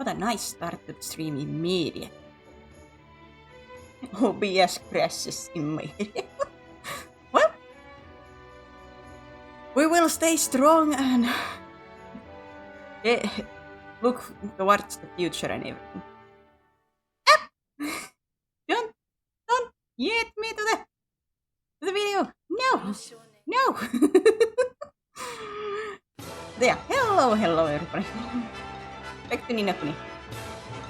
What a nice start to the stream immediate. OBS crashes immediate. Well, we will stay strong and look towards the future and everything. Don't get me to the video. No. There. Hello everybody. Back to Ninakuni.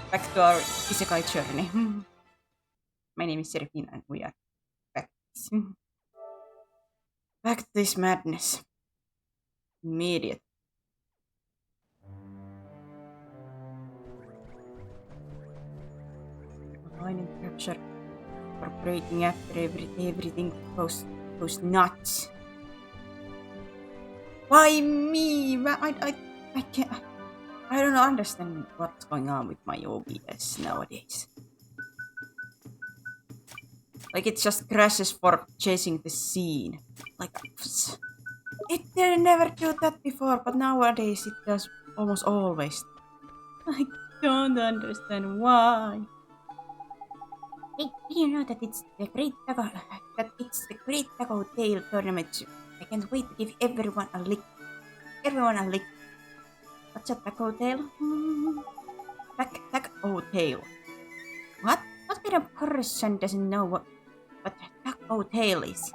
Back to our isekai journey. My name is Serafina and we are back to this madness. Immediate. Finding capture or breaking after everything goes nuts. Why me? I can't. I don't understand what's going on with my OBS nowadays. Like it just crashes for chasing the scene. Like it did never do that before, but nowadays it does almost always. I don't understand why. Hey, did you know that it's the Great Taco Tail tournament? I can't wait to give everyone a lick. What's a taco tail? Taco tail. What? What kind of person doesn't know what taco tail is?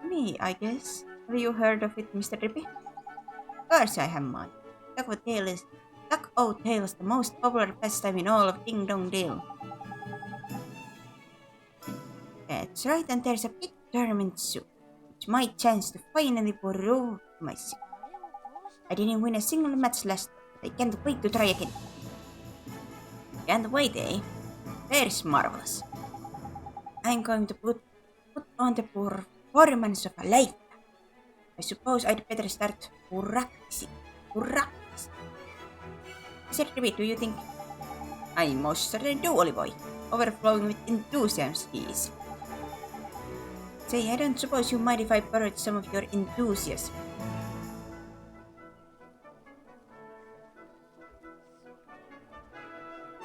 Me, I guess. Have you heard of it, Mr. Drippy? Of course I have mine. Taco tail is the most popular pastime in all of Ding Dong Dale. That's right, and there's a big tournament soon. It's my chance to finally prove myself. I didn't win a single match last time, but I can't wait to try again. Can't wait, eh? There's marvelous. I'm going to put on the performance of a lifetime. I suppose I'd better start practicing. Seriously, do you think? I most certainly do, Ollie boy. Overflowing with enthusiasm he is. Say, I don't suppose you mind if I borrowed some of your enthusiasm.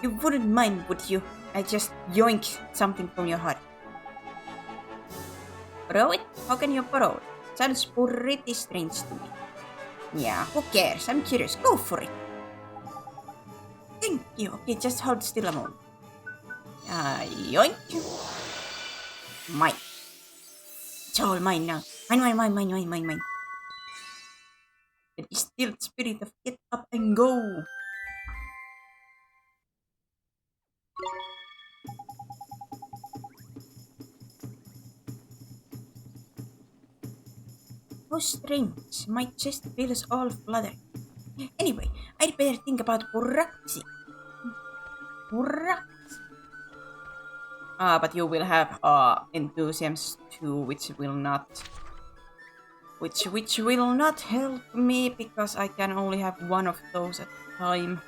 You wouldn't mind, would you? I just yoink something from your heart. Borrow it? How can you borrow it? Sounds pretty strange to me. Yeah, who cares? I'm curious. Go for it. Thank you. Okay, just hold still a moment. Yoink. Mine. It's all mine now. Mine. The distilled spirit of get up and go. How strange. My chest feels all fluttered. Anyway, I'd better think about practicing. But you will have enthusiasm too, which will not help me because I can only have one of those at a time.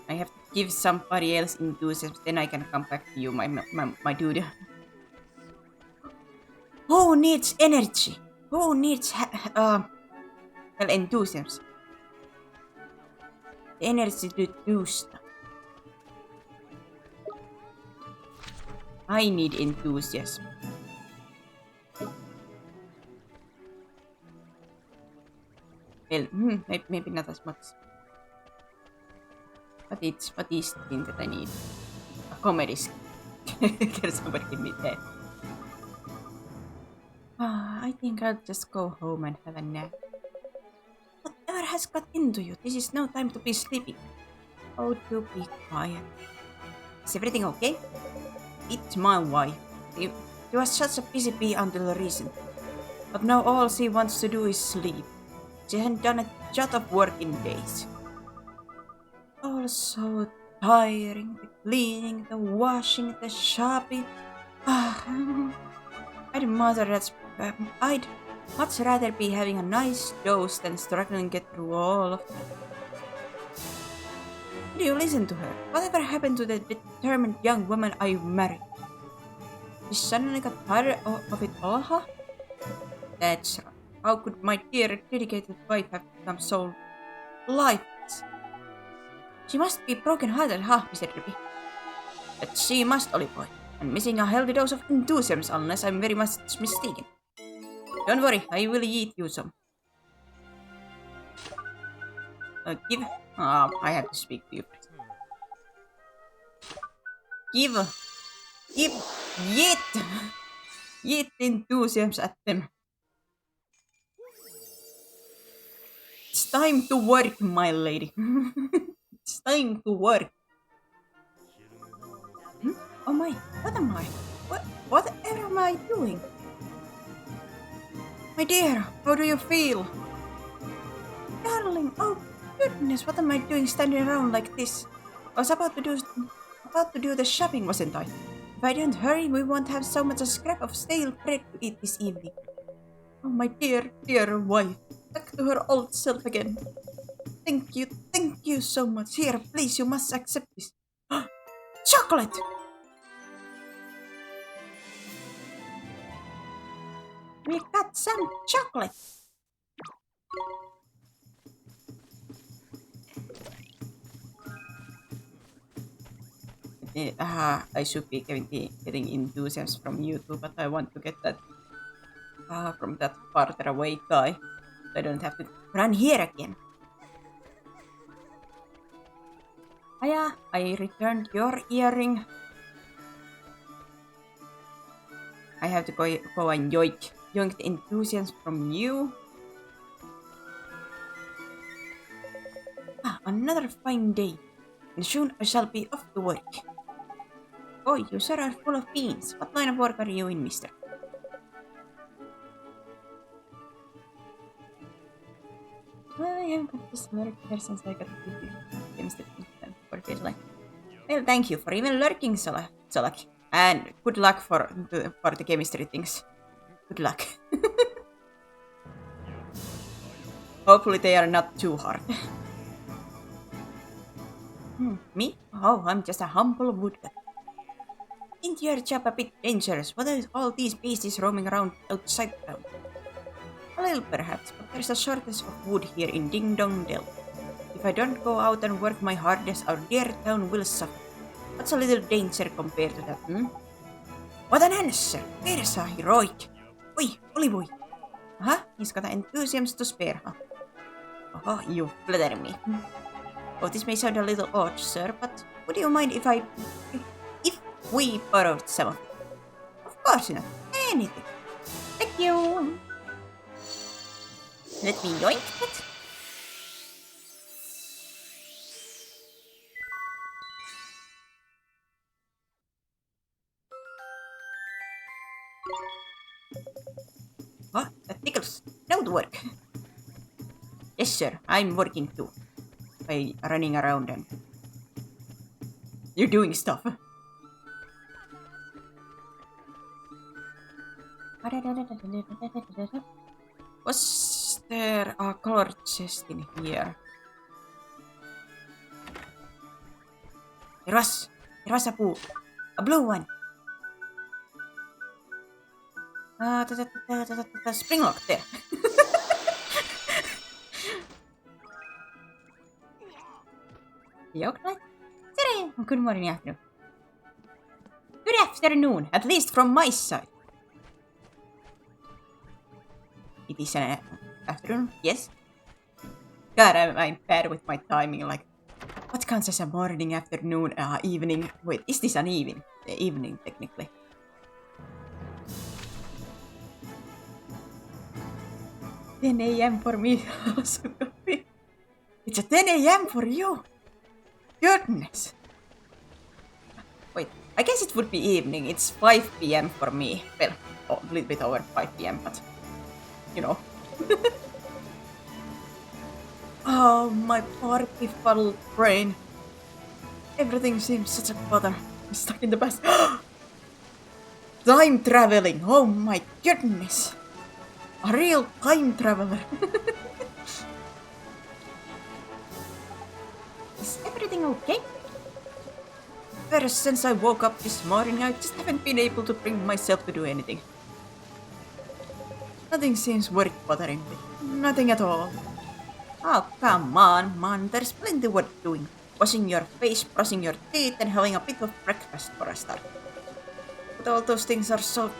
I have to give somebody else enthusiasm, then I can come back to you, my dude. Who needs energy? Who needs enthusiasm? Energy to do stuff. I need enthusiasm. Well, maybe not as much. But what is the thing that I need? A comedy skill. Can somebody give me that? I think I'll just go home and have a nap. Whatever has got into you? This is no time to be sleeping. Oh, do be quiet. Is everything okay? It's my wife. She was such a busy bee until recently. But now all she wants to do is sleep. She hadn't done a jot of work in days. All so tiring. The cleaning, the washing, the shopping. I'd much rather be having a nice dose than struggling to get through all of that. Do you listen to her? Whatever happened to the determined young woman I married? She suddenly got tired of it all, huh? That's right. How could my dear dedicated wife have become so lifeless? She must be broken-hearted, huh, Mr. Drippy? But she must, Ollie boy, and missing a healthy dose of enthusiasm unless I'm very much mistaken. Don't worry, I will eat you some. Give... I have to speak to you. Give... Yeet! Yeet enthusiasm at them. It's time to work, my lady. It's time to work. Oh my, what am I? What am I doing? My dear, how do you feel? Darling, oh goodness, what am I doing standing around like this? I was about to do the shopping, wasn't I? If I don't hurry, we won't have so much a scrap of stale bread to eat this evening. Oh, my dear, dear wife, back to her old self again. Thank you so much. Here, please, you must accept this. Chocolate! We got some chocolate. I should be getting enthusiasm from YouTube, but I want to get that from that farther away guy. I don't have to run here again. Aya, I returned your earring. I have to go and yoink the enthusiasm from you. Another fine day, and soon I shall be off to work. Oh, you sir are full of beans. What line of work are you in, mister? I have got this work here since I got the Mr. for this line. Well, thank you for even lurking so lucky. And good luck for the chemistry things. Good luck. Hopefully they are not too hard. Me? Oh, I'm just a humble woodcut. Isn't your job a bit dangerous? What are all these beasties roaming around outside town? A little perhaps, but there's a shortage of wood here in Ding Dong Dell. If I don't go out and work my hardest, our dear town will suffer. What's a little danger compared to that, What an answer! There's a heroic. Oi, Ollie boy. He's got enthusiasm to spare, huh? Oh, you flatter me. Oh, this may sound a little odd, sir, but would you mind if we borrowed some of it? Of course not. Anything. Thank you. Let me yoink that. Oh, that tickles. Now to work. Yes, sir. I'm working too. By running around and you're doing stuff. Was there a colored chest in here? There was a blue one. The spring lock there. Good morning, afternoon. Good afternoon, at least from my side. It is an afternoon, yes? God, I'm bad with my timing, like, what counts as a morning, afternoon, evening? Wait, is this an evening? Evening, technically. $10 a.m. for me. It's a 10 a.m. for you. Goodness. Wait, I guess it would be evening. It's 5 p.m. for me. Well, a little bit over 5 p.m., but you know. Oh, my party-fuddled brain. Everything seems such a bother. I'm stuck in the past. Time traveling. Oh my goodness. A real time traveler. Is everything okay? Ever since I woke up this morning, I just haven't been able to bring myself to do anything. Nothing seems worth bothering with. Nothing at all. Oh, come on, man. There's plenty worth doing. washing your face, brushing your teeth, and having a bit of breakfast for a start. But all those things are so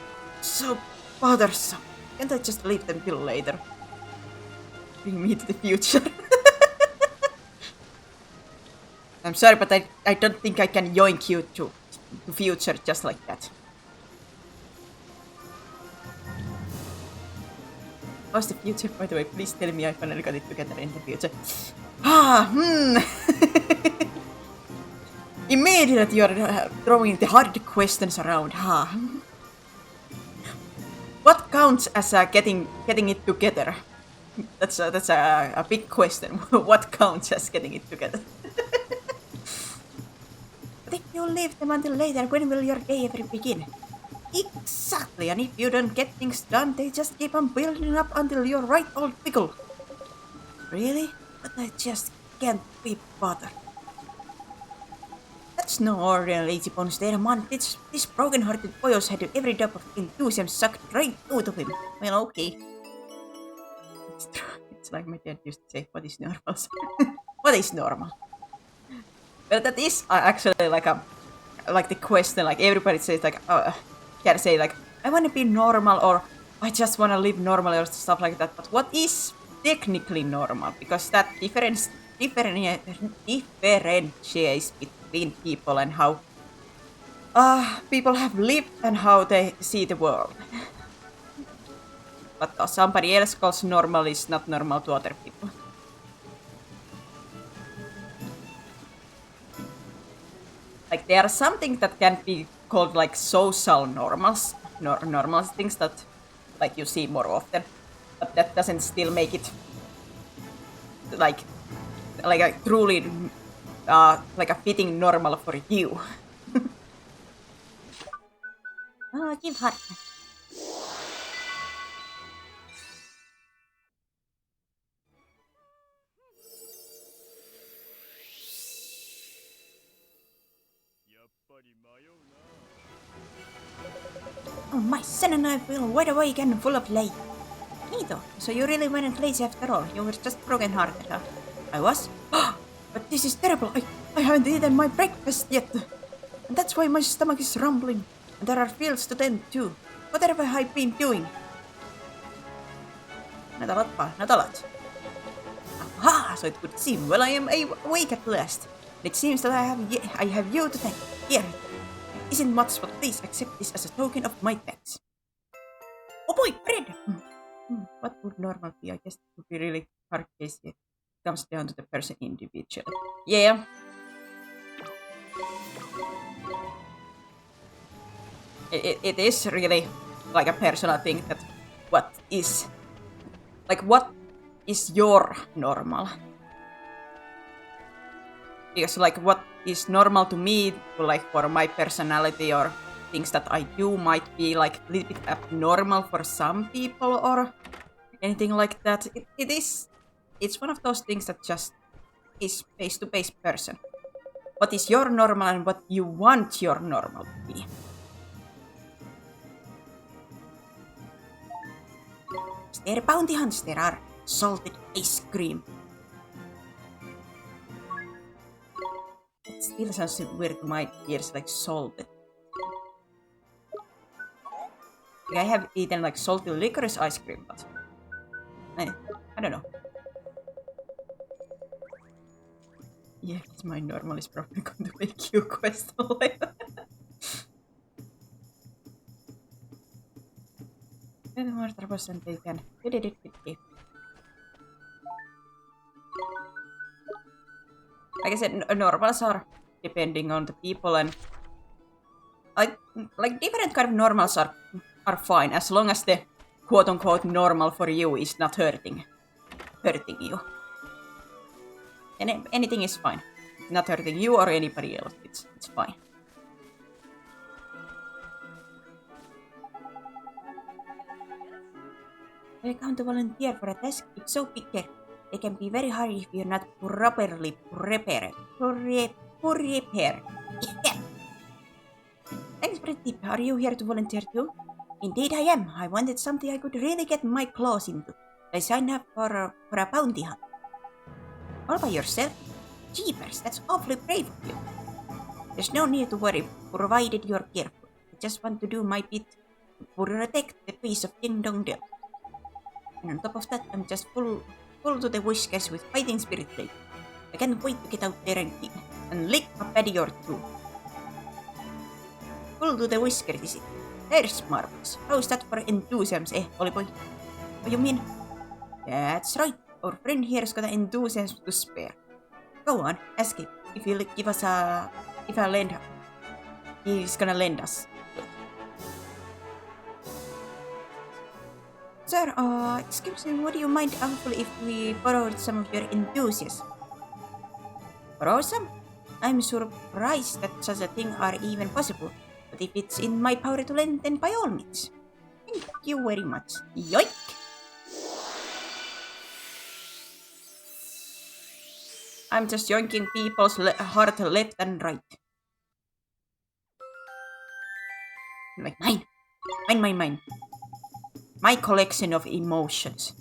bothersome. Can't I just leave them till later? Bring me to the future. I'm sorry, but I don't think I can yoink you to future just like that. How's the future, by the way? Please tell me I finally got it together in the future. Immediately you're throwing the hard questions around, What counts as getting it together? That's a big question. What counts as getting it together? But if you leave them until later, when will your day ever begin? Exactly, and if you don't get things done, they just keep on building up until you're right old pickle. Really? But I just can't be bothered. That's no ordinary lazy bones there, man. This broken-hearted boy had every drop of enthusiasm sucked right out of him. Well, okay. It's true. It's like my dad used to say, what is normal? What is normal? Well, that is actually like the question, like everybody says, like, can say like, I want to be normal, or I just want to live normally, or stuff like that. But what is technically normal? Because that differentiates between people and how people have lived and how they see the world. But somebody else calls normal is not normal to other people. Like there are some things that can be called like social normals, normal things that like you see more often, but that doesn't still make it like a truly like a fitting normal for you. Oh, give heart. Oh, my son and I will wide awake and full of light. Neato, so you really weren't lazy after all. You were just broken-hearted, huh? I was? But this is terrible. I haven't eaten my breakfast yet. And that's why my stomach is rumbling. And there are fields to tend too. Whatever have I been doing? Not a lot, pa. Not a lot. Aha! So it would seem. Well, I am awake at last. It seems that I have you to thank. Here. It isn't much, but please accept this as a token of my thanks. Oh boy, bread! What would normal be? I guess it would be really hard case. It comes down to the person individually. Yeah. It is really like a personal thing that what is your normal? Because like what is normal to me, like for my personality or things that I do might be like a little bit abnormal for some people or anything like that. It's one of those things that just is face-to-face person. What is your normal and what you want your normal to be. There are bounty hunts, there are salted ice cream. It still sounds weird to my ears, like salted. Like I have eaten like salty licorice ice cream, but I don't know. Yeah, it's my normal is probably going to make you question later. More troubles than they can. Like I said, normals are depending on the people, and like different kind of normals are fine as long as the quote-unquote normal for you is not hurting you. And anything is fine. It's not hurting you or anybody else. It's fine. Welcome to volunteer for a task. It's so big there. They can be very hard if you're not properly prepared. Thanks for the tip. Are you here to volunteer too? Indeed I am. I wanted something I could really get my claws into. I signed up for a bounty hunt. All by yourself? jeepers, that's awfully brave of you. There's no need to worry, provided you're careful. I just want to do my bit to protect the peace of Ding Dong Dell. And on top of that, I'm just full to the whiskers with fighting spirit plate. I can't wait to get out there and lick a paddy or two. Full to the whiskers, is it? There's marvelous. How's that for enthusiasm, Ollie boy? What you mean? That's right. Our friend here's got an enthusiasm to spare. Go on, ask him if he'll give us a... if I'll lend him. He's gonna lend us. Sir, excuse me, would you mind awfully if we borrowed some of your enthusiasm? Borrow some? I'm surprised that such a thing are even possible. But if it's in my power to lend, then by all means. Thank you very much. Yoink! I'm just yoinking people's heart left and right. Like mine. Mine. My collection of emotions.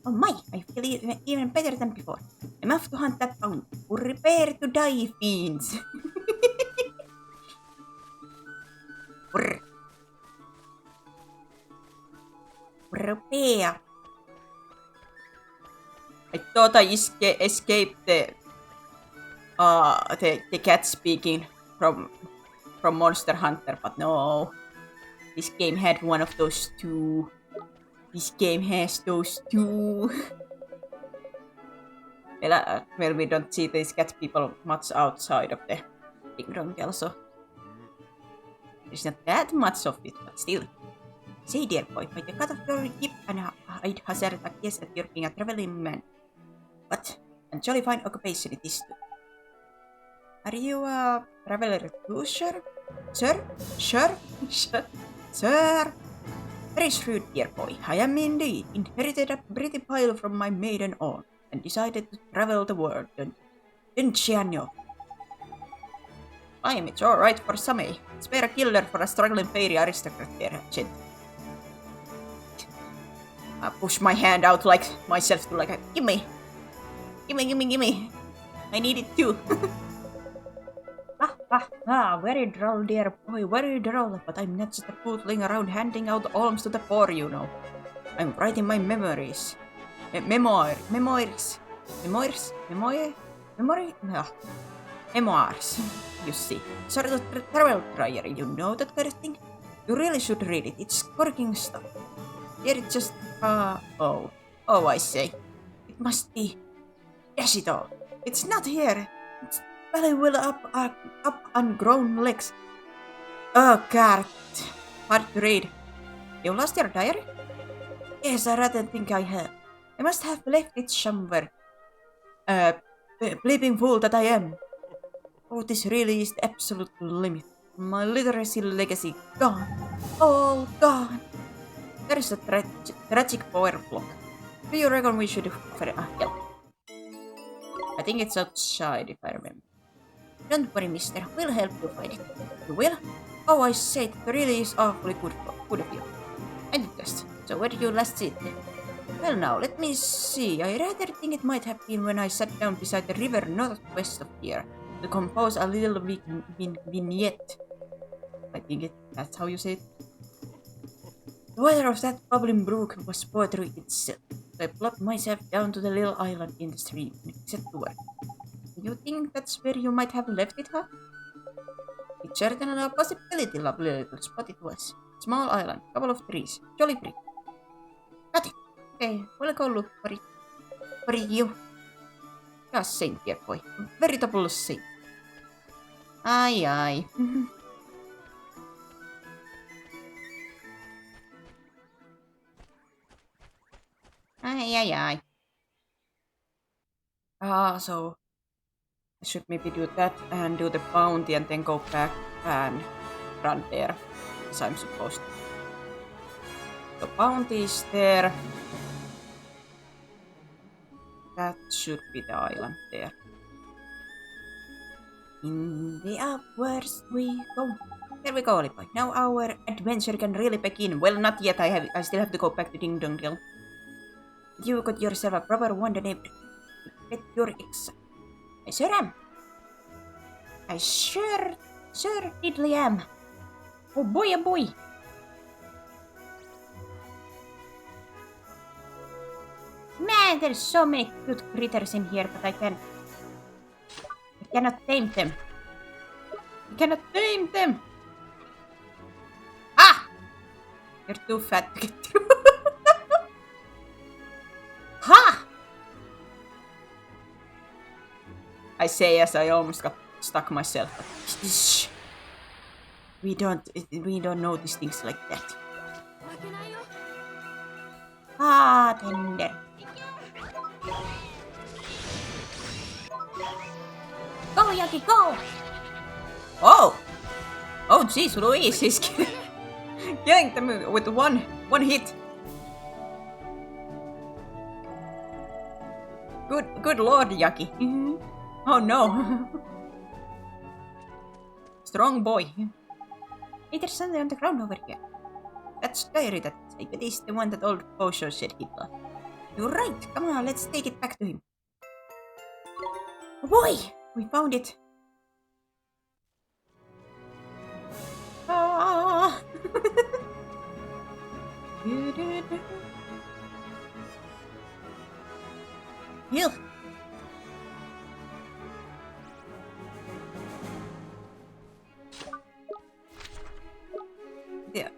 Oh my, I feel even better than before. I'm off to hunt that bounty. Prepare to die, fiends. Prepare. I thought I escaped the cat speaking from Monster Hunter, but no. This game had one of those two. This game has those two. Well, we don't see these cat people much outside of the Ding Dell, so there's not that much of it, but still. Say, dear boy, by the cut of your lip and I'd hazard a guess at your being a traveling man. But a jolly fine occupation it is too. Are you a traveler too, sir? Sir? Very shrewd, dear boy. I am indeed. Inherited a pretty pile from my maiden aunt and decided to travel the world, didn't you know? It's alright for some, eh? Spare a killer for a struggling fairy aristocrat there, gent. I push my hand out like myself to like, gimme. I need it too. Very droll, dear boy, very droll. But I'm not just pootling around handing out alms to the poor, you know. I'm writing my memories. Memoirs, you see. Sort of travel trier, you know that kind of thing? You really should read it, it's corking stuff. Here it just, oh, I say. It must be. Dash it all. It's not here. It's very well up ungrown legs. Oh, God. Hard to read. You lost your diary? Yes, I rather think I have. I must have left it somewhere. Bleeping fool that I am. Oh, this really is the absolute limit. My literacy legacy gone. All gone. There is a tragic power block. Do you reckon we should offer help? I think it's outside, if I remember. Don't worry, mister. We'll help you find it. You will? Oh, I say, it really is awfully good of you. And it does. So where did you last see it then? Well now, let me see. I rather think it might have been when I sat down beside the river northwest of here to compose a little vignette. I think that's how you say it. The water of that bubbling brook was poetry itself. So I plopped myself down to the little island in the stream and set to work. Do you think that's where you might have left it, huh? It's certainly a possibility, lovely little spot it was. Small island, couple of trees, jolly pretty. Got it. Okay, we'll go look for it. For you. You're a saint, dear boy. A veritable saint. Aye. Aye. So I should maybe do that and do the bounty and then go back and run there as I'm supposed to. The bounty is there. That should be the island there. In the upwards we go. There we go, Oliboy. Now our adventure can really begin. Well, not yet. I still have to go back to Ding Dong Dell. You got yourself a proper wonder neighbor. bet you're excited. I sure am. I sure diddly am. Oh boy, oh boy. Man, there's so many cute critters in here, but I cannot tame them. I cannot tame them. Ah! You're too fat to get through. Ha! I say as I almost got stuck myself. Shh. We don't notice things like that. Ah, tender. Go, Yaki, go! Oh! Oh, jeez, Louise, he's killing them with one hit. Good lord, Yaki. Oh no. Strong boy. Hey, there's something on the ground over here. That diary that I bet is the one that old Posho said he'd love. You're right. Come on, let's take it back to him. Oh boy! We found it. Ah! Heal. Yeah,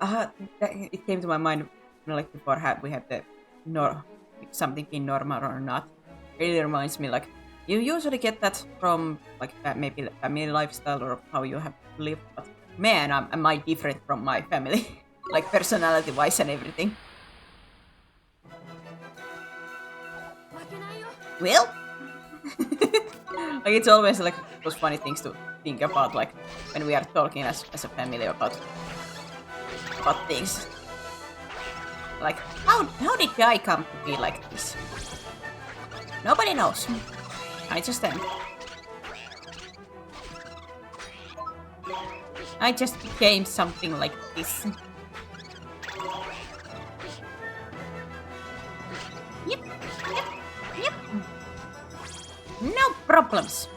it came to my mind, like before we had the something in normal or not. It really reminds me, like, you usually get that from like maybe family lifestyle or how you have lived, but man, am I different from my family, like personality wise and everything. Well, like it's always like those funny things to think about, like when we are talking as a family about things. Like how did I come to be like this? Nobody knows. I just am. I just became something like this. Yep. No problems.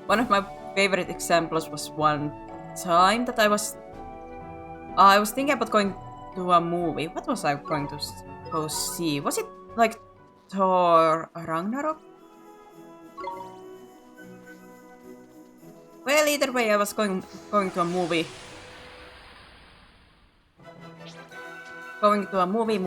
One of my favorite examples was one time that I was thinking about going to a movie. What was I going to go see? Was it like Thor Ragnarok? Well, either way, I was going to a movie. Going to a movie.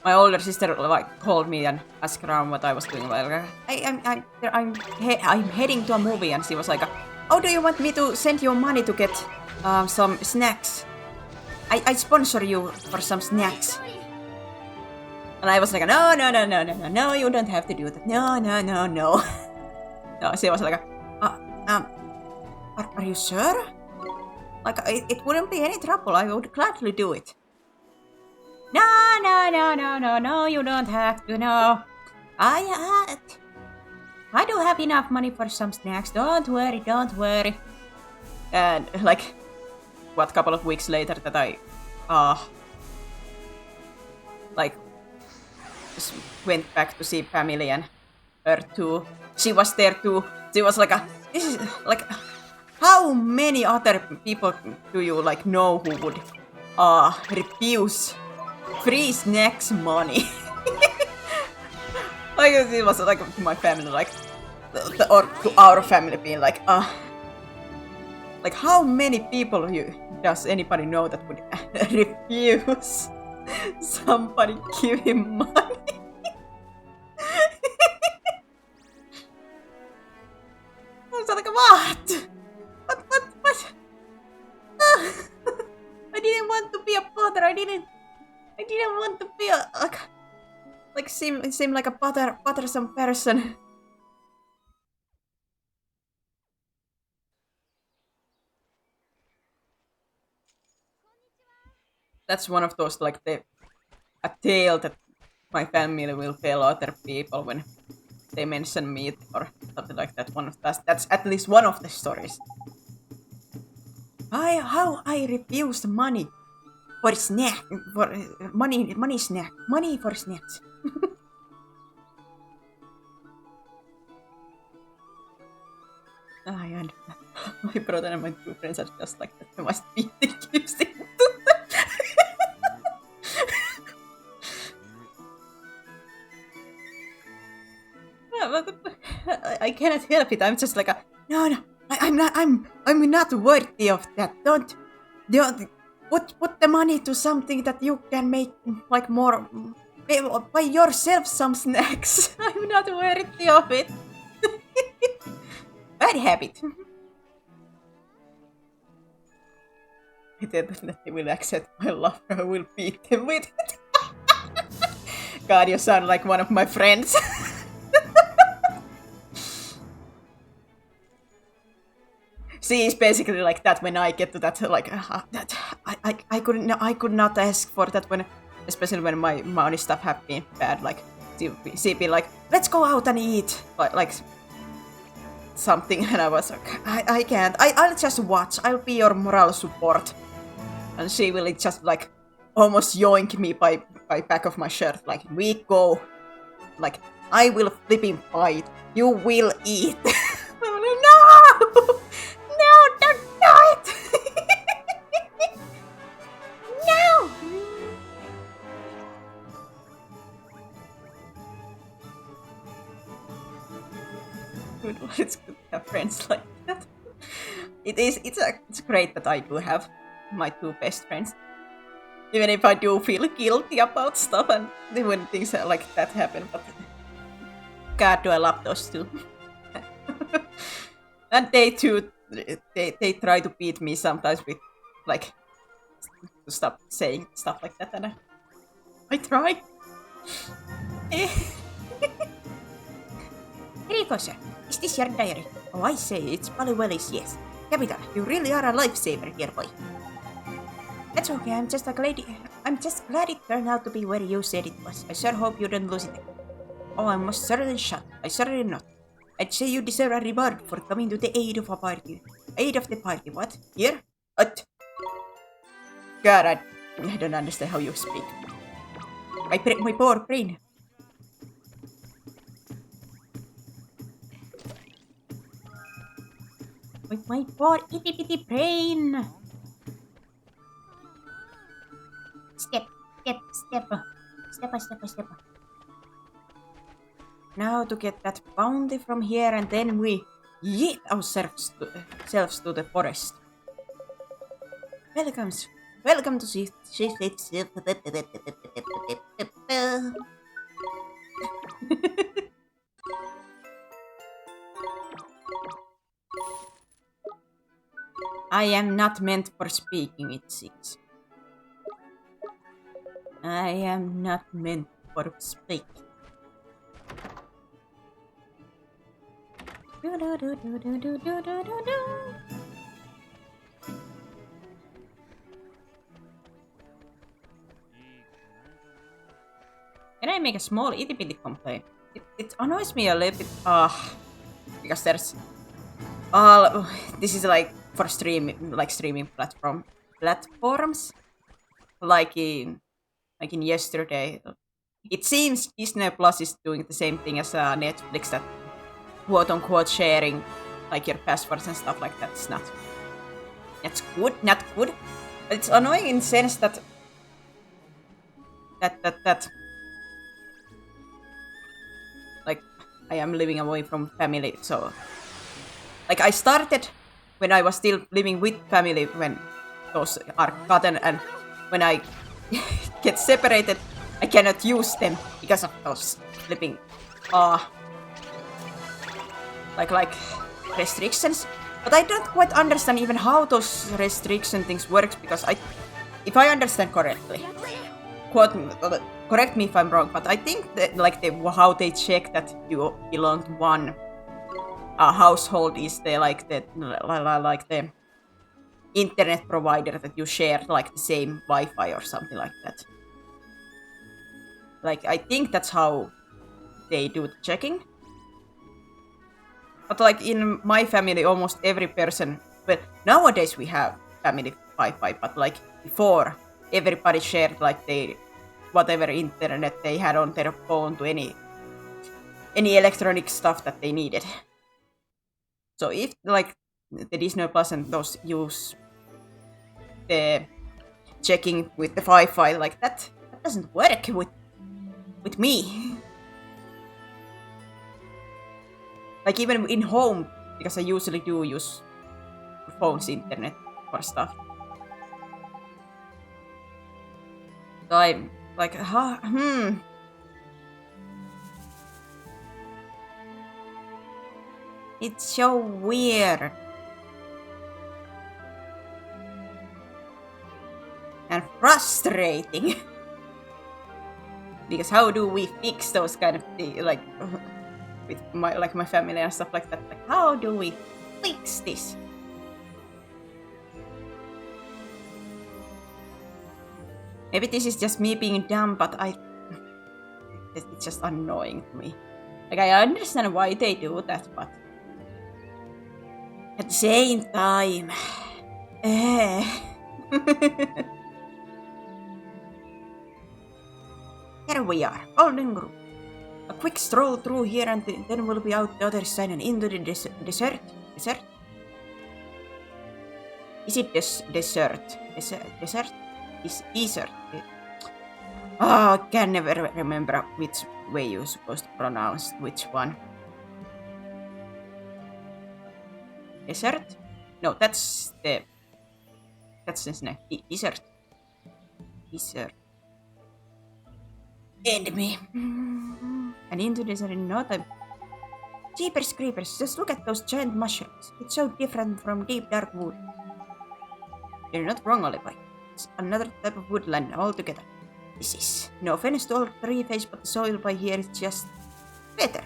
My older sister like called me and asked around what I was doing. Like, I'm heading to a movie, and she was like, "Oh, do you want me to send you money to get some snacks? I sponsor you for some snacks." And I was like, no, you don't have to do that. No. No, she was like, are you sure? Like, it wouldn't be any trouble. I would gladly do it. No, you don't have to, no. I do have enough money for some snacks. Don't worry. And, like, what, couple of weeks later that I, like, just went back to see family and her too. She was there too. She was like, this is, like, how many other people do you, like, know who would, refuse free snacks money? Like, it was like to my family, like, or to our family being like how many people does anybody know that would refuse somebody give him money? I was like, what? I didn't want to be a bother. I didn't want to be a like seem like a bothersome person. That's one of those, like, a tale that my family will tell other people when they mention me or something like that. That's at least one of the stories. How I refused money for snack, for money snack, money for snacks. I understand. My brother and my two friends are just like that. They must be using. I cannot help it. I'm just like no. I'm not worthy of that. Don't put the money to something that you can make like more. Buy yourself some snacks. I'm not worthy of it. Bad habit. I tell them that they will accept my love, or I will beat them with it. God, you sound like one of my friends. See, it's basically like that when I get to that, like, that I could not ask for that when, especially when my money stuff have been bad, like, she be like, let's go out and eat, like something, and I was like, I can't, I'll just watch, I'll be your moral support, and she will just, like, almost yoink me by back of my shirt, like, we go, like, I will flipping fight, you will eat. No! No, don't do it! No! It's good to have friends like that. It's great that I do have my two best friends. Even if I do feel guilty about stuff and when things like that happen, but God, do I love those two. And they too, they try to beat me sometimes with, like, to stop saying stuff like that, and I try. Rico, sir, is this your diary? Oh, I say, it's Paluelis, yes. Capital, you really are a lifesaver here, boy. That's okay, I'm just glad it turned out to be where you said it was. I sure hope you don't lose it. Oh, I must certainly shut. I certainly not. I'd say you deserve a reward for coming to the aid of a party. Aid of the party, what? Here? What? God, I don't understand how you speak. My poor brain. My poor itty bitty brain. Step. Now to get that bounty from here, and then we yeet ourselves to the forest. Welcome to see. I am not meant for speaking, it seems. I am not meant for speaking. Can I make a small itty bitty complaint? It annoys me a little bit, because there's this is like for streaming platforms, like in yesterday. It seems Disney Plus is doing the same thing as Netflix, that quote unquote sharing like your passwords and stuff like that. That's not good. But it's annoying in the sense that like I am living away from family, so like I started when I was still living with family when those are gotten, and when I get separated, I cannot use them because of those flipping like restrictions. But I don't quite understand even how those restriction things works, because if I understand correctly, correct me if I'm wrong, but I think that like how they check that you belong to one household is the internet provider that you share, like the same Wi-Fi or something like that. Like I think that's how they do the checking. But like in my family, almost every person, well, nowadays we have family Wi-Fi, but like before, everybody shared like whatever internet they had on their phone to any electronic stuff that they needed. So if like the Disney Plus and those use the checking with the Wi-Fi like that doesn't work with me. Like even in home, because I usually do use phone's internet for stuff. So I'm like, It's so weird. And frustrating. Because how do we fix those kind of things, like with my family and stuff like that? Like, how do we fix this? Maybe this is just me being dumb, but it's just annoying to me. Like, I understand why they do that, but at the same time, Here we are, Golden Group. A quick stroll through here and then we'll be out the other side and into the desert. Desert? Is it desert? Desert? Is desert? I can never remember which way you're supposed to pronounce which one. Desert? No, that's his name. Desert. End me. And into desert in no time. Jeepers creepers, just look at those giant mushrooms. It's so different from deep dark wood. You're not wrong, Oliver. It's another type of woodland altogether. This is. No offense to all tree face, but the soil by here is just better.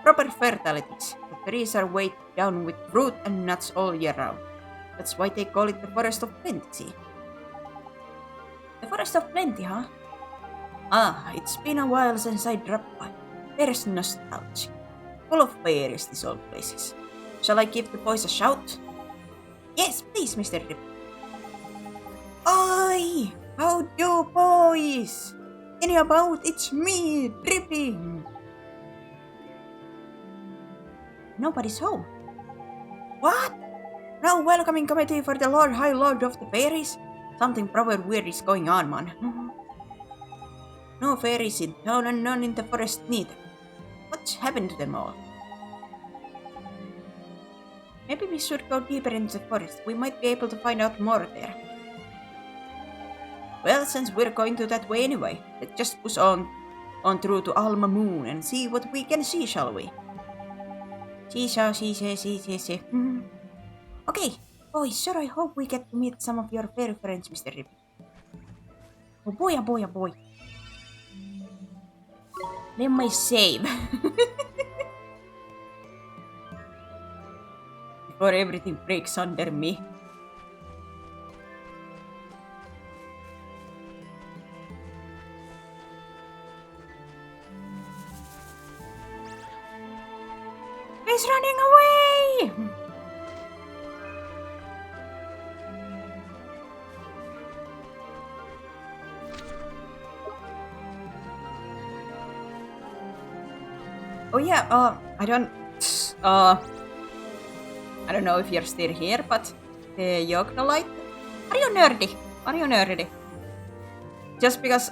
Proper fertilities. The trees are weighed down with fruit and nuts all year round. That's why they call it the Forest of Plenty. The Forest of Plenty, huh? Ah, it's been a while since I dropped by. There's nostalgia. Full of fairies, these old places. Shall I give the boys a shout? Yes, please, Mr. Rip. Oi! How do, boys? Any about? It's me, Dripping. Nobody's home. What? No welcoming committee for the High Lord of the Fairies? Something probably weird is going on, man. No fairies in town and none in the forest neither. What's happened to them all? Maybe we should go deeper into the forest. We might be able to find out more there. Well, since we're going to that way anyway, let's just push on through to Alma Moon and see what we can see, shall we? See. Okay, boys, sure, I hope we get to meet some of your fairy friends, Mr. Rip. Oh boy. Let me save. Before everything breaks under me. He's running away! Oh yeah, I don't know if you're still here, but the Yognolite. Are you nerdy? Just because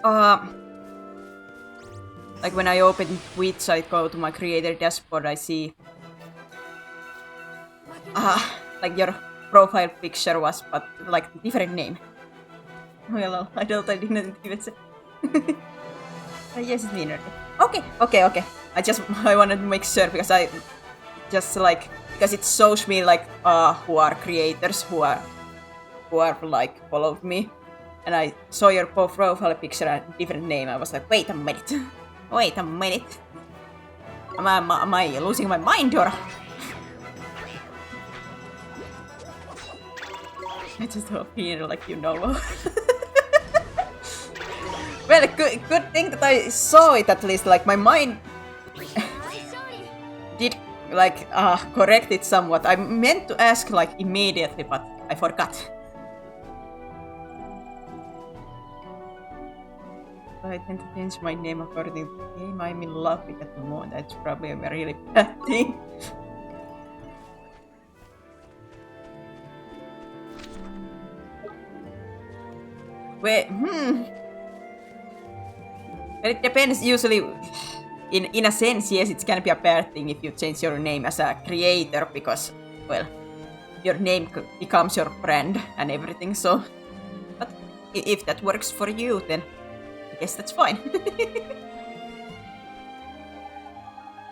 like when I open Twitch, I go to my creator dashboard, I see like your profile picture was, but like different name. Well, I didn't even say. Yes, it's me, nerdy. Okay. I wanted to make sure because I just like because it shows me like who are creators who are like followed me, and I saw your profile picture and different name. I was like, wait a minute. Am I losing my mind or? I just hope here like you know. Well, good thing that I saw it at least. Like my mind did like correct it somewhat. I meant to ask like immediately, but I forgot. I tend to change my name according to the game I'm in love with at the moment. That's probably a really bad thing. Well, Well, it depends. Usually, in a sense, yes, it's gonna be a bad thing if you change your name as a creator because, well, your name becomes your brand and everything. So, but if that works for you, then I guess that's fine.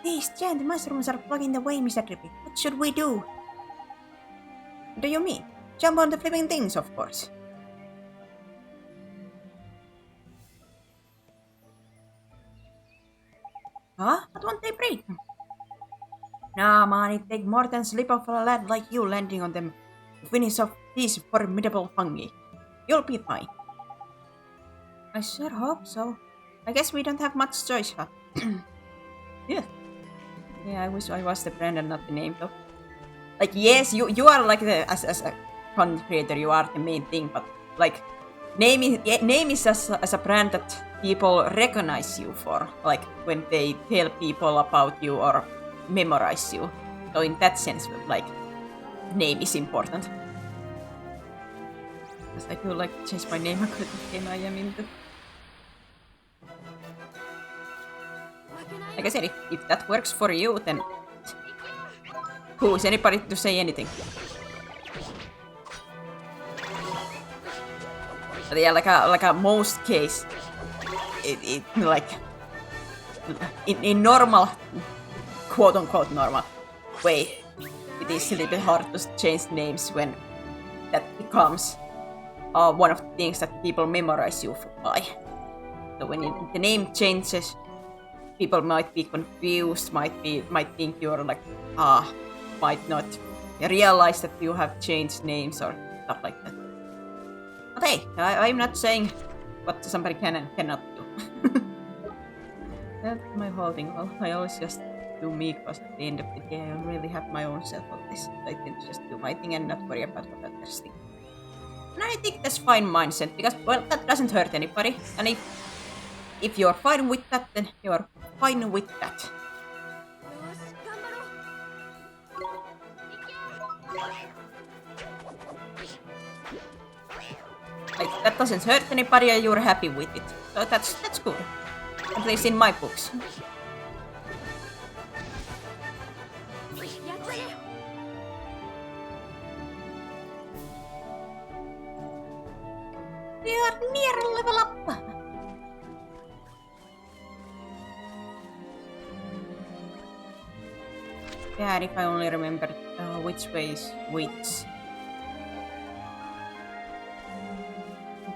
These giant mushrooms are blocking the way, Mr. Drippy. What should we do? What do you mean? Jump on the flipping things, of course. Huh? But won't they break? Nah, man, it takes more than slip of a lad like you landing on them to finish off these formidable fungi. You'll be fine. I sure hope so. I guess we don't have much choice, huh? Yeah. Yeah, I wish I was the brand and not the name, though. Like, yes, you are like as a content creator, you are the main thing, but like, name is as a brand that people recognize you for, like when they tell people about you or memorize you. So in that sense, like, name is important. Because I do like to change my name according to the game I am into. Like I said, if that works for you, then who is anybody to say anything? But yeah, like a most case, it like in normal, quote unquote normal way, it is a little bit hard to change names when that becomes one of the things that people memorize you by. So when the name changes, people might be confused, might think you're like might not realize that you have changed names or stuff like that. But hey, I'm not saying what somebody can and cannot do. That's my whole thing. Well, I always just do me because at the end of the day I really have my own self of this. I tend to just do my thing and not worry about what others think. And I think that's fine mindset because, well, that doesn't hurt anybody. And if you're fine with that, then you're fine with that. Like, that doesn't hurt anybody and you're happy with it. So that's cool. At least in my books. We are near level up. God, if I only remembered which way is which.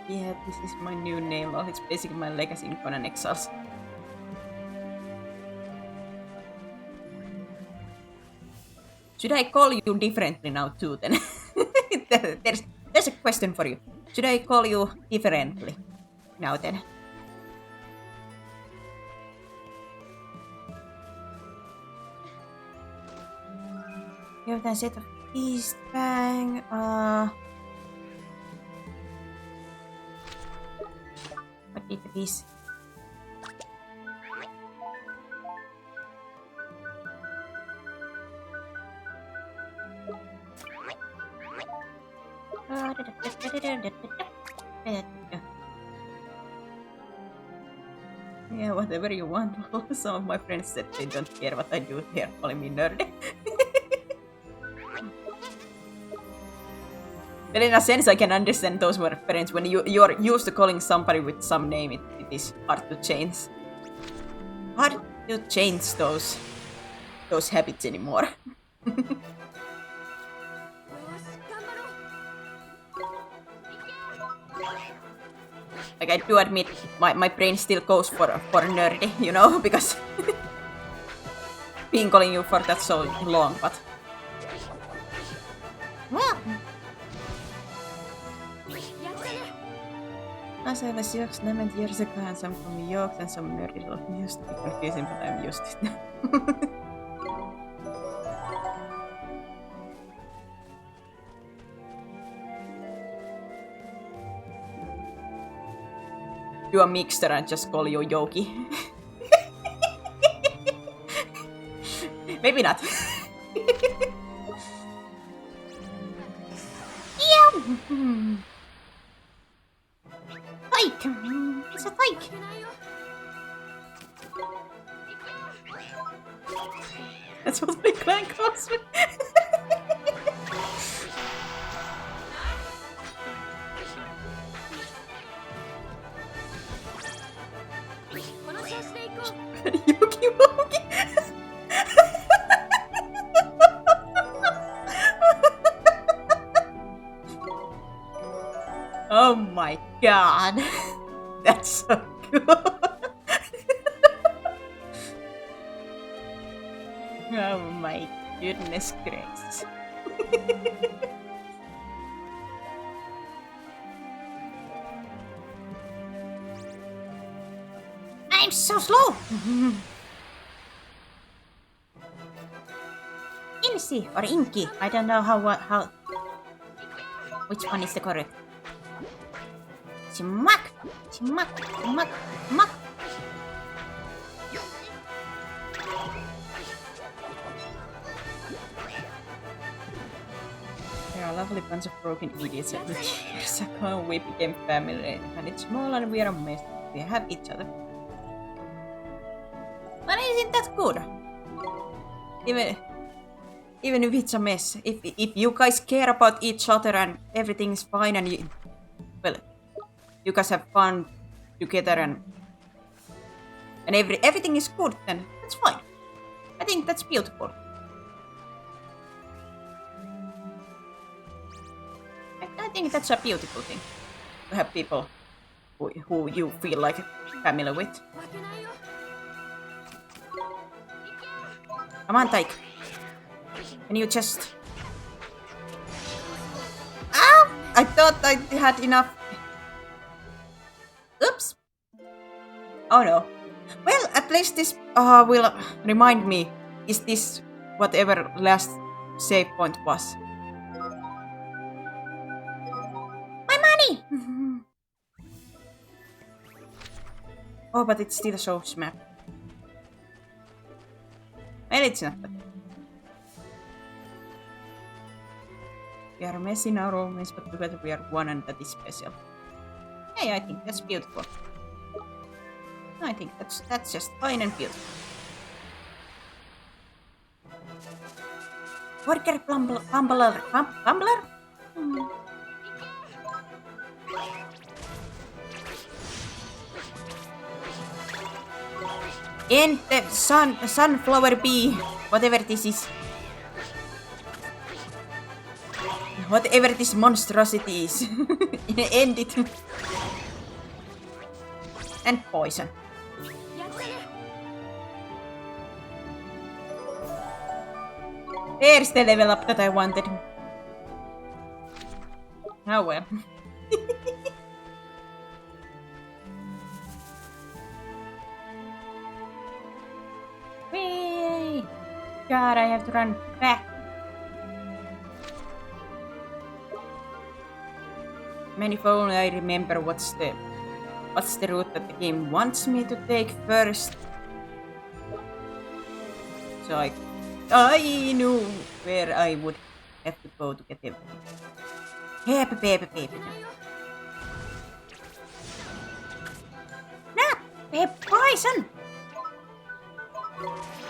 Yeah, this is my new name. Well, it's basically my legacy in Conan Exiles. Should I call you differently now too then? There's a question for you. Should I call you differently now then? You have a set of East Bang. What did this? Yeah, whatever you want. Some of my friends said they don't care what I do. They're calling me nerdy. But in a sense, I can understand those were parents. When you're used to calling somebody with some name, it is hard to change. Hard to change those habits anymore. Like, I do admit, my brain still goes for nerdy, you know, because been calling you for that so long, but as I was York's named years ago and some from York and some nerdy love used to be confusing, but I'm used to it now. do a mixture and just call you Yogi. Maybe not. Tyke! It's a tyke! That's what my clan calls me. Yuki Woki! Oh my god. That's so good. Oh my goodness gracious. I'm so slow! Insi or Inky. I don't know how which one is the correct. Smack! Smack! Smack! Smack! There are a lovely bunch of broken idiots and years ago we became family and it's small and we are a mess. We have each other. But isn't that good? Even if it's a mess, if you guys care about each other and everything's fine and you guys have fun together and everything is good, then that's fine. I think that's beautiful. I think that's a beautiful thing to have people who you feel like family with. Come on, Tyke. Can you just... Ah! I thought I had enough. Oops. Oh no. Well, at least this will remind me, is this whatever last save point was? My money! Oh, but it still shows map. Well, it's not. We are messy in our own ways, but together we are one and that is special. Hey, I think that's beautiful. I think that's just fine and beautiful. Worker Bumbler? And the sunflower bee, whatever this is. Whatever this monstrosity is. End it. And poison. There's the level up that I wanted. Oh well. Whee! God, I have to run back. Man, if only I remember what's the route that the game wants me to take first. So I knew where I would have to go to get everything. Hey, nah, poison!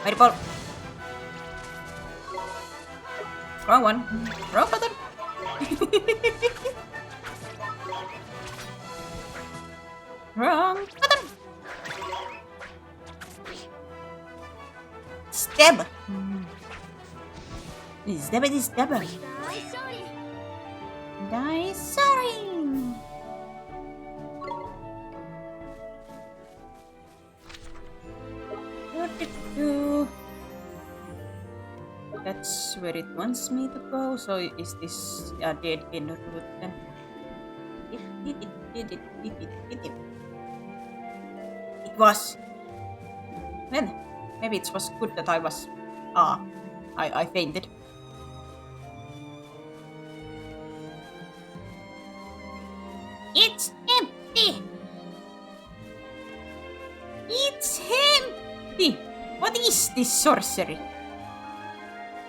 Fireball. Wrong one. Wrong button. Wrong button. Stab. Stab. Die sorry. That's where it wants me to go. So is this a dead end route then? It was. Well, maybe it was good that I was. I fainted. It's empty. this sorcery?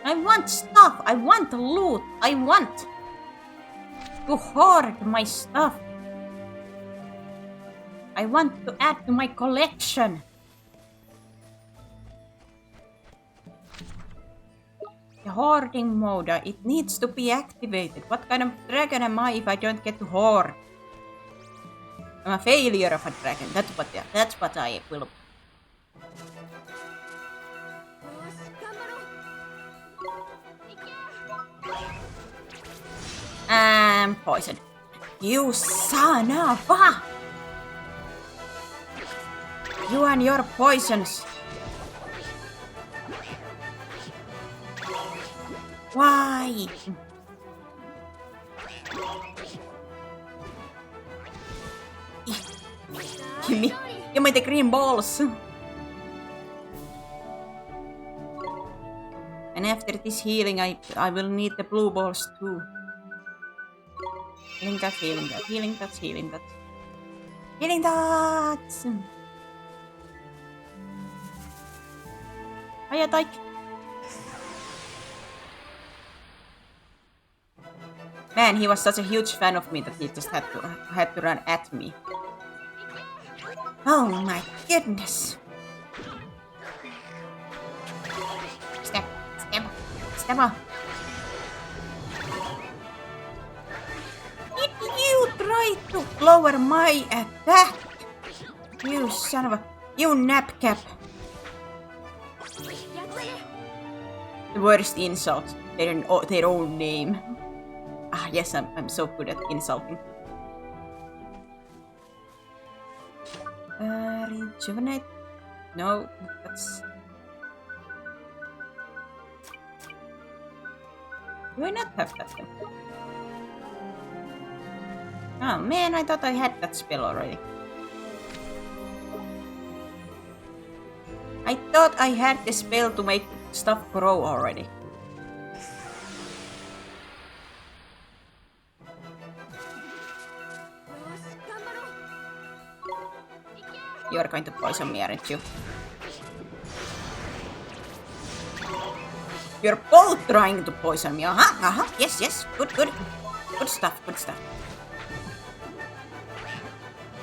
I want stuff. I want loot. I want to hoard my stuff. I want to add to my collection. The hoarding mode, it needs to be activated. What kind of dragon am I if I don't get to hoard? I'm a failure of a dragon. That's what I will. Poison. You son of a! You and your poisons. Why? Give me the green balls. And after this healing, I will need the blue balls too. Healing that, healing that, healing that, healing that. Healing that! I attack. Man, he was such a huge fan of me that he just had to run at me. Oh my goodness! Step, step, step up. Did you try to lower my attack? You son of a... You napcap! The worst insult. Their own name. Ah, yes, I'm so good at insulting. Rejuvenate? No, that's... Do I not have that then? Oh man, I thought I had that spell already. I thought I had the spell to make stuff grow already. You are going to poison me, aren't you? You're both trying to poison me. Yes, yes. Good, good. Good stuff, good stuff.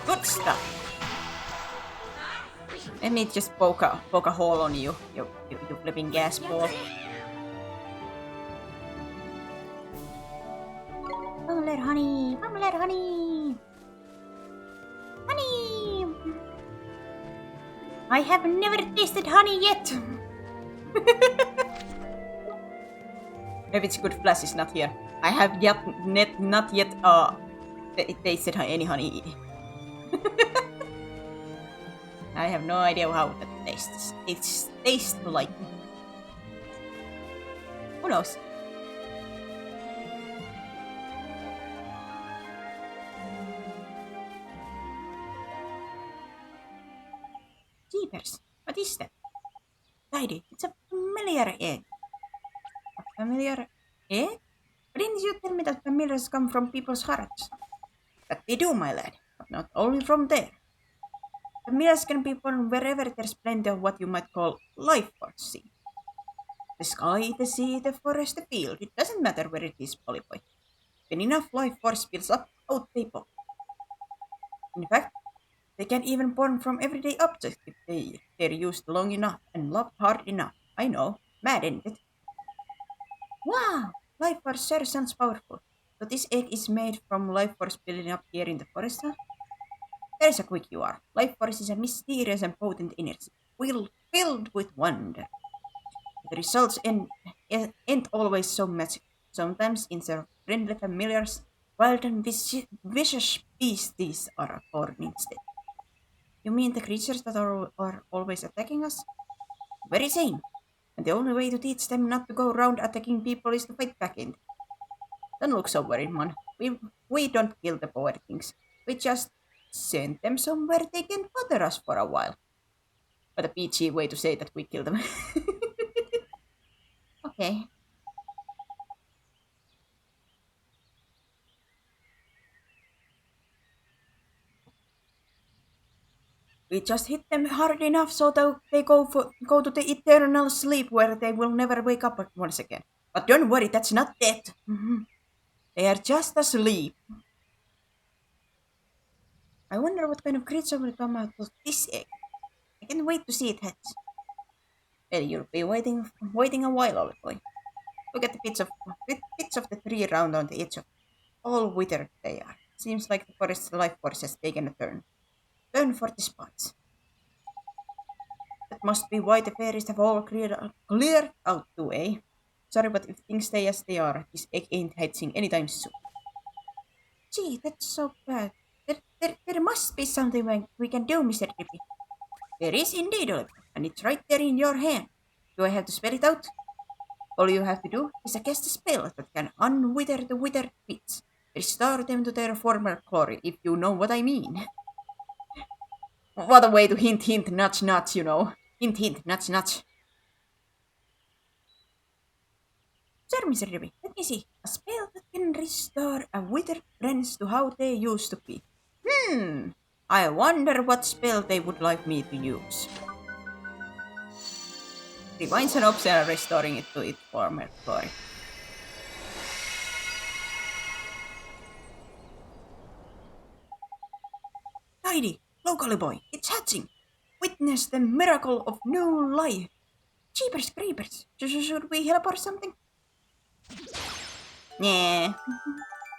Good stuff. Let me just poke a hole on you, you flipping gas ball. Bubbler honey, bubbler honey. Honey! I have never tasted honey yet. Maybe it's good Flash is not here. I have not yet tasted any honey. I have no idea how that tastes. It tastes like... Who knows? Jeepers, what is that? Tidy, it's a familiar egg. A familiar egg? Why didn't you tell me that familiars come from people's hearts? But they do, my lad, but not only from there. Familiars can be born wherever there's plenty of what you might call life force. The sky, the sea, the forest, the field, it doesn't matter where it is, Polyboy. When enough life force builds up, out they pop. In fact, they can even born from everyday objects if they're used long enough and loved hard enough. I know, mad isn't it? Wow, life force sure sounds powerful. So this egg is made from life force building up here in the forest, huh? There's a quick you are. Life force is a mysterious and potent energy, filled with wonder. The results ain't always so magic. Sometimes instead of friendly familiars, wild and vicious beasties are born instead. You mean the creatures that are always attacking us? Very same. And the only way to teach them not to go around attacking people is to fight back in. Don't look so worried, man. We don't kill the poor things. We just send them somewhere they can bother us for a while. But a PG way to say that we kill them. Okay. We just hit them hard enough so that they go to the eternal sleep where they will never wake up once again. But don't worry, that's not death. They are just asleep. I wonder what kind of creature will come out of this egg. I can't wait to see it hatch. Well, you'll be waiting a while, old boy. Look at the bits of the tree around on the edge of all withered they are. Seems like the forest's life force has taken a turn. Turn for the spots. That must be why the fairies have all cleared out the way. Sorry, but if things stay as they are, this egg ain't hatching anytime soon. Gee, that's so bad. There must be something we can do, Mr. Drippy. There is indeed, Oliver, and it's right there in your hand. Do I have to spell it out? All you have to do is cast a spell that can unwither the withered bits, restore them to their former glory, if you know what I mean. What a way to hint, hint, nudge, nudge, you know. Hint, hint, nudge, nudge. Sir, Mr. Ruby, let me see. A spell that can restore a withered friends to how they used to be. I wonder what spell they would like me to use. Rewinds an object, restoring it to its former glory. Tidy, locally boy, it's hatching. Witness the miracle of new life. Jeepers creepers, should we help or something? Yeah.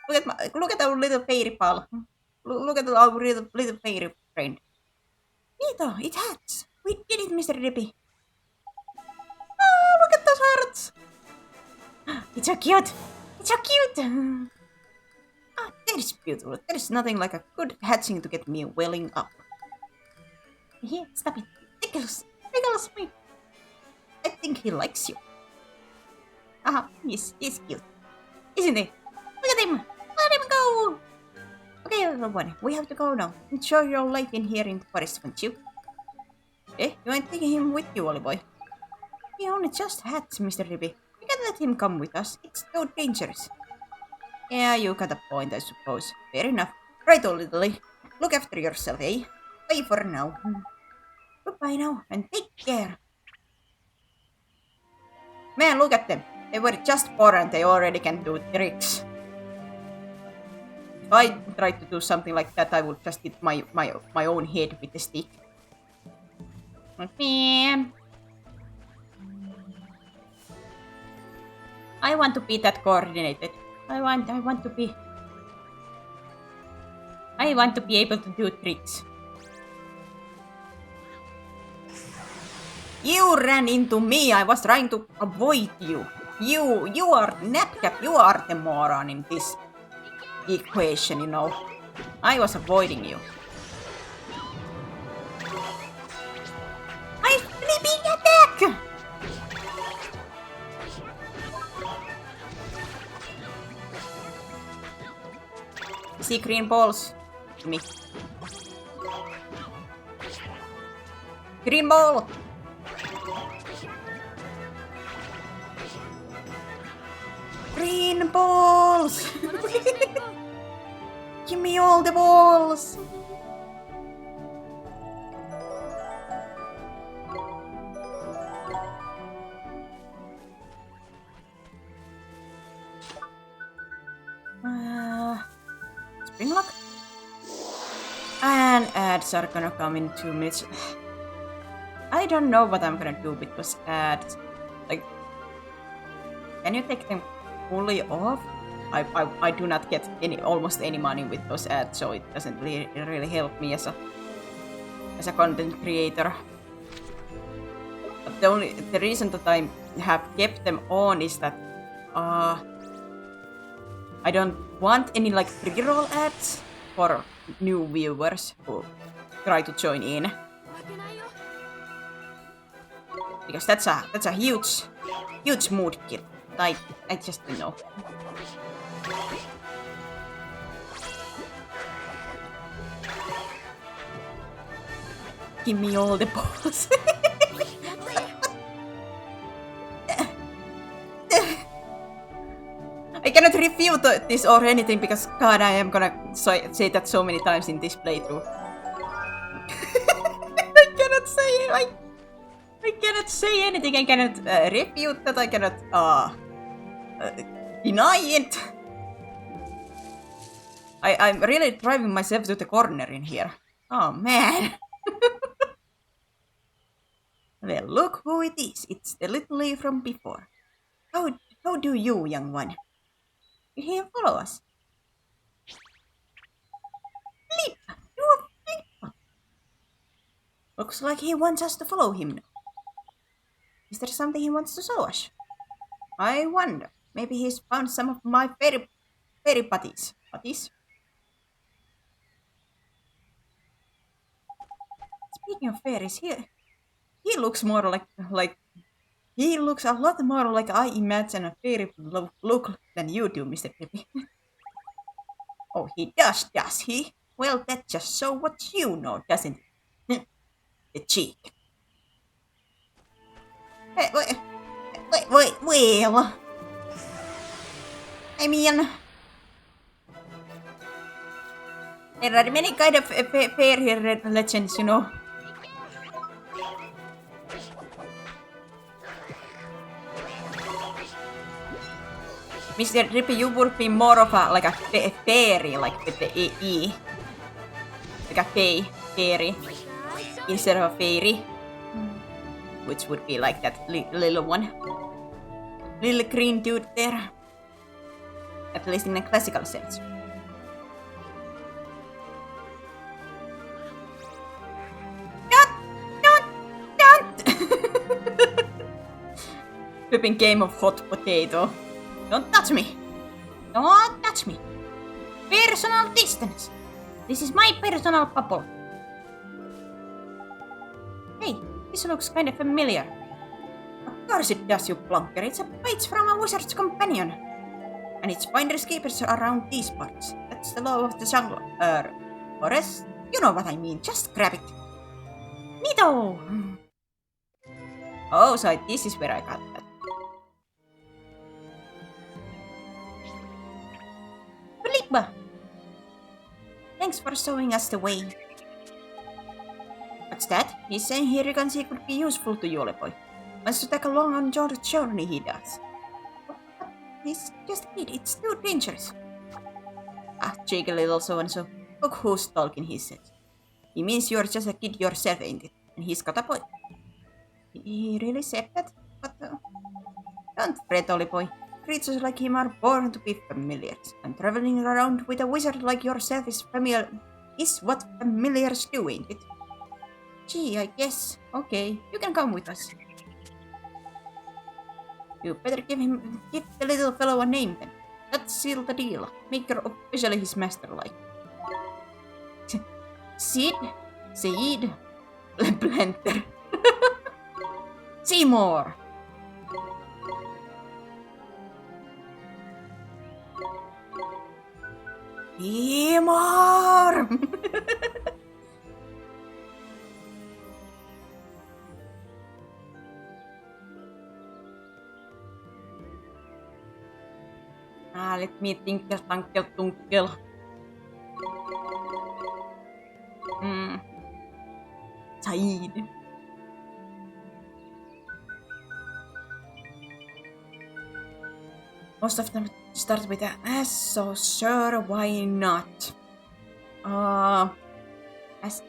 Look at our little fairy pal. Look at our little fairy friend. Nito, it hatched. We did it, Mr. Rippy. Oh, look at those hearts. It's so cute. It's so cute. Ah, that is beautiful. There is nothing like a good hatching to get me welling up. Here, stop it. Tickles me. I think he likes you. He's cute. Isn't he? Look at him. Let him go. Okay, little one, we have to go now. Enjoy your life in here in the forest, won't you? You ain't taking him with you, Ollie boy. He only just hatched, Mr. Ribby. You can't let him come with us. It's so dangerous. Yeah, you got a point, I suppose. Fair enough. Right, old little. Look after yourself, eh? Bye for now. Goodbye now, and take care. Man, look at them. They were just born and they already can do tricks. If I tried to do something like that, I would just hit my own head with the stick. Man. I want to be that coordinated. I want to be able to do tricks. You ran into me. I was trying to avoid you. You are Napcap. You are the moron in this equation, you know. I was avoiding you. I'm flipping attack! See green balls? Me. Green ball! Green balls! Give me all the balls! Springlock? And ads are gonna come in 2 minutes. I don't know what I'm gonna do with those ads. Like, can you take them fully off? I do not get almost any money with those ads, so it doesn't really help me as a content creator. But the reason that I have kept them on is that I don't want any like pre-roll ads for new viewers who try to join in. Because that's a huge mood kill. I just don't know. Give me all the balls. I cannot refute this or anything because God, I am gonna say that so many times in this playthrough. I cannot say anything. I cannot refute that. I cannot deny it. I'm really driving myself to the corner in here. Oh man. Well, look who it is. It's the little Lee from before. How do you, young one? Did he follow us? Flippa! You're Flippa! Looks like he wants us to follow him now. Is there something he wants to show us? I wonder. Maybe he's found some of my fairy putties. Putties? Speaking of fairies, he looks more like he looks a lot more like I imagine a fairy look than you do, Mr. Peppy. Oh, he does he? Well, that just shows what you know, doesn't it? The cheek. Wait, well... I mean... There are many kind of fairy legends, you know. Mr. Drippy, you would be more of a fairy, like with the E. Like a fairy. Instead of a fairy. Which would be like that little one. Little green dude there. At least in a classical sense. Don't! Flipping game of hot potato. Don't touch me! Don't touch me! Personal distance! This is my personal bubble. Hey, this looks kind of familiar. Of course it does, you plonker. It's a page from a wizard's companion. And its finders keepers around these parts. That's the law of the jungle. Forest? You know what I mean. Just grab it. Neato! Oh, so this is where I got that. Flippa! Thanks for showing us the way. What's that? He's saying he reckons he could be useful to you, boy. Wants to take along on your journey, he does. He's just a kid, it's too dangerous. Ah, cheeky little so-and-so. Look who's talking, he says. He means you're just a kid yourself, ain't it? And he's got a point. He really said that? But don't fret, Ollie boy. Creatures like him are born to be familiars. And traveling around with a wizard like yourself is what familiars do, ain't it? Gee, I guess. Okay, you can come with us. You better give the little fellow a name then. Let's seal the deal. Make her officially his master-like. Sid? Said? Blender. Seymour! Seymour! Let me think, tunkel. Said. Most of them start with an S, so sure, why not? S.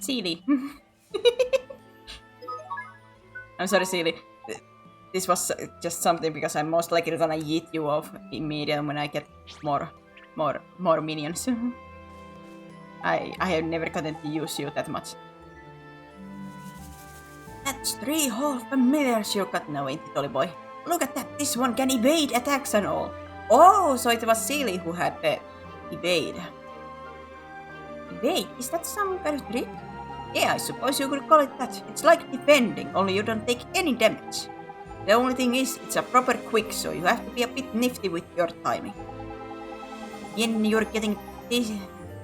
Seely. I'm sorry, Seely. This was just something because I'm most likely gonna yeet you off immediately when I get more minions. I have never gotten to use you that much. That's 3 whole familiars you got now, ain't it, Ollie boy? Look at that, this one can evade attacks and all. Oh, so it was Seely who had the evade. Evade? Is that some kind of trick? Yeah, I suppose you could call it that. It's like defending, only you don't take any damage. The only thing is, it's a proper quick, so you have to be a bit nifty with your timing. Again, you're getting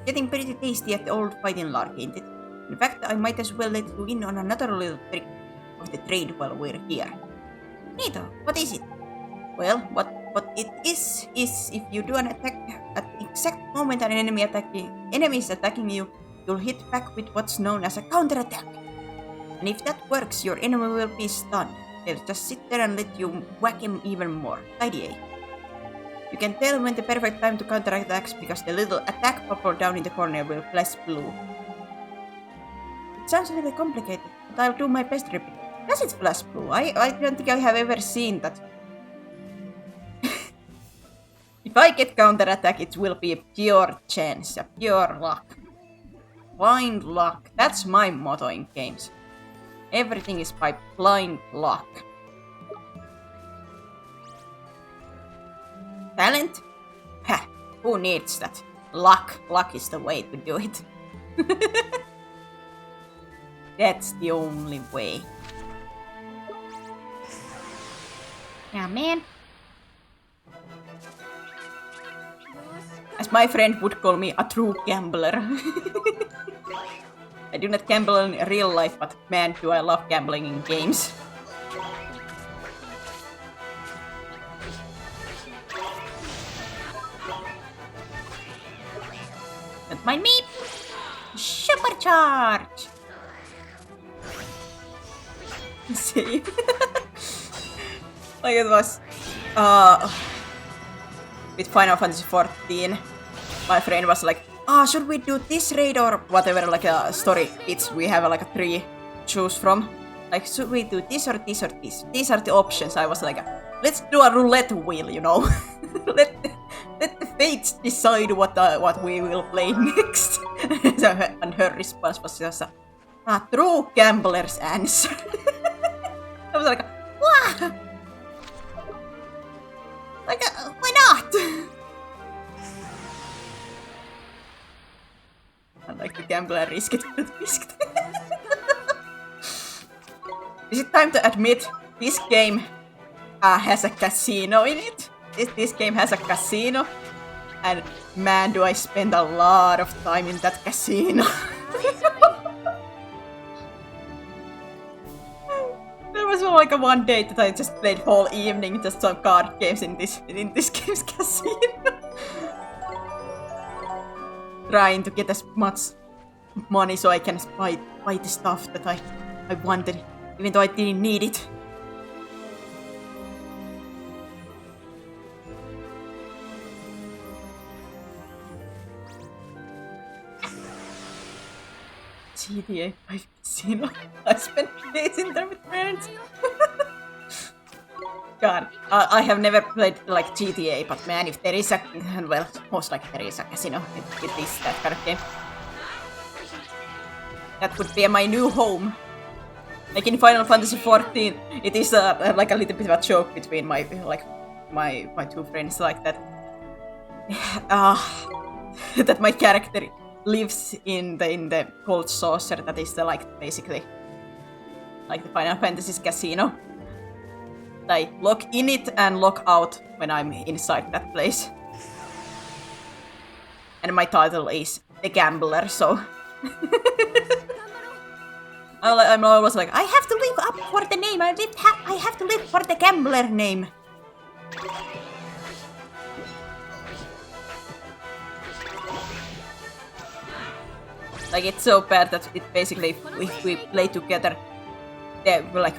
getting pretty tasty at the old fighting lark, ain't it? In fact, I might as well let you in on another little trick of the trade while we're here. Neato, what is it? Well, what it is if you do an attack at the exact moment an enemy is attacking you, you'll hit back with what's known as a counterattack. And if that works, your enemy will be stunned. They'll just sit there and let you whack him even more. Idea. You can tell when the perfect time to counterattack because the little attack bubble down in the corner will flash blue. It sounds a little complicated, but I'll do my best to repeat. Does it flash blue? I don't think I have ever seen that. If I get counterattack, it will be a pure chance, a pure luck. Blind luck. That's my motto in games. Everything is by blind luck. Talent? Ha! Who needs that? Luck. Luck is the way to do it. That's the only way. Yeah, man. As my friend would call me, a true gambler. I do not gamble in real life, but man, do I love gambling in games. Don't mind me. Supercharge! See? Like it was... with Final Fantasy XIV, my friend was like, should we do this raid or whatever, like a story bits, we have like a 3 choose from. Like, should we do this or this or this? These are the options. I was like, let's do a roulette wheel, you know? let the fates decide what we will play next. And her response was just a true gambler's answer. I was like, what? Like, why not? I like the gambler risk it, but risked. Is it time to admit this game has a casino in it? This game has a casino, and man, do I spend a lot of time in that casino. There was like a one day that I just played whole evening just some card games in this game's casino. Trying to get as much money so I can buy the stuff that I wanted, even though I didn't need it. GTA 5 Casino. I spent days in there with friends. God, I have never played like GTA, but man, if there is a, well, most likely there is a casino. It is that kind of game. That would be my new home. Like in Final Fantasy XIV, it is like a little bit of a joke between my two friends, like that. That my character lives in the gold saucer. That is basically like the Final Fantasy's casino. I log in it and log out when I'm inside that place. And my title is The Gambler, so... I'm always like, I have to live up for the name, I have to live for the gambler name. Like, it's so bad that it basically, if we play together, like,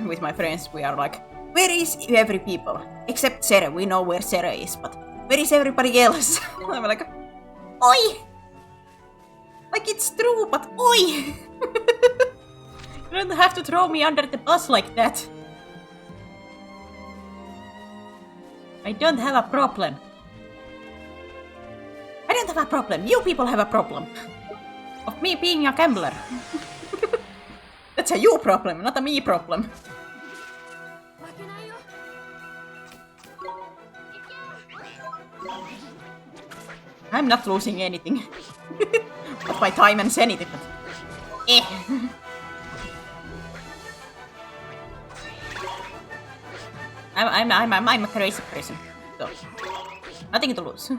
with my friends, we are like, where is every people? Except Sarah. We know where Sarah is, but where is everybody else? I'm like, oi! Like, it's true, but oi! You don't have to throw me under the bus like that. I don't have a problem. I don't have a problem. You people have a problem. Of me being a gambler. That's a you problem, not a me problem. I'm not losing anything. But my time and sanity, but... I'm a crazy person, so... nothing to lose.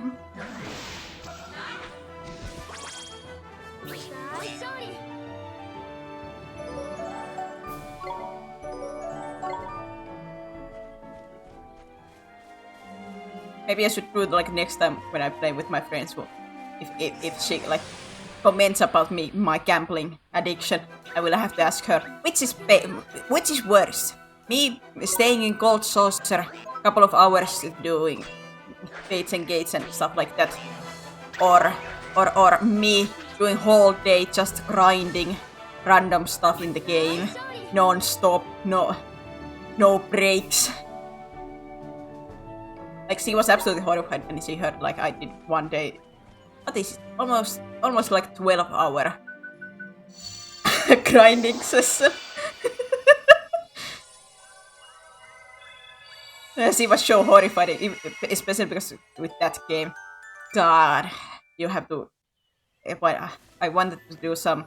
Maybe I should do it like next time when I play with my friends. Well, if she like comments about my gambling addiction, I will have to ask her which is worse, me staying in Gold Saucer a couple of hours doing baits and gates and stuff like that, or me doing whole day just grinding random stuff in the game, non-stop, no breaks. Like, she was absolutely horrified when she heard, like, I did one day, what is it, almost like 12-hour grinding session. She was so horrified, especially because with that game, God, you have to, I wanted to do some,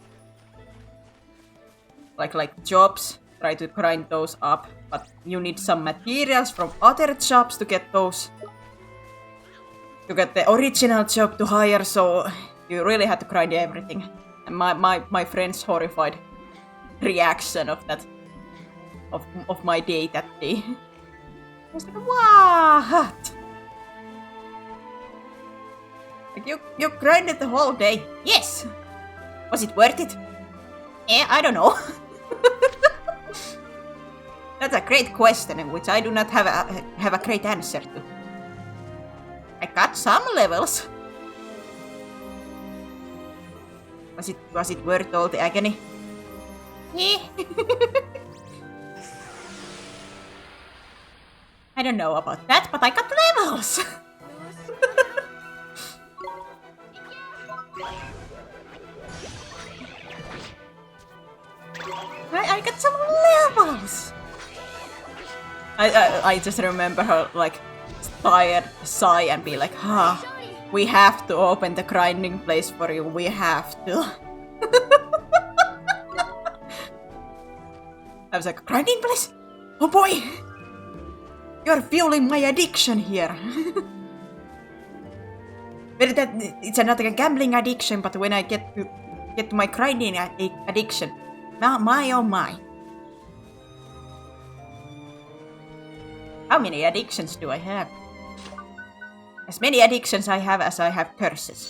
like jobs, try to grind those up, but you need some materials from other jobs to get those, to get the original job to hire, so you really had to grind everything. And my friend's horrified reaction of that, of my day that day. I was like, what? Like, you grinded the whole day. Yes! Was it worth it? I don't know. That's a great question, which I do not have a great answer to. I got some levels. Was it worth all the agony? I don't know about that, but I got levels. I got some levels. I just remember her like tired sigh and be like, we have to open the grinding place for you. We have to. I was like, grinding place? Oh boy! You're fueling my addiction here. Well, it's not a gambling addiction, but when I get to my grinding addiction, my oh my. How many addictions do I have? As many addictions I have as I have curses.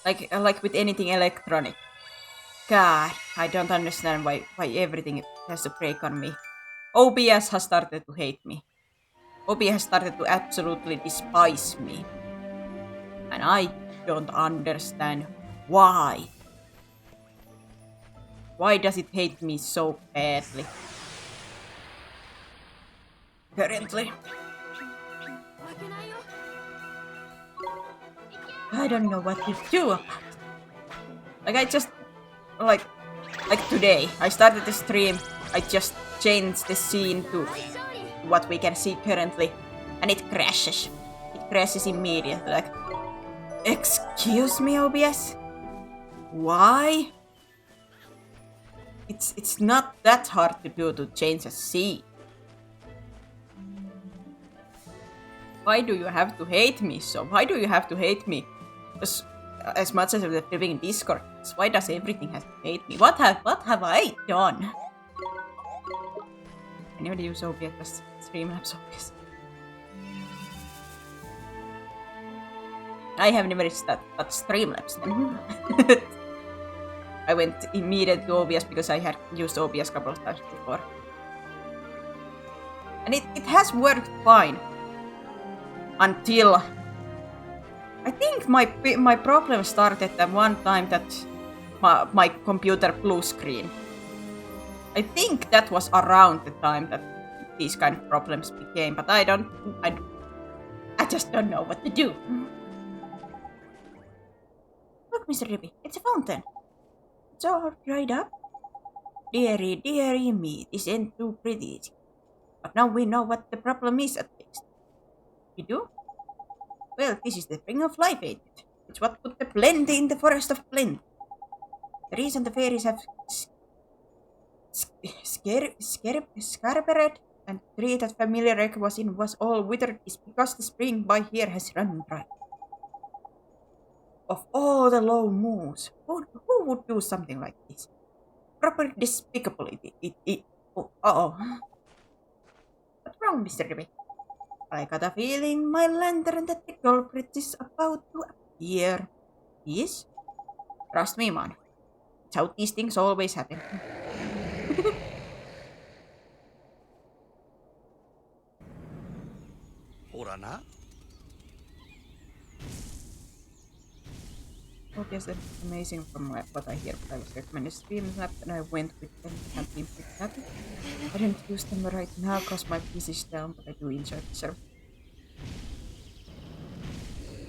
Like with anything electronic. God, I don't understand why everything has to break on me. OBS has started to hate me. OBS has started to absolutely despise me. And I don't understand why. Why does it hate me so badly? Currently. I don't know what to do about it. Like, I just... Like today, I started the stream, I just changed the scene to what we can see currently, and it crashes. It crashes immediately, like... Excuse me, OBS? Why? It's not that hard to do to change a scene. Why do you have to hate me so? Why do you have to hate me? As much as I'm living in Discord, why does everything have to hate me? What have I done? Anybody use OBS as Streamlabs OBS? I have never used that Streamlabs then. I went immediately to OBS because I had used OBS a couple of times before. And it has worked fine. Until... I think my problem started at one time that my computer blue screen. I think that was around the time that these kind of problems became, but I just don't know what to do. Look, Mr. Rippy, it's a fountain. It's all dried up. Dearie me, this ain't too pretty. But now we know what the problem is at least. You do? Well, this is the spring of life, ain't it? It's what put the plenty in the forest of plenty. The reason the fairies have scarpered and the tree that familiar wreck was in was all withered is because the spring by here has run dry. Of all the low moons, who would do something like this? Proper despicable. Oh. But wrong, Mr. Ribby? I got a feeling, my lantern, that the culprit is about to appear. He is? Trust me, man. It's how these things always happen. Yes, that's amazing from what I hear. I was recommended Streamlabs and I went with them. Have been pretty happy. I don't use them right now because my PC is down, but I do enjoy the service.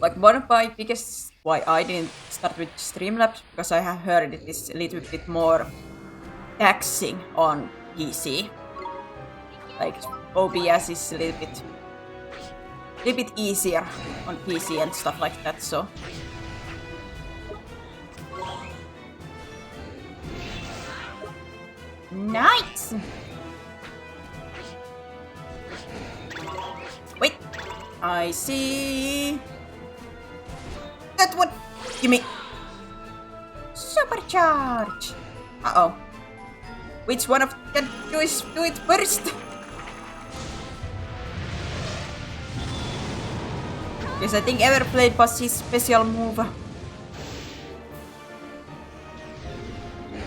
Like one of my biggest why I didn't start with Streamlabs because I have heard it is a little bit more taxing on PC. Like OBS is a little bit easier on PC and stuff like that. So. Nice! Wait! I see... That one! Gimme! Supercharge! Uh-oh. Which one of them do it first? Yes, I think Everblade was his special move.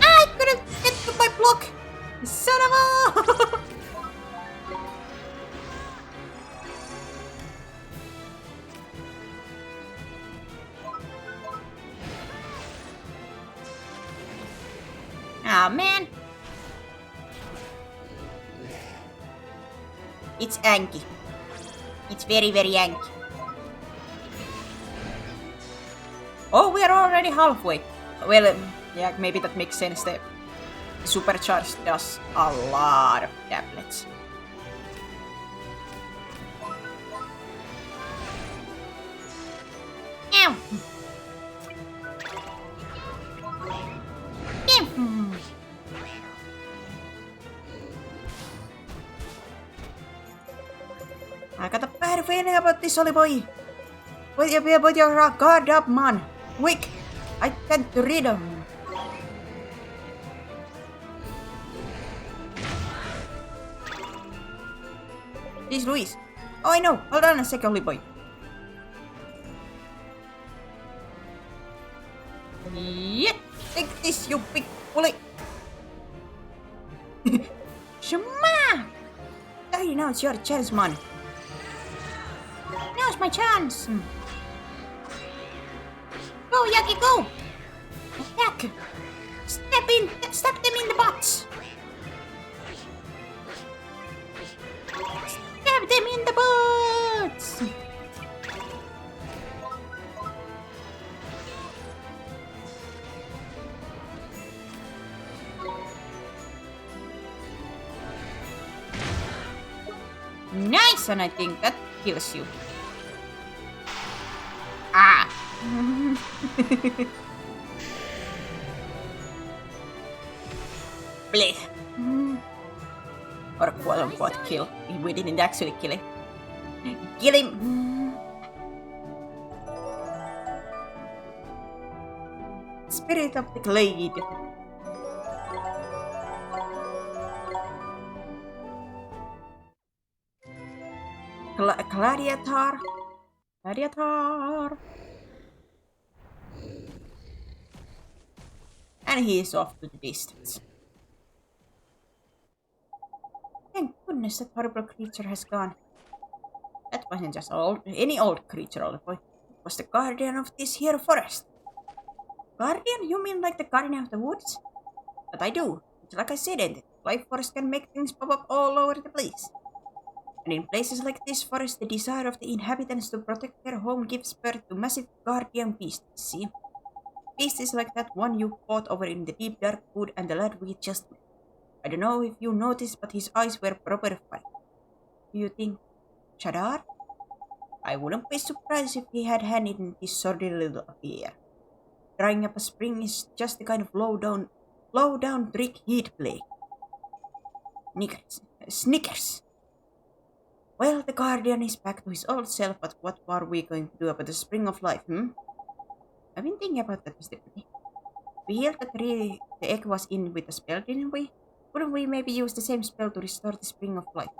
I couldn't get to my block! Son of a... Ah, man. It's Anki. It's very, very Anki. Oh, we are already halfway. Well, yeah, maybe that makes sense. The supercharge does a lot of tablets. Ow! I got a bad feeling about this, Ollie boy. Put your guard up, man. Quick! I can't read them. This Luis. Oh, I know. Hold on a second, Ollie boy. Yeah, take this, you big bully. Shema! Hey, now it's your chance, man. Now's my chance. Go, Yaki, go! Attack! Stab them in the butts! Stab them in the butts! Nice, and I think that kills you. Ah! Bleh. Or quote-unquote kill. We didn't actually kill him. Kill him! Spirit of the Glade. Gladiator. Gladiator. And he is off to the distance. Thank goodness that horrible creature has gone. That wasn't just any old creature, old boy. It was the guardian of this here forest. Guardian? You mean like the guardian of the woods? But I do. It's like I said, and life forest can make things pop up all over the place. And in places like this forest, the desire of the inhabitants to protect their home gives birth to massive guardian beasts, see? Beasts like that one you fought over in the deep dark wood and the lad we just met. I don't know if you noticed, but his eyes were proper fire. Do you think Shadar? I wouldn't be surprised if he had hand in this sordid little affair. Drying up a spring is just the kind of low down trick he'd play. Snickers. Well, the Guardian is back to his old self, but what are we going to do about the Spring of Life, I've been thinking about that, Mr. Kuni. We heard that the egg was in with a spell, didn't we? Wouldn't we maybe use the same spell to restore the Spring of Life?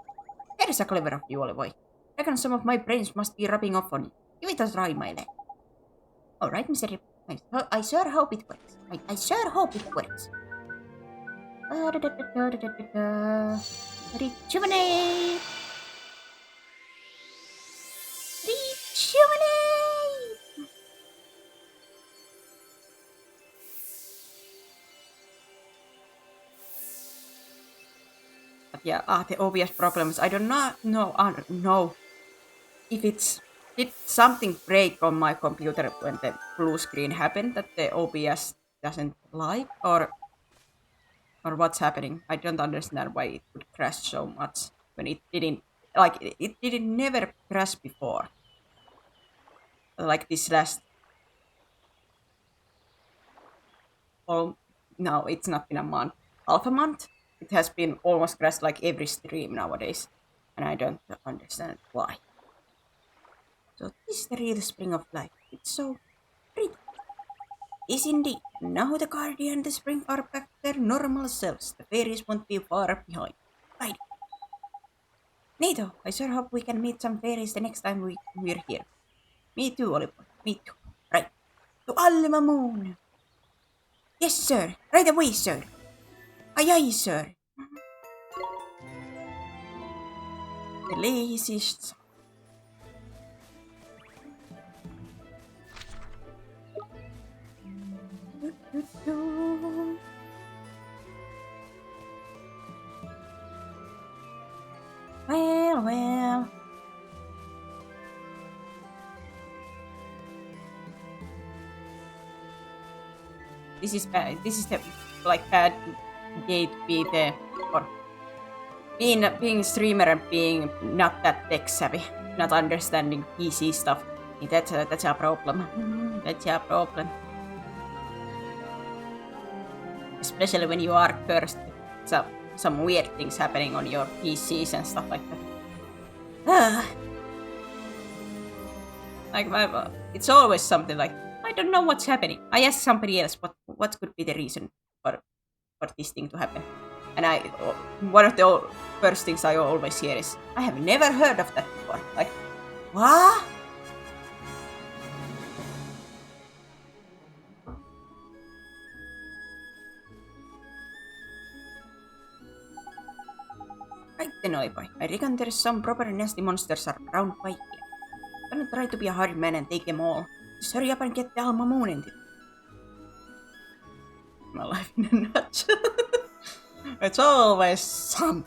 That is a clever of you, Olivoy. I reckon some of my brains must be rubbing off on you. Give it a try, my lad. Alright, Mr. Rip. I sure hope it works. I sure hope it works. Rejuvenate! Rejuvenate! But yeah, the obvious problems. I do not know if did something break on my computer when the blue screen happened that the OBS doesn't like, or what's happening. I don't understand why it would crash so much when it didn't, like, it didn't never crash before. Like this last, oh, no, it's not been a month, half a month. It has been almost crashed like every stream nowadays, and I don't understand why. So this is the real spring of life. It's so pretty. Yes, indeed. Now the Guardian and the Spring are back to their normal selves. The fairies won't be far behind. Right. Neato, I sure hope we can meet some fairies the next time we're here. Me too, Oliver. Me too. Right. To Alma Moon. Yes, sir. Right away, sir. Aye, aye, sir. The laziest. Well. This is bad. This is the bad day to be the, or being streamer and being not that tech savvy, not understanding PC stuff. That's a problem. That's a problem. Especially when you are cursed. So some weird things happening on your PCs and stuff like that. Like it's always something like, I don't know what's happening. I asked somebody else what could be the reason for this thing to happen. And one of the first things I always hear is, I have never heard of that before. Like, what? Right then, Oliver. I reckon there's some proper nasty monsters around by here. Gonna try to be a hard man and take them all. Just hurry up and get the Alma Moon into it. My life in a nutshell. It's always something.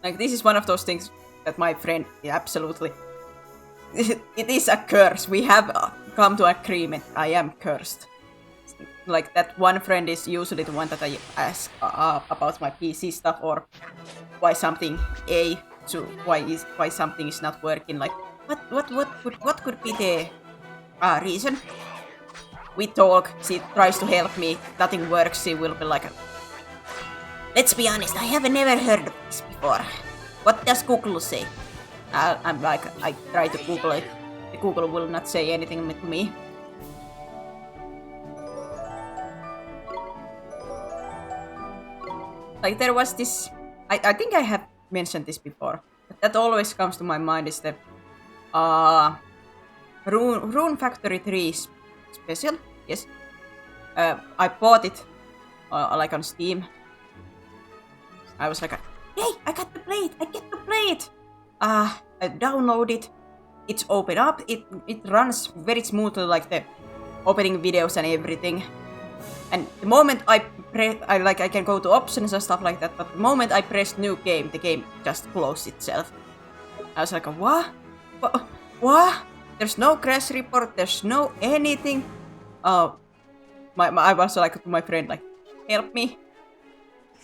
Like, this is one of those things that my friend absolutely... It is a curse. We have come to agreement. I am cursed. Like, that one friend is usually the one that I ask about my PC stuff, or why something why something is not working. Like, what could be the reason? We talk, she tries to help me, nothing works, she will be like, let's be honest, I have never heard of this before. What does Google say? I'm like, I try to Google it. The Google will not say anything to me. Like, there was this, I think I have mentioned this before, but that always comes to my mind is the Rune Factory 3 special, yes. I bought it like on Steam. I was like, hey, I got to play it, I get to play it! I download it, it's open up, it runs very smoothly, like the opening videos and everything. And the moment I can go to options and stuff like that, but the moment I press new game, the game just closed itself. I was like, what? What? There's no crash report, there's no anything. I was like to my friend, like, help me.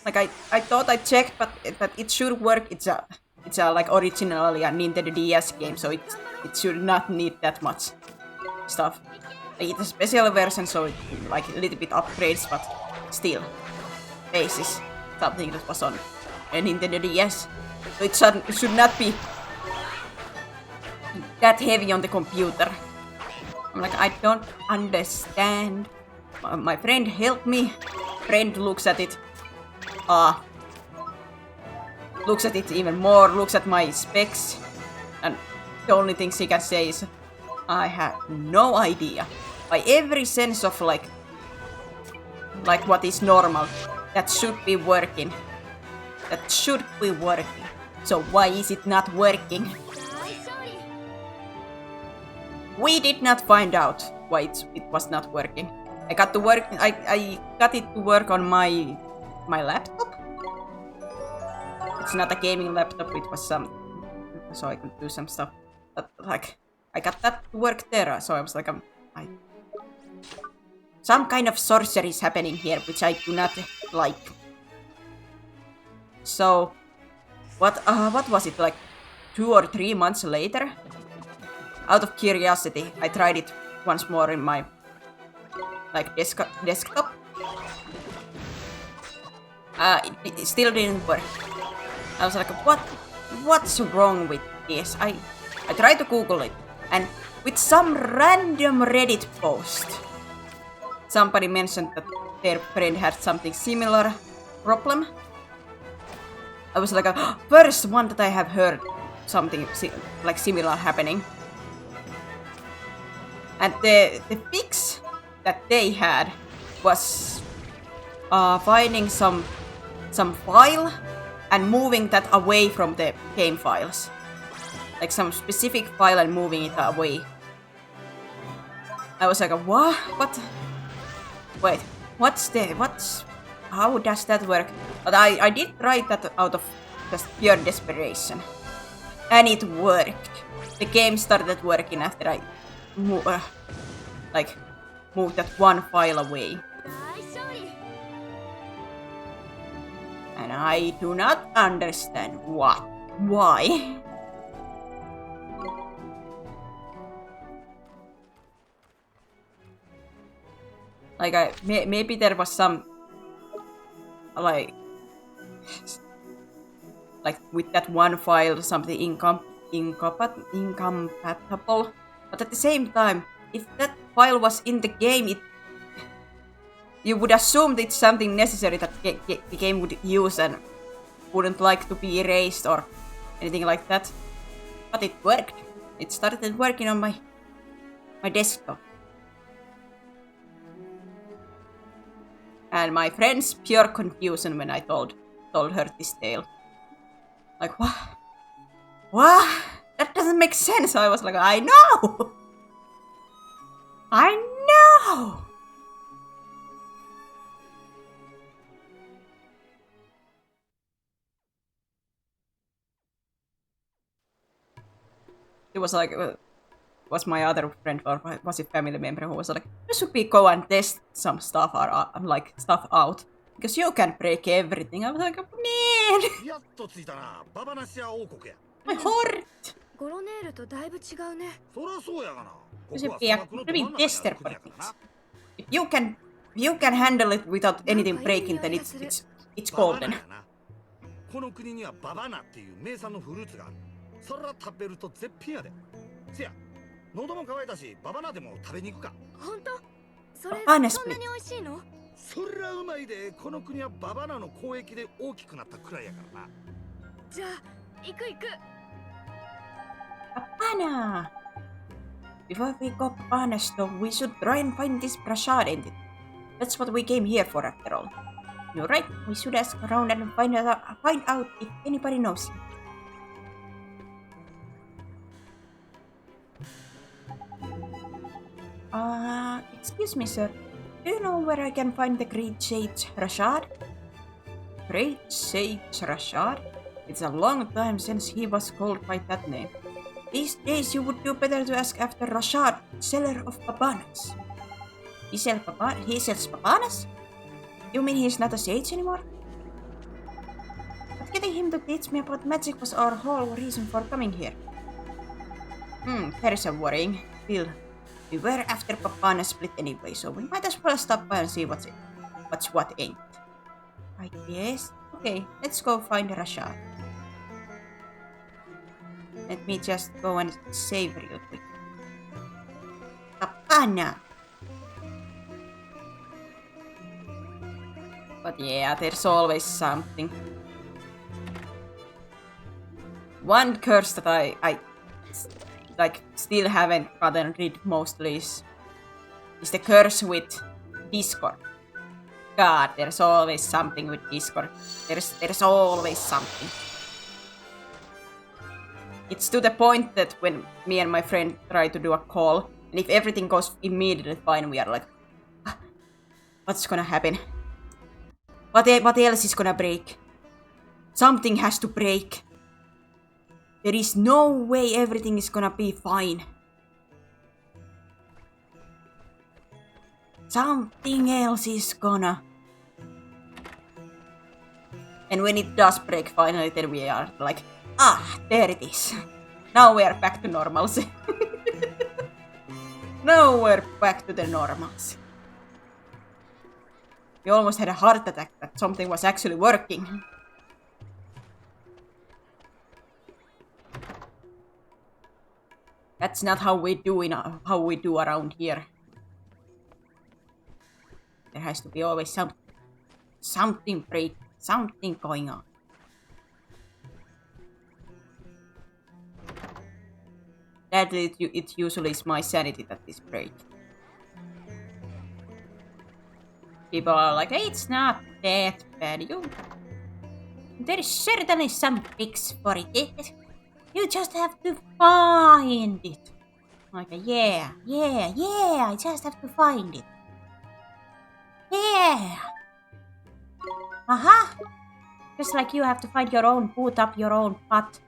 Like, I thought I checked, but it should work. It's a like originally a Nintendo DS game, so it should not need that much stuff. It's a special version, so it like a little bit upgrades, but still, basis something that was on a Nintendo DS. So it should not be that heavy on the computer. I'm like, I don't understand. My friend helped me. Friend looks at it. looks at it even more, looks at my specs, and the only thing she can say is, I have no idea. By every sense of like what is normal, that should be working. That should be working. So why is it not working? We did not find out why it was not working. I got it to work on my laptop. It's not a gaming laptop, it was some, so I could do some stuff. But like, I got that to work there, so I was like, some kind of sorcery is happening here, which I do not like. So, what was it, like 2 or 3 months later? Out of curiosity, I tried it once more in my desktop. It still didn't work. I was like, what's wrong with this? I tried to Google it, and with some random Reddit post, somebody mentioned that their friend had something similar problem. I was like, first one that I have heard something like similar happening. And the fix that they had was finding some file and moving that away from the game files. Like some specific file and moving it away. I was like, what? What? Wait, how does that work? But I did try that out of just pure desperation. And it worked. The game started working after I moved that one file away. And I do not understand why. Like maybe there was some like with that one file something incompatible. But at the same time, if that file was in the game, you would assume that it's something necessary that the game would use and wouldn't like to be erased or anything like that. But it worked. It started working on my desktop. And my friend's pure confusion when I told her this tale. Like, what? What? That doesn't make sense. I was like, I know! I know! It was like, was my other friend or was it family member who was like, you should go and test some stuff or like stuff out. Because you can break everything. I was like, man! My heart! You should be a living tester for things. If you can handle it without anything breaking, then it's golden. この国にはババナっていう名産のフルーツがある。それら食べると絶品やで。せや、喉も渇いたし、ババナでも食べに行くか。本当？それそんなに美味しいの？それらうまいで。この国はババナの交易で大きくなったくらいやからな。じゃあ、行く。Babana! Before we go Babana's though, we should try and find this Prashad ended. That's what we came here for after all. You're right, we should ask around and find out if anybody knows him. Excuse me, sir. Do you know where I can find the Great Sage Rashad? Great Sage Rashad? It's a long time since he was called by that name. These days you would do better to ask after Rashad, seller of Babanas. He sells Babanas? You mean he's not a sage anymore? But getting him to teach me about magic was our whole reason for coming here. Very worrying. We were after Babana split anyway, so we might as well stop by and see what's what ain't. I guess. Okay, let's go find Rashad. Let me just go and save real quick. Babana! But yeah, there's always something. One curse that I like still haven't gotten rid mostly is the curse with Discord. God, there's always something with Discord. There's always something. It's to the point that when me and my friend try to do a call, and if everything goes immediately fine, we are like, "Ah, what's gonna happen? What else is gonna break? Something has to break. There is no way everything is gonna be fine. Something else is gonna..." And when it does break finally, then we are like, there it is. Now we are back to normalcy. Now we're back to the normalcy. We almost had a heart attack that something was actually working. That's not how we do around here. There has to be always something break, something going on. Sadly, it usually is my sanity that is break. People are like, hey, it's not that bad. There is certainly some fix for it. You just have to find it. Like, yeah, I just have to find it. Yeah. Aha. Just like you have to find your own, boot up your own butt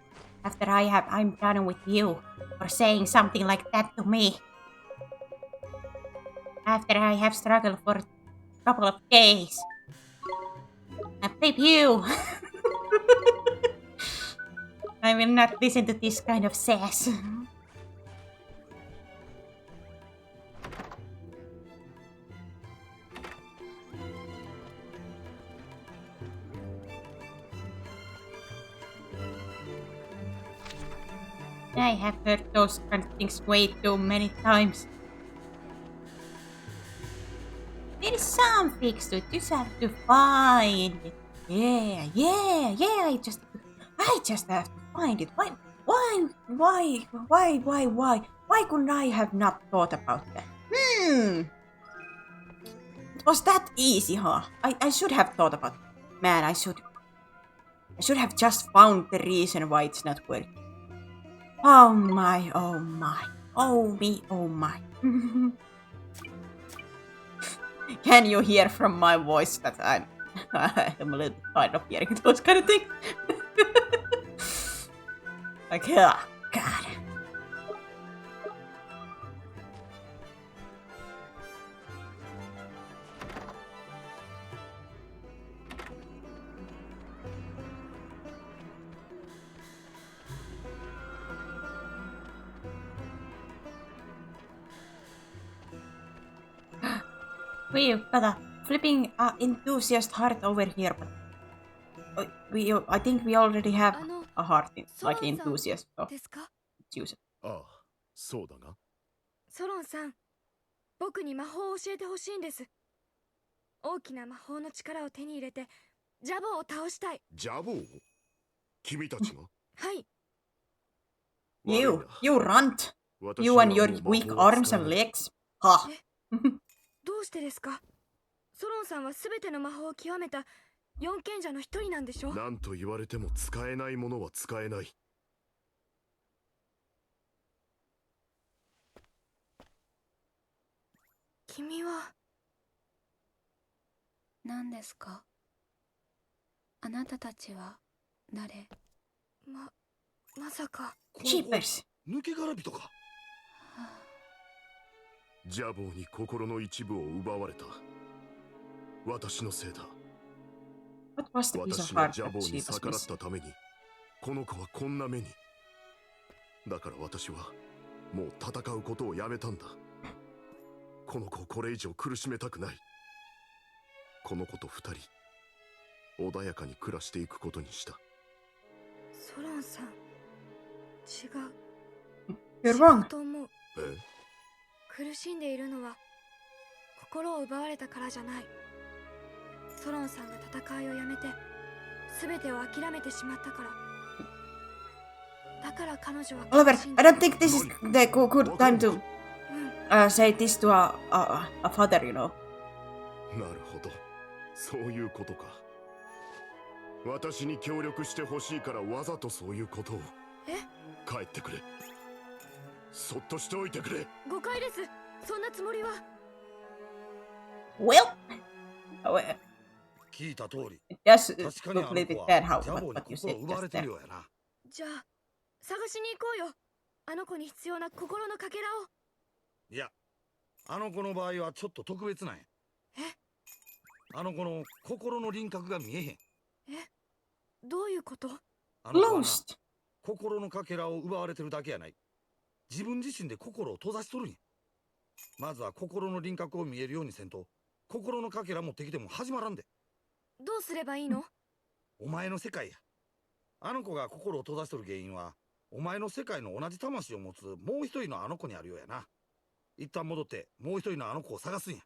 after I'm done with you for saying something like that to me. After I have struggled for a couple of days. I flip you. I will not listen to this kind of sass. I have heard those kind of things way too many times. There is some fix to it. You just have to find it. Yeah. I just have to find it. Why couldn't I have not thought about that? It was that easy, huh? I should have thought about it. Man, I should have just found the reason why it's not working. Oh my. Oh my. Can you hear from my voice that I'm a little bit tired of hearing those kind of things? Like, oh, God. We've got a flipping enthusiast heart over here, but I think we already have a heart like enthusiast, so let's use it. ああ、そうだが。ソロンさん、僕に魔法を教えてほしいんです。大きな魔法の力を手に入れて、ジャボーを倒したい。ジャボー？君たちが？はい。You runt. You and your weak arms and legs. Ha. どうしてですか？ソロンさんはすべての魔法を極めた四賢者の一人なんでしょ？なんと言われても使えないものは使えない。君は何ですか？あなたたちは誰？まさか。Cheapers. 抜け殻人か。ジャボーに心の一部を奪われた。私のせいだ。私がジャボーに逆らったために、この子はこんな目に。だから私はもう戦うことをやめたんだ。この子をこれ以上苦しめたくない。この子と二人、穏やかに暮らしていくことにした。ソロンさん、違う。You're wrong. と思う。苦しんでいるのは心を奪われたからじゃない。ソロンさんが戦いをやめて全てを諦めてしまったから。だから彼女は Oliver, 苦しん I だ。 don't think this is the good time to say this to a father, you know. なるほど、そういうことか。私に協力してほしいからわざとそういうことを。え？帰ってくれ。そっとしておいてくれ。誤解です。そんなつもりは。 Well, it 聞いた通り、 does 確かに look あ a の little 子 bit は bad how ジャボ what に you 心 said 奪わ just れて there. るようやな。じゃあ探しに行こうよ。あの子に必要な心のかけらを。いや、あの子の場合はちょっと特別なんや。え？あの子の心の輪郭が見えへん。え？どういうこと？あの子はな、 Lost. 心のかけらを奪われてるだけやない。自分自身で心を閉ざしとるんや。まずは心の輪郭を見えるようにせんと、心のかけら持ってきても始まらんで。どうすればいいの？お前の世界や。あの子が心を閉ざしとる原因は、お前の世界の同じ魂を持つもう一人のあの子にあるようやな。一旦戻ってもう一人のあの子を探すんや。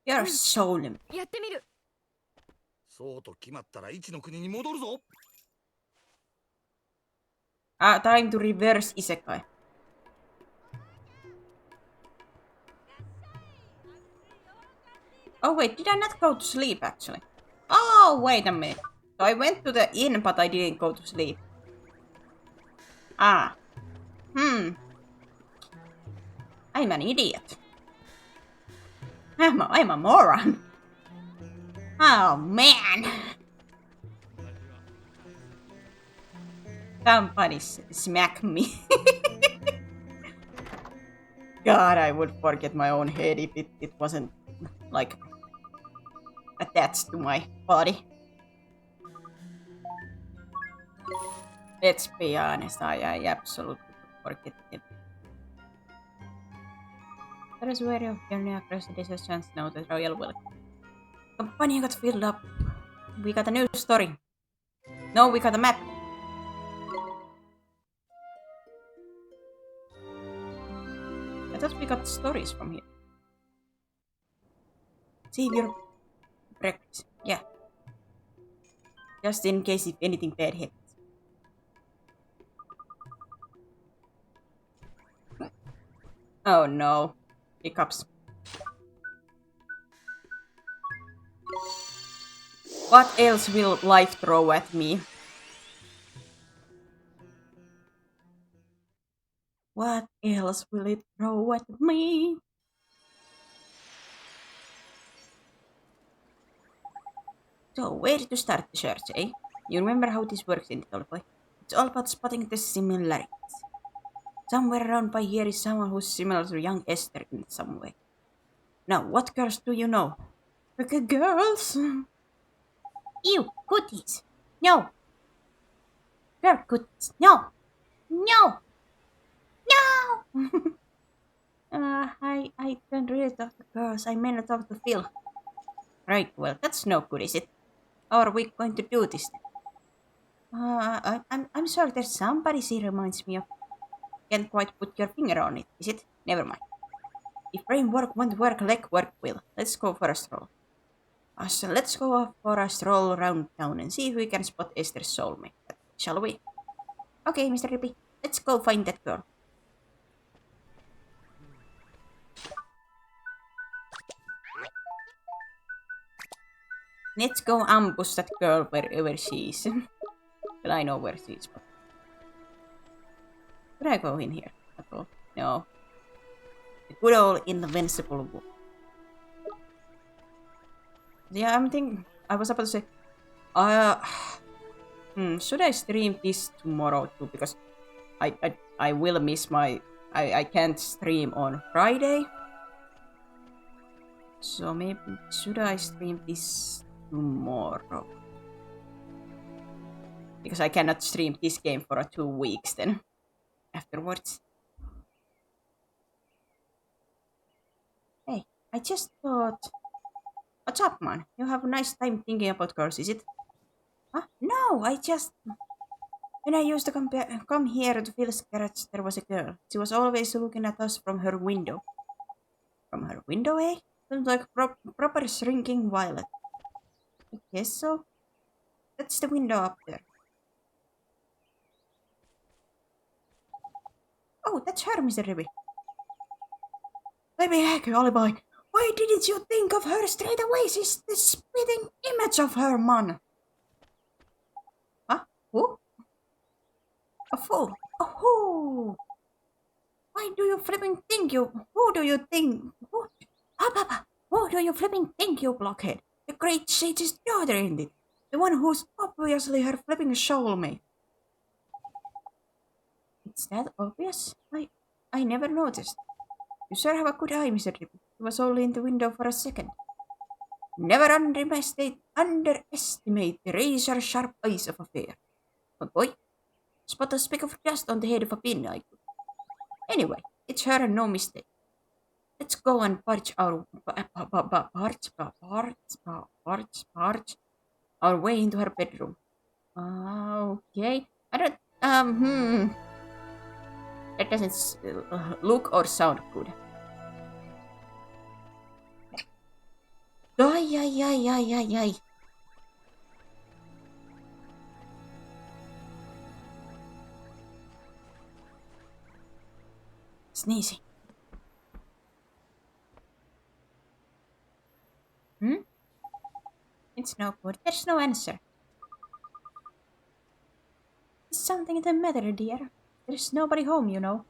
You're soul him. やってみる。そうと決まったら一の国に戻るぞ。 Time to reverse isekai. Oh wait, did I not go to sleep actually? Oh, wait a minute. So I went to the inn, but I didn't go to sleep. Ah. I'm an idiot. I'm a moron. Oh man. Somebody smack me. God, I would forget my own head if it wasn't like attached to my body. Let's be honest, I absolutely forget it. There is a way of journey across the desert chance now that Royal will. Company got filled up. We got a new story. No, we got a map. I thought we got stories from here. Save your breakfast. Yeah. Just in case if anything bad happens. Oh no. Hiccups. What else will life throw at me? What else will it throw at me? So, where to start the search, eh? You remember how this works in Boy? It's all about spotting the similarities. Somewhere around by here is someone who's similar to young Esther in some way. Now, what girls do you know? Okay, girls. Ew, cooties. No. Girl cooties. No. No. No. I don't really talk to girls. I mainly talk to Phil. Right, well, that's no good, is it? How are we going to do this then? I'm sorry, there's somebody she reminds me of. Can't quite put your finger on it, is it? Never mind. If brain work won't work, leg work will. Let's go for a stroll. So let's go for a stroll around town and see if we can spot Esther's soulmate. Shall we? Okay, Mr. Rippy, let's go find that girl. Let's go ambush that girl wherever she is. Well, I know where she is, but... Could I go in here at all? No. The good old invincible wood. Yeah, I'm thinking... I was about to say... should I stream this tomorrow too? Because I will miss my... I can't stream on Friday. So maybe... Should I stream this tomorrow? Because I cannot stream this game for 2 weeks then. Afterwards. Hey, I just thought... What's up, man? You have a nice time thinking about girls, is it? Huh? No, I just... When I used to come here to Phil's garage, there was a girl. She was always looking at us from her window. From her window, eh? Sounds like proper shrinking violet. guess so. That's the window up there. Oh, that's her, Mr. Ribby. Let me heck, Alibi. Why didn't you think of her straight away? She's the spitting image of her, man. Huh? Who? A fool. Oh, why do you flipping think you... Who do you think... Who? Papa, who do you flipping think, you blockhead? The great sage's daughter, isn't it? The one who's obviously her flipping soulmate. It's that obvious? I never noticed. You sure have a good eye, Mr. Ribby. He was only in the window for a second. Never underestimate the razor-sharp eyes of a fair. But boy, spot a speck of dust on the head of a pin, I could. Anyway, it's her and no mistake. Let's go and barge our way into her bedroom. Okay. I don't. That doesn't look or sound good. Ay. Sneezing. It's no good. There's no answer. Is something the matter, dear? There's nobody home, you know.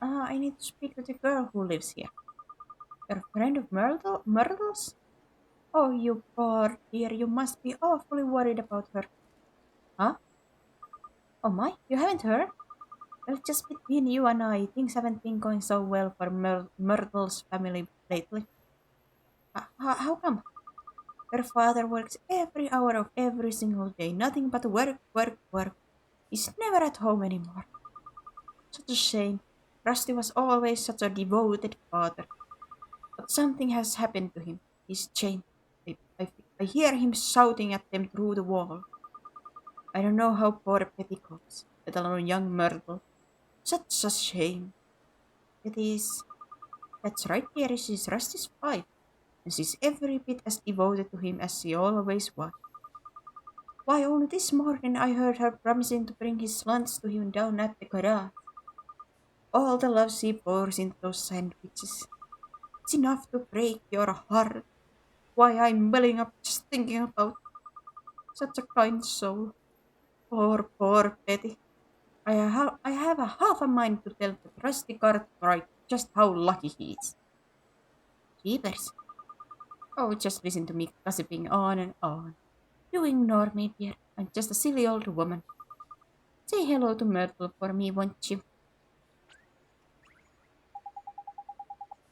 I need to speak to the girl who lives here. Your friend of Myrtle's? Oh, you poor dear, you must be awfully worried about her. Huh? Oh my, you haven't heard? Well, just between you and I, things haven't been going so well for Myrtle's family lately. How come? Her father works every hour of every single day, nothing but work. He's never at home anymore. Such a shame. Rusty was always such a devoted father. But something has happened to him. He's changed. I hear him shouting at them through the wall. I don't know how poor Betty copes, let alone young Myrtle. Such a shame. That's right, dear, she's Rusty's wife. And she's every bit as devoted to him as she always was. Why, only this morning I heard her promising to bring his lunch to him down at the garage. All the love she pours into those sandwiches. It's enough to break your heart. Why, I'm welling up just thinking about such a kind soul. Poor Betty. I have a half a mind to tell the Rusty Cartwright just how lucky he is. Jeepers. Oh, just listen to me gossiping on and on. You ignore me, dear. I'm just a silly old woman. Say hello to Myrtle for me, won't you?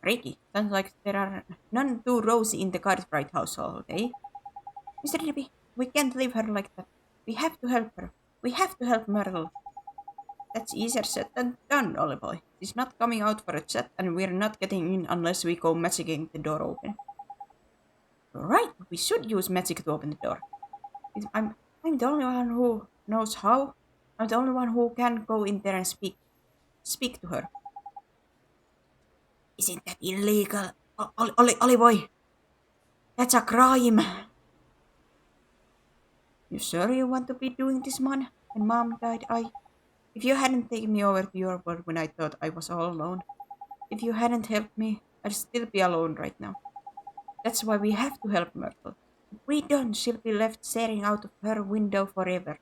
Ricky, sounds like there are none too rosy in the Cartwright household, eh? Mr. Libby, we can't leave her like that. We have to help her. We have to help Myrtle. That's easier said than done, Ollie boy. She's not coming out for a chat, and we're not getting in unless we go magicking the door open. Right, we should use magic to open the door. I'm the only one who knows how. I'm the only one who can go in there and speak to her. Isn't that illegal? Ollie boy, that's a crime. You sure you want to be doing this, man? When Mom died, if you hadn't taken me over to your world when I thought I was all alone, if you hadn't helped me, I'd still be alone right now. That's why we have to help Myrtle. If we don't, she'll be left staring out of her window forever,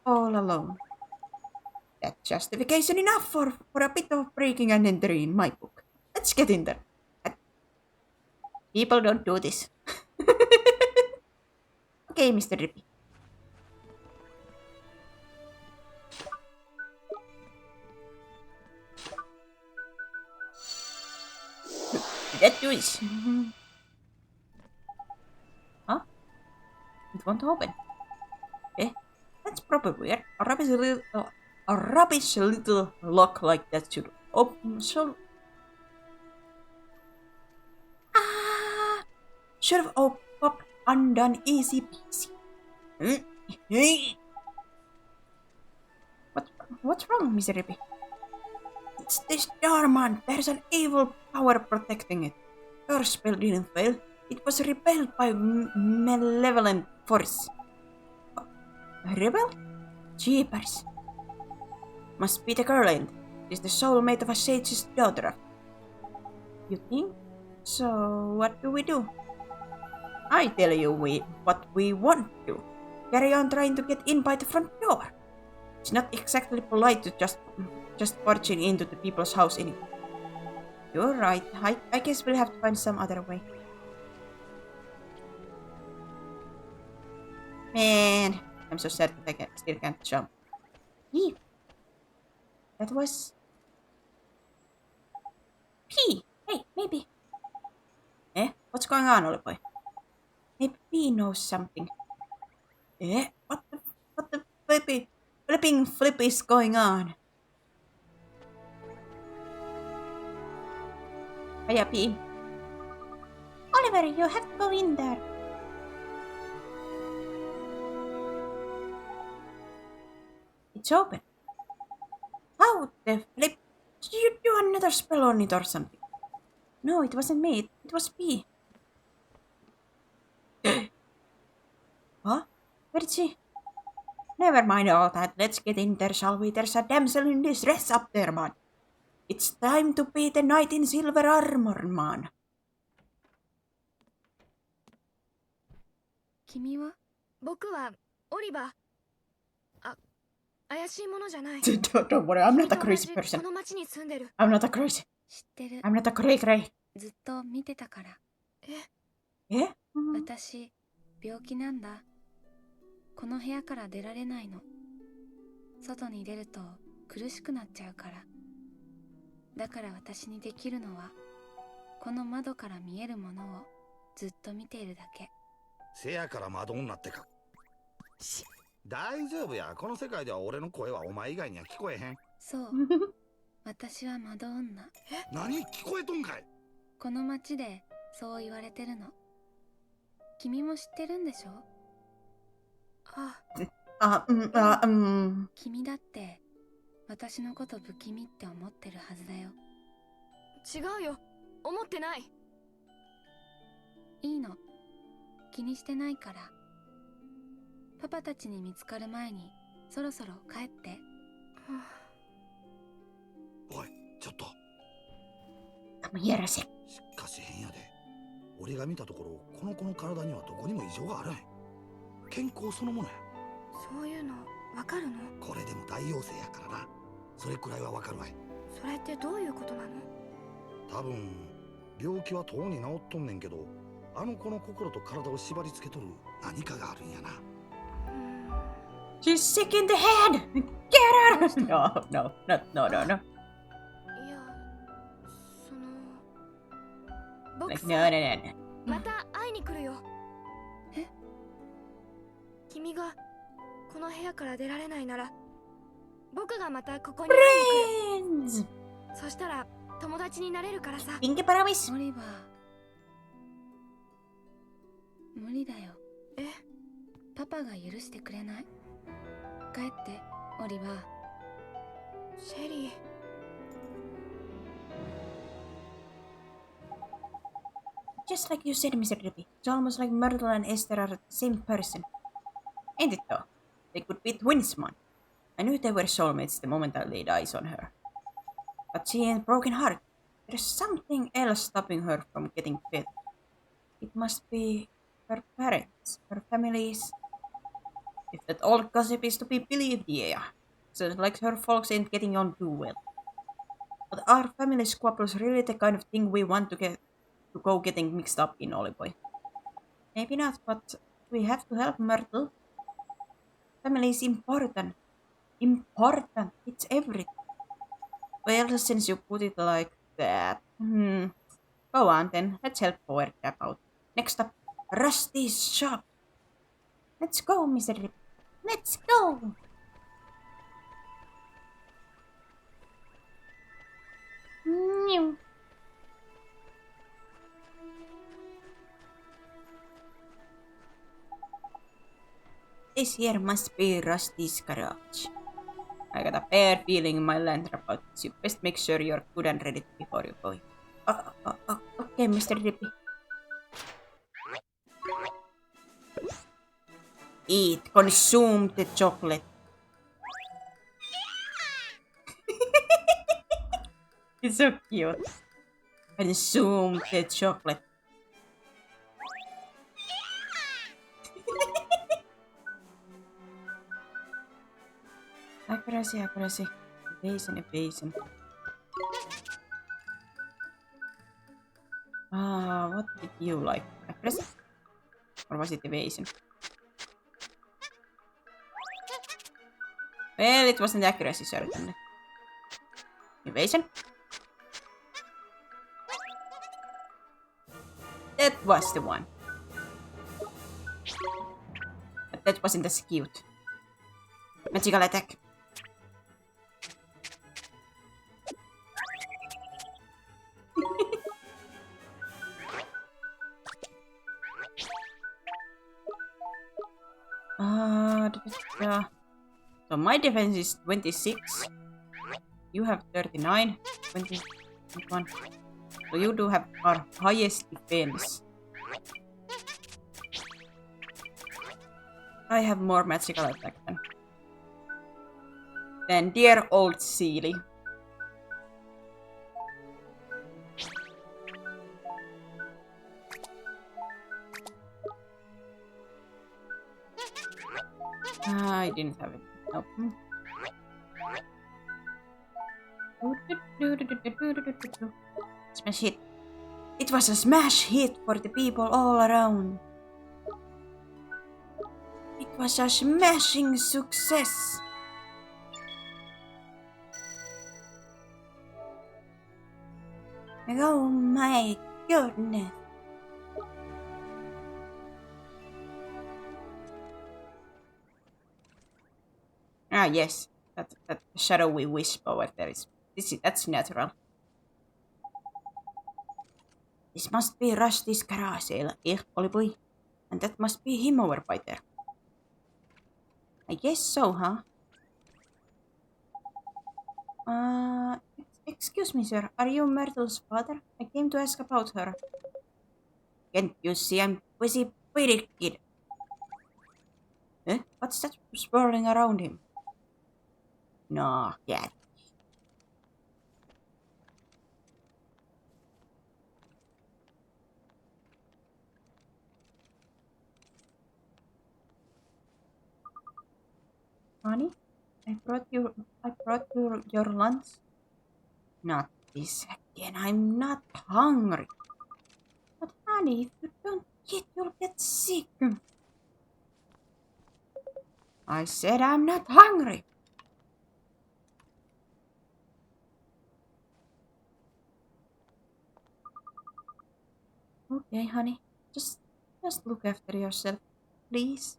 all alone. That's justification enough for a bit of breaking and entering in my book. Let's get in there. People don't do this. Okay, Mr. Rippy. That do it. Huh? It won't open. Eh? That's probably weird. A rubbish little lock like that should open so... Should have popped undone easy peasy. What's wrong, Mr. Rippy? It's this door, man. There's an evil power protecting it. our spell didn't fail. It was repelled by malevolent force. A rebel? Jeepers. Must be the girl end. She's the soulmate of a sage's daughter. You think? So what do we do? I tell you what we want to. Carry on trying to get in by the front door. It's not exactly polite to just barging into the people's house anyway. You're right. I guess we'll have to find some other way. Man, I'm so sad that I still can't jump. P. That was P. Hey, maybe. What's going on, Oliboy? Maybe P knows something. What the flipping flip is going on? Hiya, P. Oliver, you have to go in there. It's open. How the flip? Did you do another spell on it or something? No, it wasn't me. It was P. Huh? Where did she? Never mind all that. Let's get in there, shall we? There's a damsel in distress up there, man. It's time to be the knight in silver armor, man. 君は？僕はオリバー。あ、怪しいものじゃない。Don't worry, I'm not a crazy person. この町に住んでる。I'm not a crazy. 知ってる。 I'm not a cray. ずっと見てたから。え？私、病気なんだ。この部屋から出られないの。外に出ると苦しくなっちゃうから。だから私にできるのは、この窓から見えるものをずっと見ているだけ。せやから窓女ってか。大丈夫や。この世界では俺の声はお前以外には聞こえへん。そう。私は窓女。何？聞こえとんかい？この町でそう言われてるの。君も知ってるんでしょ？君だって私のこと不気味って思ってるはずだよ。違うよ。思ってない。いいの。気にしてないから。パパたちに見つかる前にそろそろ帰って。おい、ちょっと。やらせ。しかし変やで。俺が見たところ、この子の体にはどこにも異常があらへん。健康そのものや。そういうのわかるの？これでも大陽性やからな。それくらいはわかるわい。それってどういうことなの？多分病気はとうに治っとんねんけど、あの子の心と体を縛り付けとる何かがあるんやな。She's sick in the head! Get her! No. いや、その僕さ、 No. また会いに来るよ。君がこの部屋から出られないなら、僕がまたここに会いに来る。そしたら友達になれるからさ。Pinky promise. オリバー、無理だよ。パパが許してくれない。帰ってオリバー。シェリー。Just like you said, Mr. Drippy. It's almost like Myrtle and Esther are the same person. Ain't it though? They could be twins, man. I knew they were soulmates the moment I laid eyes on her. But she ain't broken heart. There's something else stopping her from getting better. It must be her parents, her families. If that old gossip is to be believed, yeah. Sounds like her folks ain't getting on too well. But are family squabbles really the kind of thing we want to go getting mixed up in, Oliboy? Maybe not, but we have to help Myrtle. Family is important. Important. It's everything. Well, since you put it like that... Go on then. Let's help Power Cap out. Next up, Rusty's shop. Let's go, Mr. Rip. Let's go! Meow. This here must be Rusty's garage. I got a bad feeling in my land about this. You best make sure you're good and ready before you go in. Okay. Okay, Mr. Drippy. Eat, consume the chocolate. It's so cute. Consume the chocolate. Accuracy. Evasion. What did you like? Accuracy? Or was it evasion? Well, it wasn't accuracy, certainly. Evasion? That was the one. But that wasn't as cute. Magical attack. So my defense is 26. You have 39. 20, 21. So you do have our highest defense. I have more magical attack than dear old Seely. I didn't have it. Nope. Smash hit. It was a smash hit for the people all around. It was a smashing success. Oh my goodness. Ah yes, that shadowy wish power there is. That's natural. This must be Rusty's garage, Ollie. And that must be him over by there. I guess so, huh? Excuse me, sir. Are you Myrtle's father? I came to ask about her. Can't you see I'm busy pretty kid? Eh? What's that swirling around him? No, cat. Honey, I brought you your lunch. Not this again. I'm not hungry. But honey, if you don't eat, you'll get sick. I said I'm not hungry. Okay, honey. Just look after yourself, please.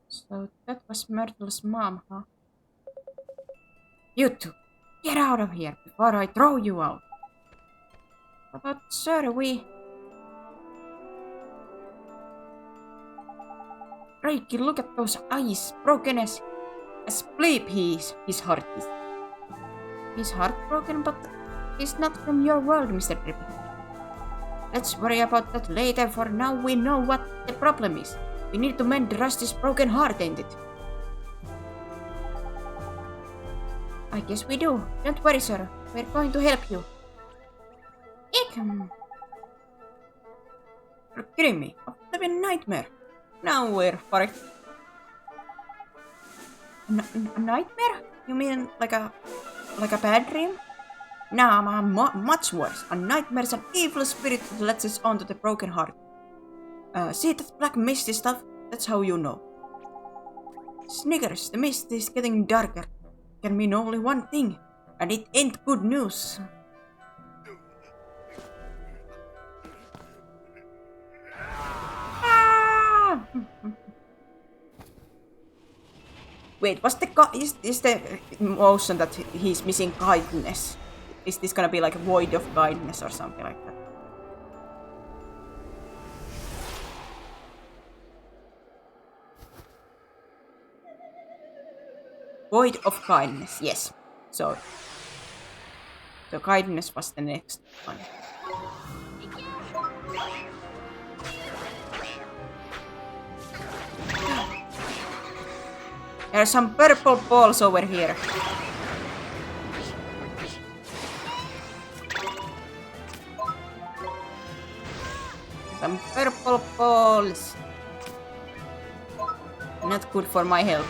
So that was Myrtle's mom, huh? You two, get out of here before I throw you out. But sir, Reiki, look at those eyes, broken as bleep his heart is. His heart broken, but he's not from your world, Mr. Drippy. Let's worry about that later, for now we know what the problem is. We need to mend Rusty's broken heart, ain't it? I guess we do. Don't worry, sir. We're going to help you. Eek! You're kidding me. A flippin' nightmare. Now we're for it. A nightmare? You mean like a bad dream? Nah, much worse. A nightmare's an evil spirit that lets us onto the broken heart. See that black misty stuff? That's how you know. Snickers, the mist is getting darker. Can mean only one thing, and it ain't good news. Ah! Wait, what's the is the emotion that he's missing kindness? Is this gonna be like a void of kindness or something like that? Void of kindness. Yes. So kindness was the next one. There are some purple balls over here. Some purple balls. Not good for my health.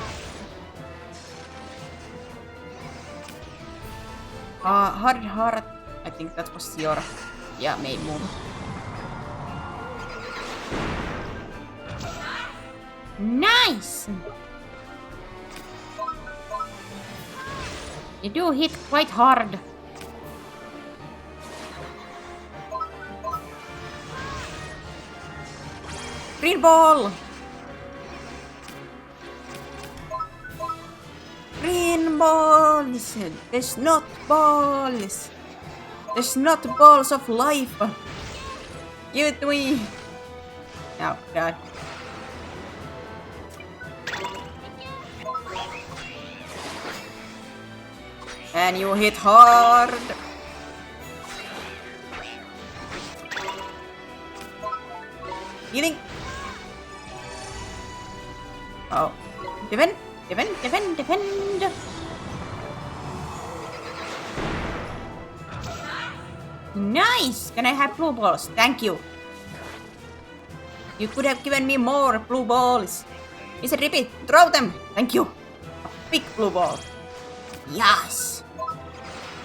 Hard heart. I think that was your main move. Nice! You do hit quite hard. Green ball! Green balls! There's not balls! There's not balls of life! Give it to me! Oh god. And you hit hard! Healing! Oh. Defend! Defend! Defend! Defend! Nice! Can I have blue balls? Thank you. You could have given me more blue balls. Mr. Rippy, throw them! Thank you. A big blue ball. Yes!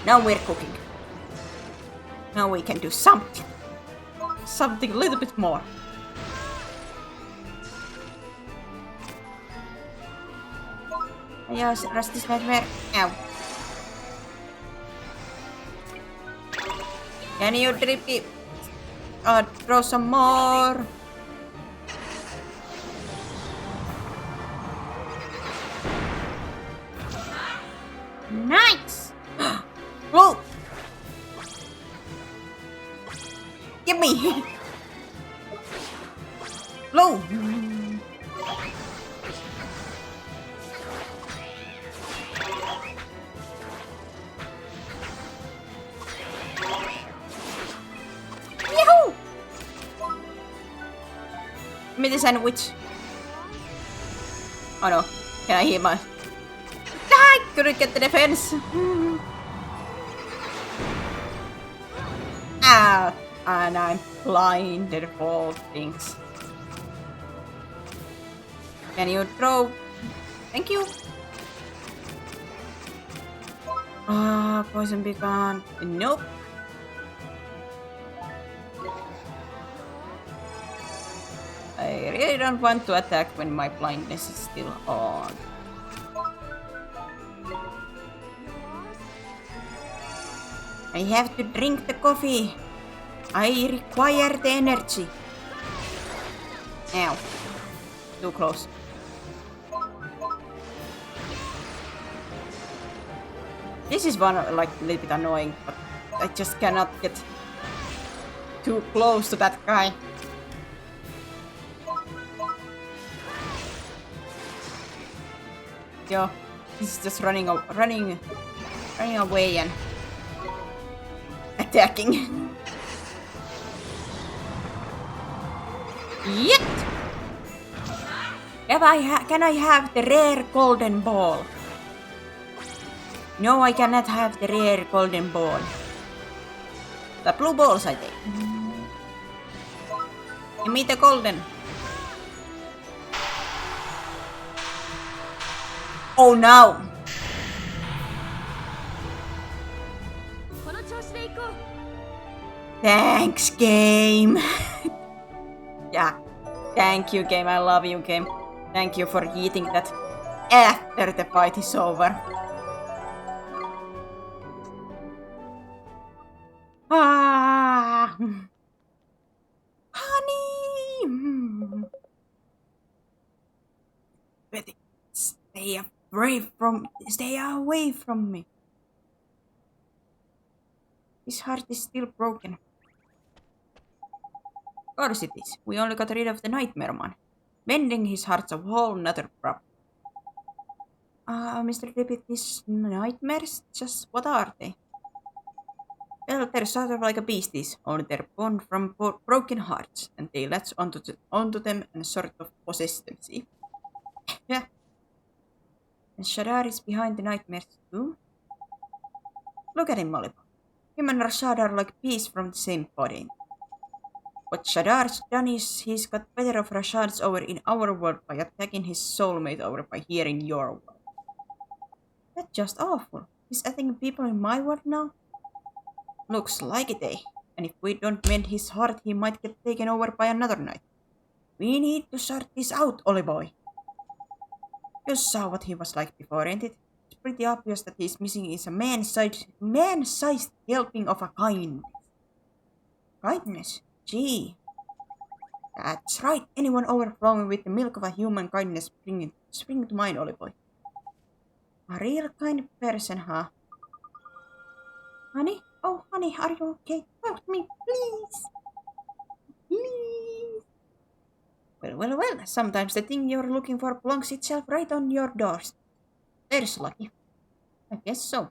Now we're cooking. Now we can do something. Something a little bit more. Yes, Rusty's nightmare. Ow. Can you Drippy throw some more? Nice! Whoa! Give me! Blow! Yahoo! Give me the sandwich. Oh no, can I hear my... I couldn't get the defense. Ah, and I'm blinded for things. Can you throw? Thank you. Poison beacon. Nope. I really don't want to attack when my blindness is still on. I have to drink the coffee. I require the energy. Ow. Too close. This is one like a little bit annoying, but I just cannot get too close to that guy. Yo, he's just running away and attacking. Yet! Can I have the rare golden ball? No, I cannot have the rare golden ball. The blue balls I take. Give me the golden. Oh no! Thanks, game. Yeah. Thank you, game. I love you, game. Thank you for eating that after the fight is over. Ah, honey. Betty, stay away from me. His heart is still broken. Of course it is. We only got rid of the nightmare man. Mending his heart's a whole nother problem. Mr. Dippet, these nightmares, just what are they? Well, they're sort of like a beasties, only they're born from broken hearts, and they latch onto them and sort of possess them, see? Yeah. And Shadar is behind the nightmares too? Look at him, Malibu. Him and Rashad are like peas from the same body. What Shadar's done is he's got better of Rashad's over in our world by attacking his soulmate over by here in your world. That's just awful. He's attacking people in my world now? Looks like it, eh? And if we don't mend his heart, he might get taken over by another knight. We need to sort this out, Ollie boy. You saw what he was like before, ain't it? It's pretty obvious that he's missing is a man-sized helping of a kindness. Kindness? Gee. That's right. Anyone overflowing with the milk of a human kindness spring to mind, Ollie boy. A real kind person, huh? Honey? Oh, honey, are you okay? Help me, please. Please. Well. Sometimes the thing you're looking for belongs itself right on your doors. There's lucky. I guess so.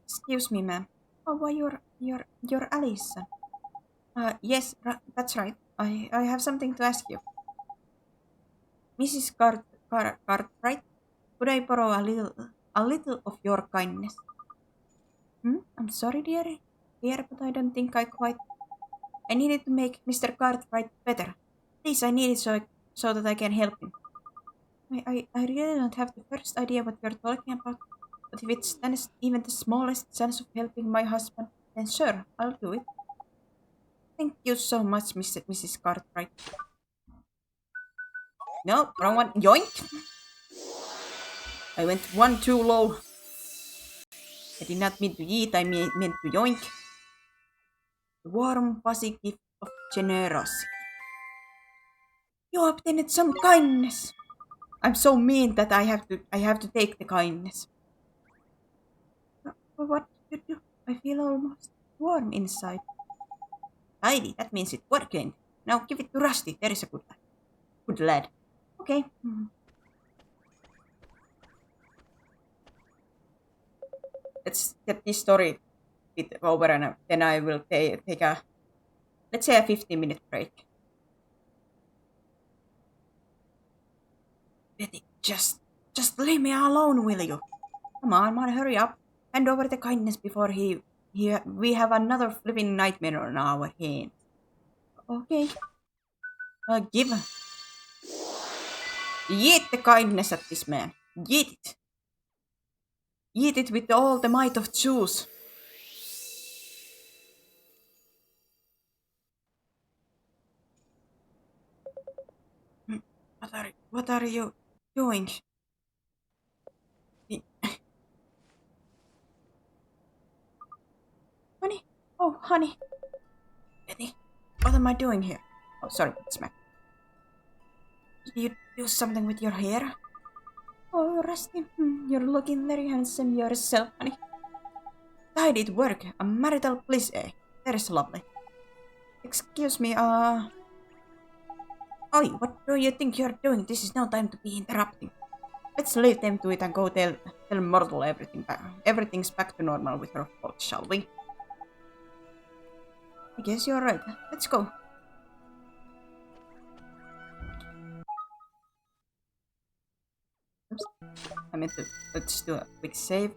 Excuse me, ma'am. Oh, why you're Alison? Yes, that's right. I have something to ask you. Mrs. Cartwright, could I borrow a little of your kindness? I'm sorry, dear, but I don't think I quite. I needed to make Mr. Cartwright better. Please, I need it so that I can help him. I really don't have the first idea what you're talking about, but if it's even the smallest sense of helping my husband, then sure, I'll do it. Thank you so much, Mrs. Cartwright. No, wrong one. Yoink! I went one too low. I did not mean to eat, I meant to yoink. The warm, fuzzy gift of generosity. You obtained some kindness. I'm so mean that I have to take the kindness. What did you do? I feel almost warm inside. Tidy, that means it worked. Now give it to Rusty. There is a good lad. Good lad. Okay. Let's get this story bit over and then I will take a, let's say, a 15-minute break. Betty, just leave me alone, will you? Come on, hurry up. Hand over the kindness before we have another flipping nightmare on our hands. Okay. Give. Yeet the kindness at this man. Yeet it. Yeet it with all the might of Zeus. What are you doing? Honey? Oh, honey. Betty, what am I doing here? Oh, sorry, smack. Did you do something with your hair? Oh, Rusty, you're looking very handsome yourself, honey. I did work. A marital bliss, eh? That is lovely. Excuse me, Oi, what do you think you're doing? This is no time to be interrupting. Let's leave them to it and go tell Myrtle everything's back to normal with her fault, shall we? I guess you're right. Let's go. Oops. I meant to. Let's do a quick save.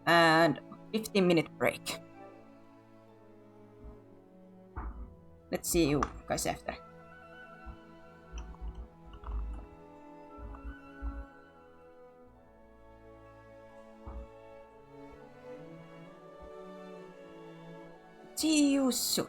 And 15-minute break. Let's see you guys after. See you soon.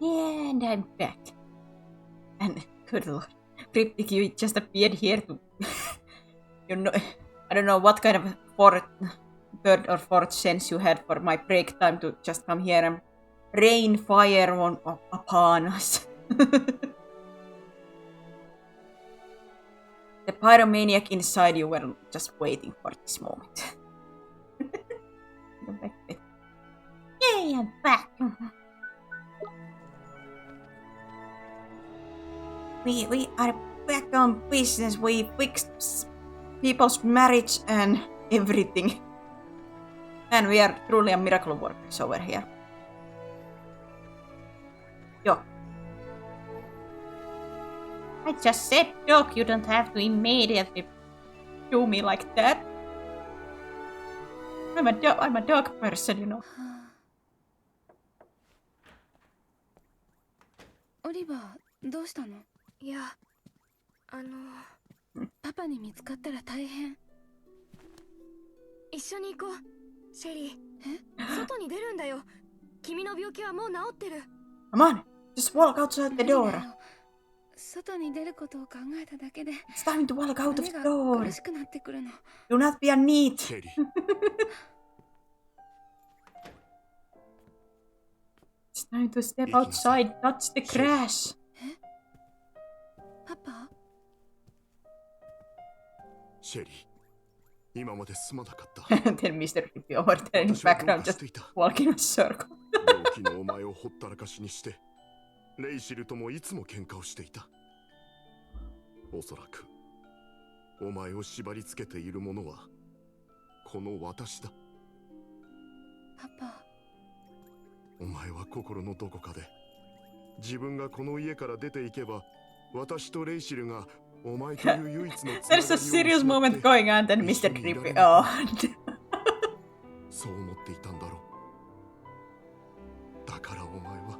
And I'm back. And good lord, Cryptic, you just appeared here to... you know, I don't know what kind of third or fourth sense you had for my break time to just come here and rain fire upon us. The pyromaniac inside you were just waiting for this moment. Yay, I'm back! We are back on business. We fixed people's marriage and everything. And we are truly a miracle workers over here. Yo. I just said, Doc, you don't have to immediately do me like that. I'm a dog person, you know. オリバー、どうしたの？いや、パパに見つかったら大変。一緒に行こう、シェリー。外に出るんだよ。君の病気はもう治ってる。Come on, just walk outside the door. 外に出ることを考えただけで。It's time to walk out of the door. 苦しくなってくるの。Do not be a neat. It's time to step outside, touch the grass. パパ？シェリー、今まですまなかった。Then Mr. Hippie over there in the background just walking in a circle. 病気のお前をほったらかしにして、レイシルともいつも喧嘩をしていた。おそらく、お前を縛り付けているものは、この私だ。パパ。お前は心のどこかで、自分がこの家から出ていけば、私とレイシルがお前という唯一のつながりを There's a serious moment going on, then Mr. Creepy. Oh. そう思っていたんだろう。だからお前は、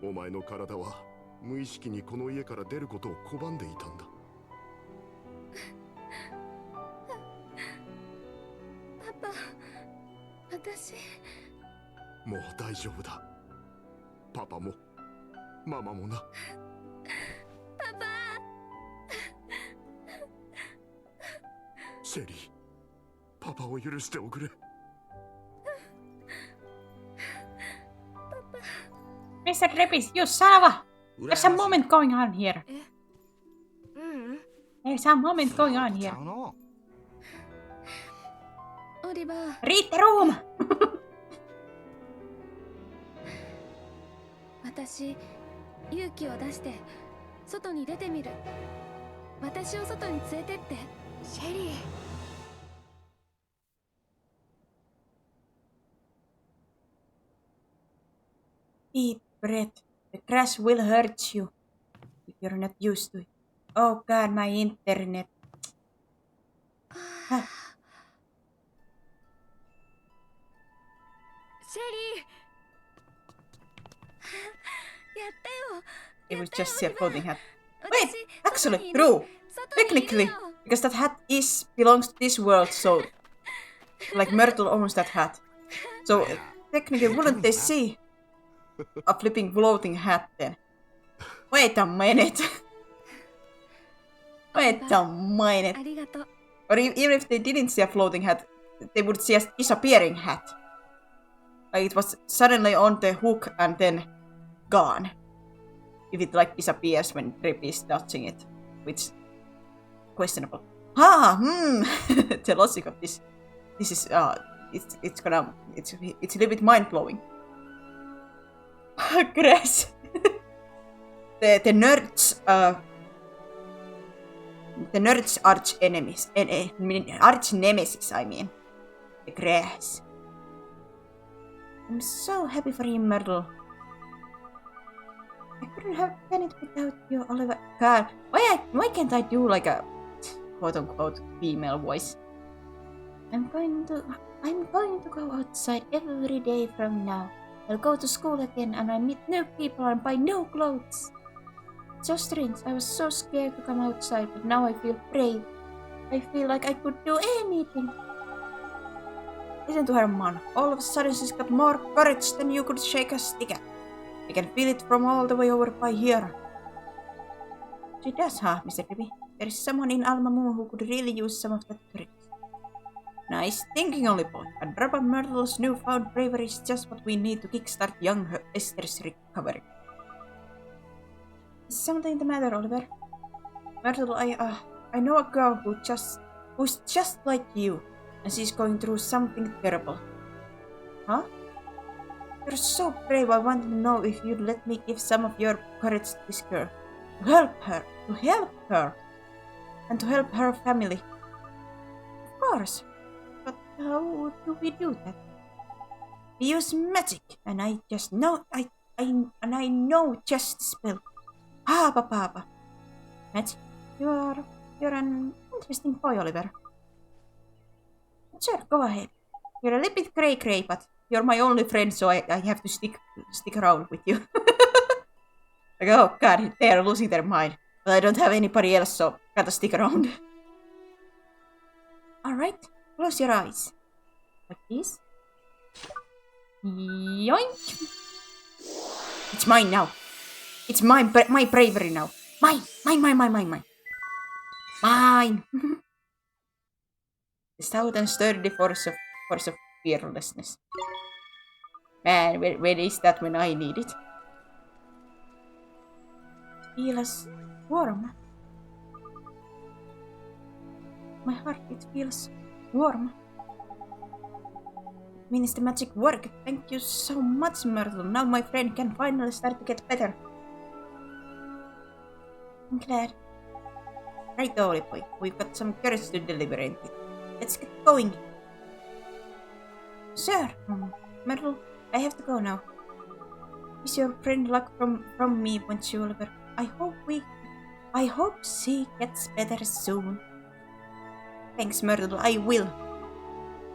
お前の体は無意識にこの家から出ることを拒んでいたんだ。パパ、私。もう大丈夫だ。パパもママもな。パパ。シェリー、パパを許しておくれ。Mr. Repis, you son of a... There's a moment going on here. There's a moment going on here. オリバー。 Read the room! 私、勇気を出して外に出てみる。私を外に連れてって。シェリー。Deep breath. The crash will hurt you if you're not used to it. Oh god, my internet. シェリー。やったよ。 It was just a floating hat. Wait, actually, true. Technically, because that hat belongs to this world, so like Myrtle owns that hat. So technically, wouldn't they see a flipping floating hat then? Wait a minute. Wait a minute. ありがとう。 Or even if they didn't see a floating hat, they would see a disappearing hat. Like it was suddenly on the hook and then gone. If it like disappears when Trip is touching it, which questionable. The logic of this is it's a little bit mind blowing. Grass. the nerds arch enemies, arch nemesis. I mean, the grass. I'm so happy for you, Myrtle. I couldn't have done it without you, Oliver. God, why can't I do like a quote-unquote female voice? I'm going to go outside every day from now. I'll go to school again and I meet new people and buy new clothes. It's so strange. I was so scared to come outside, but now I feel brave. I feel like I could do anything. Listen to her, man. All of a sudden she's got more courage than you could shake a stick at. I can feel it from all the way over by here. She does, huh, Mr. Debbie? There is someone in Alma Moon who could really use some of that courage. Nice thinking, Ollie boy. A drop of Myrtle's newfound bravery is just what we need to kickstart young Esther's recovery. Is something the matter, Oliver? Myrtle, I know a girl who's just like you, and she's going through something terrible. Huh? You're so brave. I want to know if you'd let me give some of your courage to this girl. To help her, and to help her family. Of course. But how do we do that? We use magic, and I just know I know just spell. Papa. Magic. You're an interesting boy, Oliver. Sure, go ahead. You're a little bit cray, but you're my only friend, so I have to stick around with you. Like, oh god, they are losing their mind. But I don't have anybody else, so gotta stick around. Alright, close your eyes. Like this. Yoink! It's mine now. It's my bravery now. Mine! Mine! The stout and sturdy force of fearlessness. Man, where is that when I need it? Feels warm. My heart, it feels warm. It means the magic worked. Thank you so much, Myrtle. Now my friend can finally start to get better. I'm glad. Right, Ollie boy. We've got some courage to deliver, ain't it? Let's get going. Sir, Myrtle, I have to go now. Wish your friend luck from me, won't you, Oliver? I hope she gets better soon. Thanks, Myrtle, I will.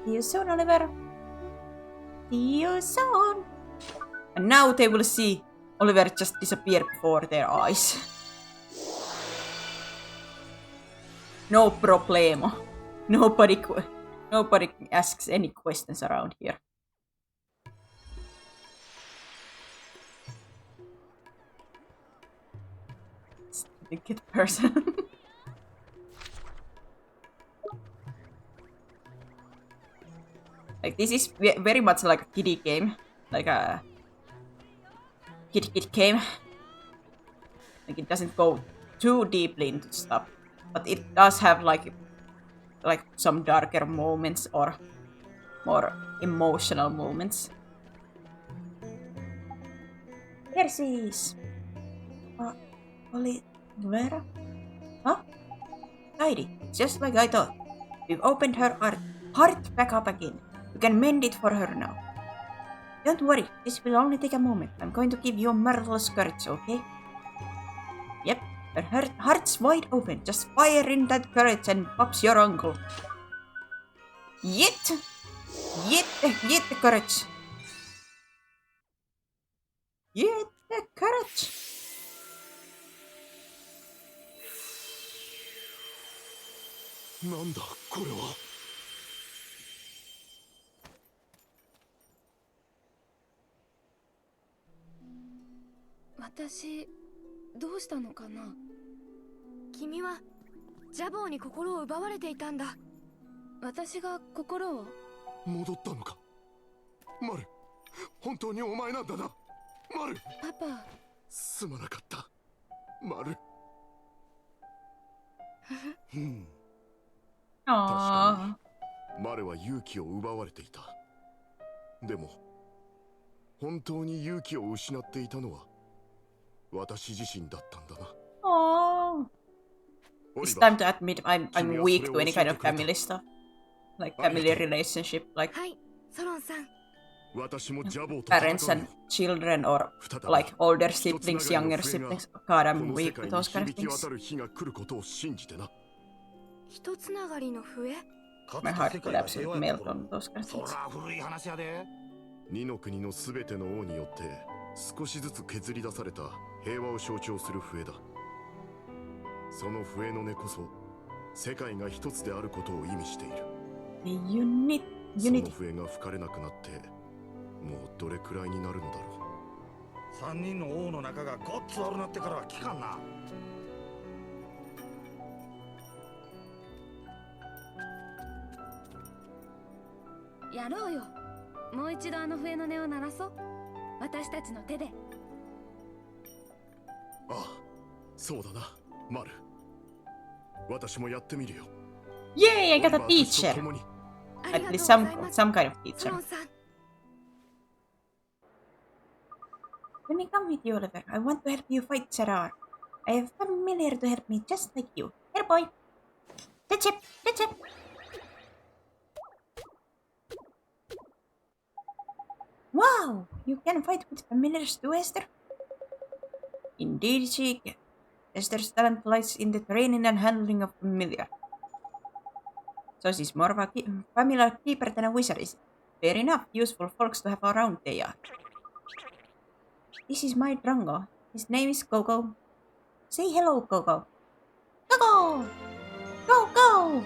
See you soon, Oliver. See you soon. And now they will see Oliver just disappear before their eyes. No problemo. Nobody asks any questions around here. Stupid person. Like, this is very much like a kiddie game. Like a kid game. Like, it doesn't go too deeply into stuff. But it does have like some darker moments or more emotional moments. Here she is. Olivera? Huh? Tidy, just like I thought. We've opened her heart back up again. You can mend it for her now. Don't worry, this will only take a moment. I'm going to give you Myrtle's courage, okay? Yep, her heart's wide open. Just fire in that courage and pops your uncle. Yet the courage. Yet the courage. Nanda, これは。私、どうしたのかな。君はジャボーに心を奪われていたんだ。私が心を。戻ったのか。マル、本当にお前なんだな。マル。パパ。すまなかった。マル。確かにマルは勇気を奪われていた。でも本当に勇気を失っていたのは私自身だったんだな。It's time to admit I'm weak to any kind of family stuff, like family relationship, like parents and children or like older siblings, younger siblings. God, I'm weak with those kind of things. My heart could absolutely melt on those kind of things. 二の国のすべての王によって少しずつ削り出された平和を象徴する笛だ。その笛の音こそ世界が一つであることを意味している。The unity その Unity. 笛が吹かれなくなってもうどれくらいになるのだろ3人の王の中がごっつ悪なってからは聞かんな。やろうよ。もう一度あの笛の音を鳴らそう。私たちの手で。う。ああ、そうだな、マル。私もやってみるよ。 Yay, I got a オリバーたちと teacher. 共に。あ At りがとう least ございます。 some kind of ソ teacher. ロンさん。 Let me come with you, Oliver. I want to help you fight Sadar. I have a familiar to help me just like you. Here, boy. That's it. That's it. Wow! You can fight with familiars too, Esther? Indeed she can. Esther's talent lies in the training and handling of familiar. So she's more of a familiar keeper than a wizard is. Fair enough, useful folks to have around they are. This is my Drango. His name is Gogo. Say hello, Gogo. Gogo! Go, go!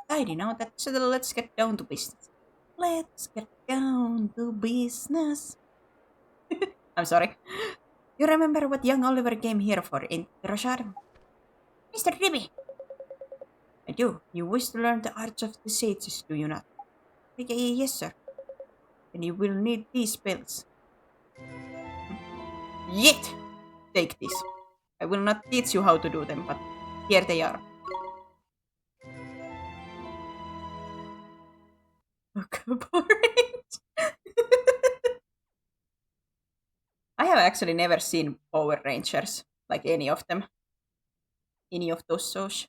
Tidy now, that's it. Let's get down to business. Let's get down to business. I'm sorry. You remember what young Oliver came here for, ain't you, Rashard? Mr. Ribby! I do. You wish to learn the arts of the sages, do you not? Yes, sir. Then you will need these spells. Yet! Take this. I will not teach you how to do them, but here they are. I have actually never seen Power Rangers, like any of them. Any of those shows.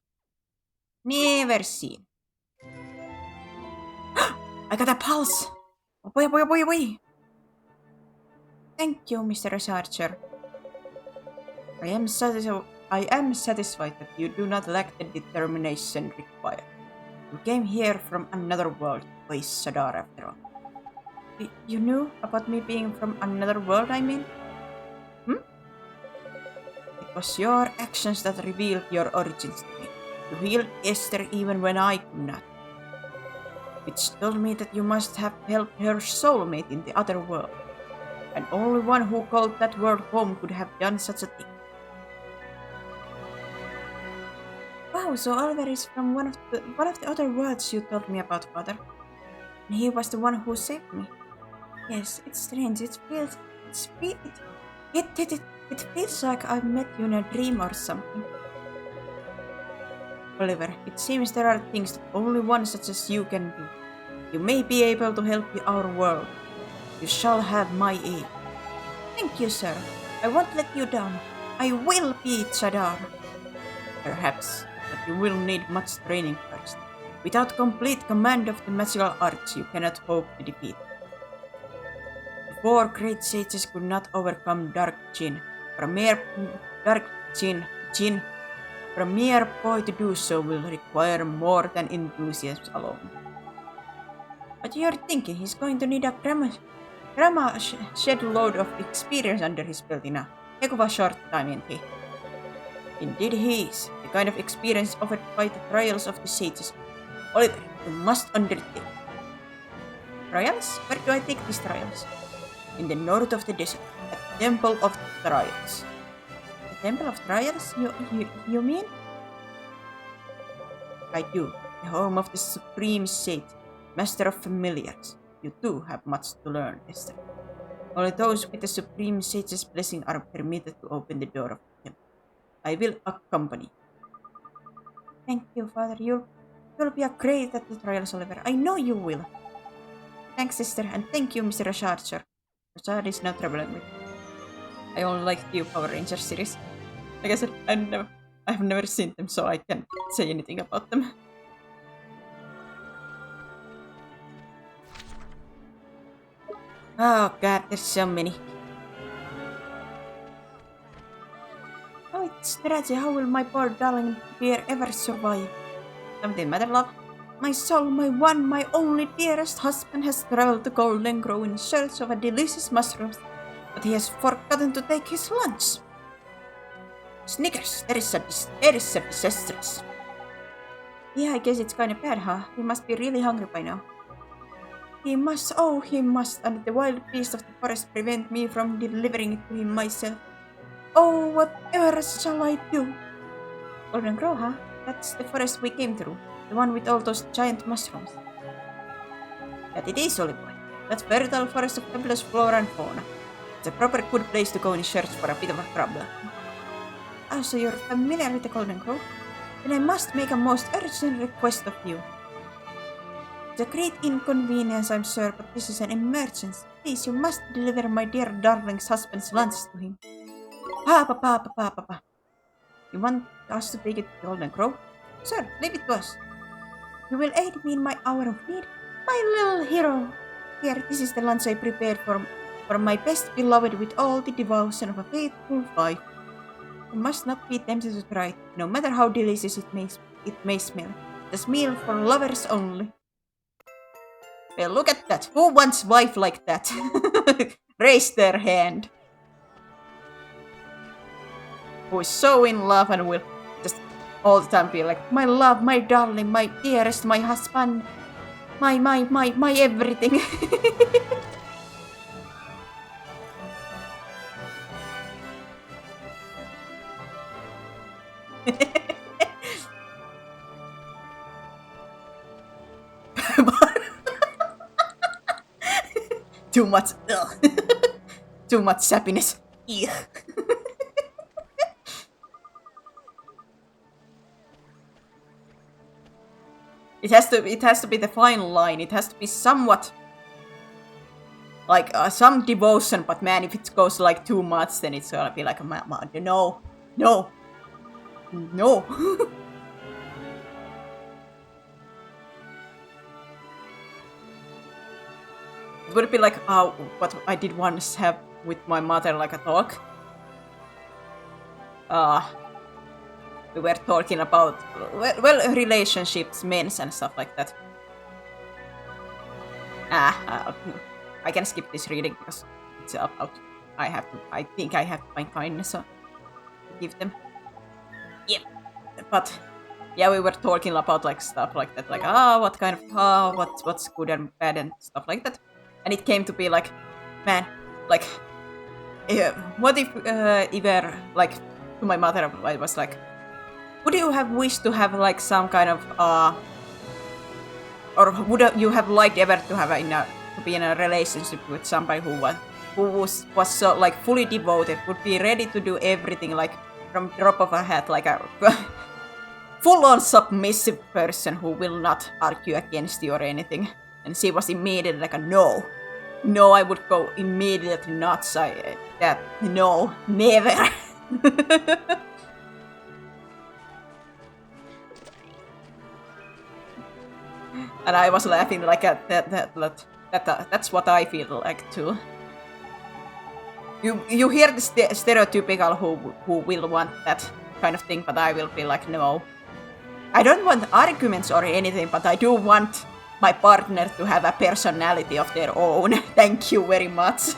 Never seen. I got a pulse! Oh boy, boy, boy, boy! Thank you, Mr. Archer. I am satisfied that you do not lack the determination required. You came here from another world to face Sadar after all. You knew about me being from another world, I mean? Hmm? It was your actions that revealed your origins to me. You healed Esther even when I could not. Which told me that you must have helped her soulmate in the other world. And only one who called that world home could have done such a thing. Wow, so Oliver is from one of the other worlds you told me about, Father. And he was the one who saved me. Yes, it's strange. It feels like I've met you in a dream or something. Oliver, it seems there are things that only one such as you can do. You may be able to help our world. You shall have my aid. Thank you, sir. I won't let you down. I will beat Sadar. Perhaps, but you will need much training first. Without complete command of the magical arts, you cannot hope to defeat. The four great sages could not overcome Dark Jin. For a mere boy to do so will require more than enthusiasm alone. But you're thinking he's going to need a grandma shed load of experience under his belt in a heck of a short time, ain't he? Indeed he is. The kind of experience offered by the trials of the sages. Oliver, you must undertake. Trials? Where do I take these trials? In the north of the desert, at the Temple of Trials. The Temple of Trials? You mean? I do. The home of the Supreme Sage, Master of Familiars. You too have much to learn, Esther. Only those with the Supreme Sage's blessing are permitted to open the door of the temple. I will accompany. Thank you, Father. You'll be a great at the trials, Oliver. I know you will. Thanks, sister, and thank you, Mr. Archer. Rashard is no trouble with. I only like the Power Rangers series. Like I said, I've never seen them, so I can't say anything about them. Oh god, there's so many. Oh, it's tragic. How will my poor darling dear ever survive? Something matter, love? My soul, my one, my only dearest husband has traveled to Golden Grove in search of a delicious mushrooms, but he has forgotten to take his lunch. Snickers, that is a disastrous. Yeah, I guess it's kind of bad, huh? He must be really hungry by now. He must, oh, he must, and the wild beast of the forest prevent me from delivering it to him myself. Oh, whatever shall I do? Golden Crow, huh? That's the forest we came through. The one with all those giant mushrooms. That it is, Ollie boy. That's fertile forest of fabulous flora and fauna. It's a proper good place to go in search for a bit of a trouble. Oh, so you're familiar with the Golden Crow? Then I must make a most urgent request of you. It's a great inconvenience, I'm sure, but this is an emergency. Please, you must deliver my dear darling's husband's lunch to him. Papa. You want us to take it to the Golden Crow? Sir, leave it to us. You will aid me in my hour of need? My little hero. Here, this is the lunch I prepared for my best beloved with all the devotion of a faithful wife. You must not be tempted to try it, no matter how delicious it may smell. It's a meal for lovers only. Well, look at that. Who wants wife like that? Raise their hand. Who is so in love and will just all the time be like, my love, my darling, my dearest, my husband, my everything. Too much, too much happiness. Ugh. It has to be the fine line. It has to be somewhat like some devotion, but man, if it goes like too much, then it's gonna be like no. It would be like what I did once have with my mother, like a talk. We were talking about relationships, men and stuff like that. I can skip this reading because it's about. I think I have to find kindness to give them. Yep, but yeah, we were talking about like stuff like that, like what kind of what's good and bad and stuff like that, and it came to be like, man, like, what if either like to my mother I was like, would you have wished to have like some kind of or would you have liked ever to have to be in a relationship with somebody who was so like fully devoted, would be ready to do everything like from drop of a hat, like a full-on submissive person who will not argue against you or anything? And she was immediately like, no, I would go immediately nuts. No, never. And I was laughing like that's what I feel like too. You hear the stereotypical who will want that kind of thing, but I will be like, no. I don't want arguments or anything, but I do want my partner to have a personality of their own. Thank you very much.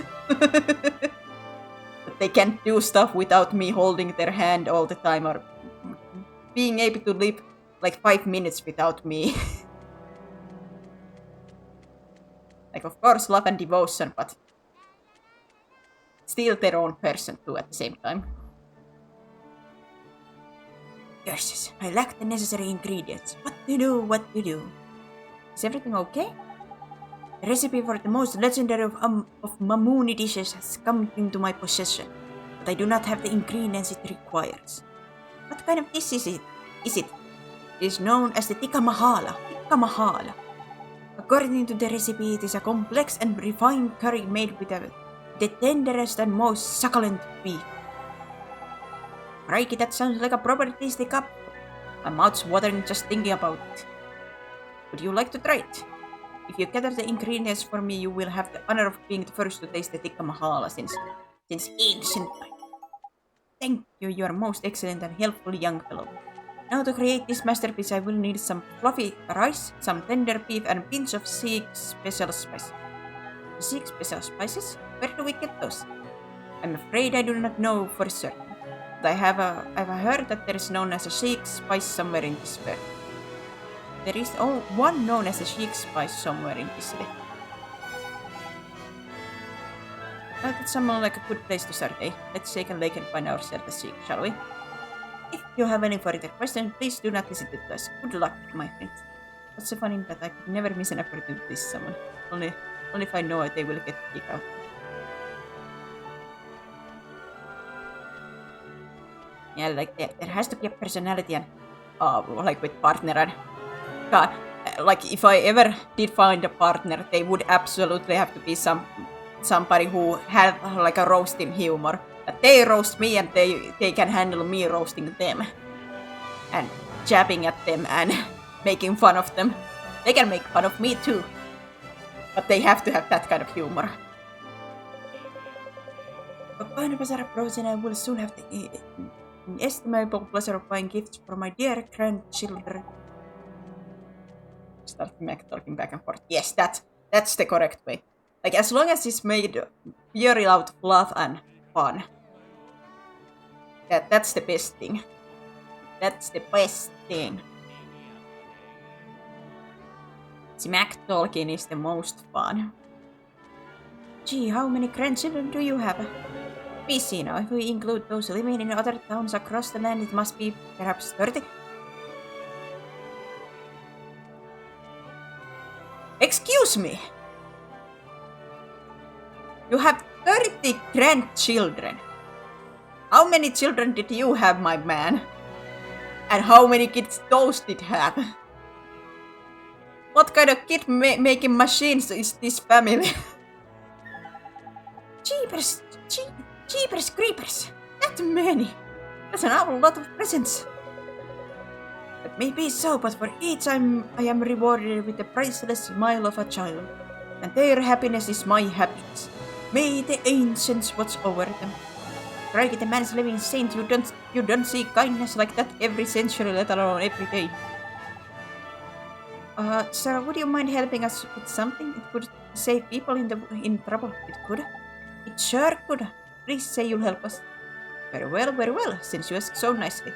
They can't do stuff without me holding their hand all the time or being able to live like 5 minutes without me. Like, of course, love and devotion, but still their own person too at the same time. Yes, I lack the necessary ingredients. What to do? Is everything okay? The recipe for the most legendary of Mamuni dishes has come into my possession, but I do not have the ingredients it requires. What kind of dish is it? It is known as the tikka mahala. According to the recipe, it is a complex and refined curry made with the tenderest and most succulent beef. Crikey, that sounds like a proper tasty cup. My mouth's watering just thinking about it. Would you like to try it? If you gather the ingredients for me, you will have the honor of being the first to taste the tikka mahala since ancient time. Thank you, you are most excellent and helpful young fellow. Now to create this masterpiece, I will need some fluffy rice, some tender beef, and a pinch of Sikh special spices. Sikh special spices? Where do we get those? I'm afraid I do not know for certain, but I have heard that there is known as a Sikh spice somewhere in this world. There is one known as a Sheik Spice somewhere in this city. Well, that sounds like a good place to start, eh? Let's take a lake and find ourselves a Sheik, shall we? If you have any further questions, please do not hesitate to ask. Good luck, my friends. What's so funny that I could never miss an opportunity to please someone. Only if I know they will get kicked out. Yeah, like there has to be a personality and like with partner and like if I ever did find a partner, they would absolutely have to be somebody who had like a roasting humor. That they roast me and they can handle me roasting them and jabbing at them and making fun of them. They can make fun of me too, but they have to have that kind of humor. But Barnabas are approaching, I will soon have the inestimable pleasure of buying gifts for my dear grandchildren. Start Mac talking back and forth. Yes, that's the correct way. Like, as long as it's made purely out of love and fun. That's the best thing. That's the best thing. Smack talking is the most fun. Gee, how many grandchildren do you have? We see now. If we include those living in other towns across the land, it must be perhaps 30. Excuse me! You have 30 grandchildren. How many children did you have, my man? And how many kids those did have? What kind of kid-making machines is this family? Jeepers creepers! That many! That's an awful lot of presents. That may be so, but for each I am rewarded with the priceless smile of a child. And their happiness is my happiness. May the ancients watch over them. Crikey, the man's living saint. You don't see kindness like that every century, let alone every day. Sir, would you mind helping us with something? It could save people in trouble. It could. It sure could. Please say you'll help us. Very well, since you ask so nicely.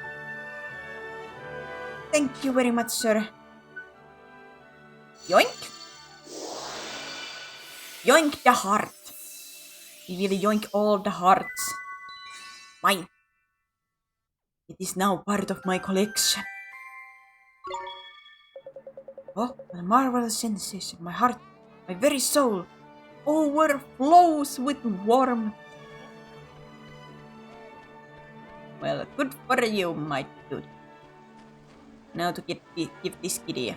Thank you very much, sir. Yoink! Yoink the heart! We will yoink all the hearts. Mine. It is now part of my collection. Oh, my marvelous sensation, my heart, my very soul, overflows with warmth. Well, good for you, my dude. Now to give this kitty.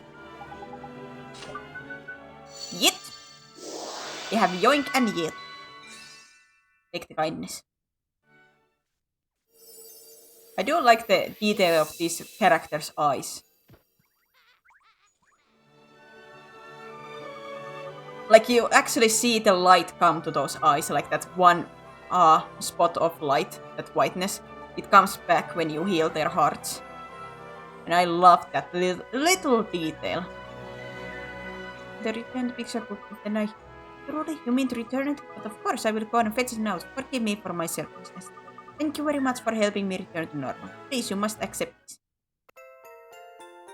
Yet! You have yoink and yet. Take the kindness. I do like the detail of these characters' eyes. Like, you actually see the light come to those eyes, like that one spot of light, that whiteness. It comes back when you heal their hearts. And I love that little detail. The returned picture book of the night. Truly, you mean to return it? But of course, I will go and fetch it now. Forgive me for my selfishness. Thank you very much for helping me return to normal. Please, you must accept this.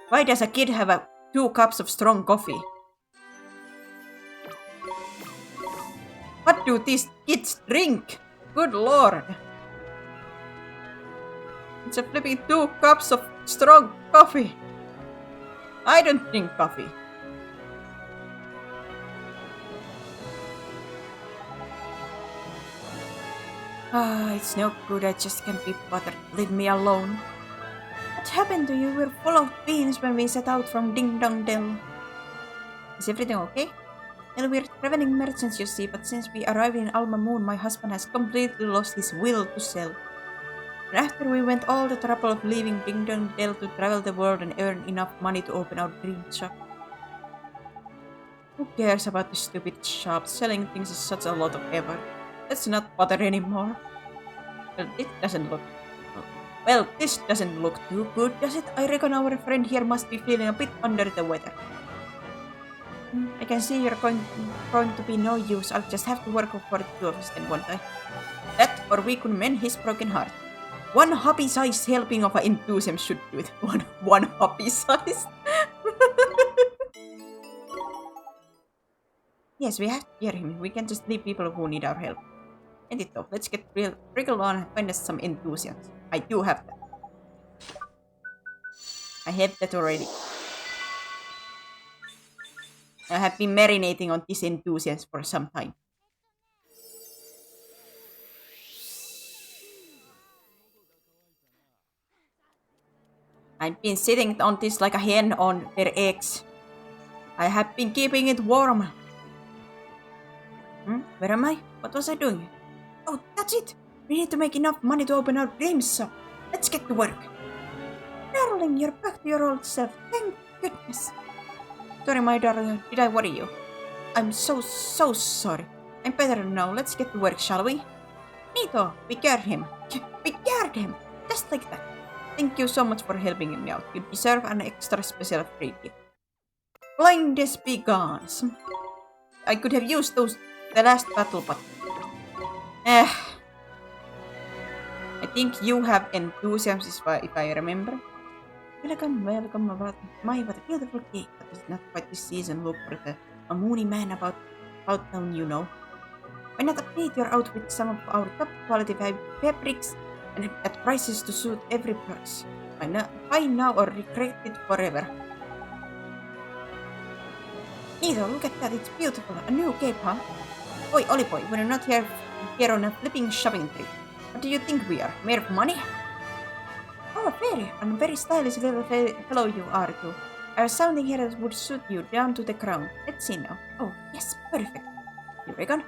Why does a kid have 2 cups of strong coffee? What do these kids drink? Good lord. It's a flipping 2 cups of strong coffee. I don't drink coffee. It's no good. I just can't be bothered. Leave me alone. What happened to you? We were full of beans when we set out from Ding Dong Dell. Is everything okay? Well, we're traveling merchants, you see, but since we arrived in Alma Moon, my husband has completely lost his will to sell. And after we went all the trouble of leaving Ding Dong Dell to travel the world and earn enough money to open our dream shop. Who cares about the stupid shop? Selling things is such a lot of effort. Let's not bother anymore. Well, this doesn't look too good, does it? I reckon our friend here must be feeling a bit under the weather. I can see you're going to be no use. I'll just have to work for the 2 of us then, won't I? That, or we could mend his broken heart. 1 hobby-sized helping of an enthusiasm should do it. One hobby-sized? Yes, we have to hear him. We can't just leave people who need our help. Ain't it though? Let's get real wriggle on and find us some enthusiasts. I do have that. I have that already. I have been marinating on this enthusiast for some time. I've been sitting on this like a hen on their eggs. I have been keeping it warm. Where am I? What was I doing? Oh, that's it! We need to make enough money to open our dreams shop. Let's get to work. Darling, you're back to your old self. Thank goodness. Sorry, my darling. Did I worry you? I'm so sorry. I'm better now. Let's get to work, shall we? Nito, we cured him. We cured him! Just like that. Thank you so much for helping me out. You deserve an extra special free gift. Blindness be gone. I could have used those the last battle, but... I think you have enthusiasm, if I remember. Welcome, what a beautiful cake. But it's not quite this season. Look for a moony man about town, you know. Why not update your outfit with some of our top quality fabrics and at prices to suit every purse? Buy now or regret it forever. Nito, look at that, it's beautiful. A new cape, huh? Oi, Ollie boy, we're not here on a flipping shopping trip. What do you think we are? Made of money? Oh, very stylish little fellow you are too. I was sounding here that would suit you down to the ground. Let's see now. Oh, yes, perfect. You reckon?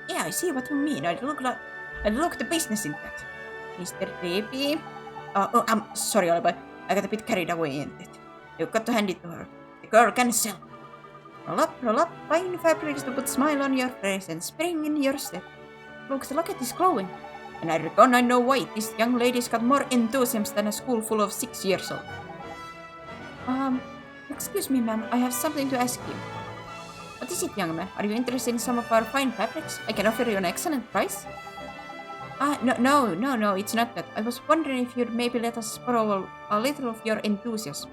Yeah, I see what you mean. I look the business in that. Mr. Creepy. I'm sorry, Ollie boy. I got a bit carried away in it. You've got to hand it to her. The girl can sell. Roll up, fine fabrics to put a smile on your face and spring in your step. Look, the locket is glowing. And I reckon I know why. This young lady's got more enthusiasm than a school full of 6 years old. Excuse me, ma'am. I have something to ask you. What is it, young man? Are you interested in some of our fine fabrics? I can offer you an excellent price. No, it's not that. I was wondering if you'd maybe let us borrow a little of your enthusiasm.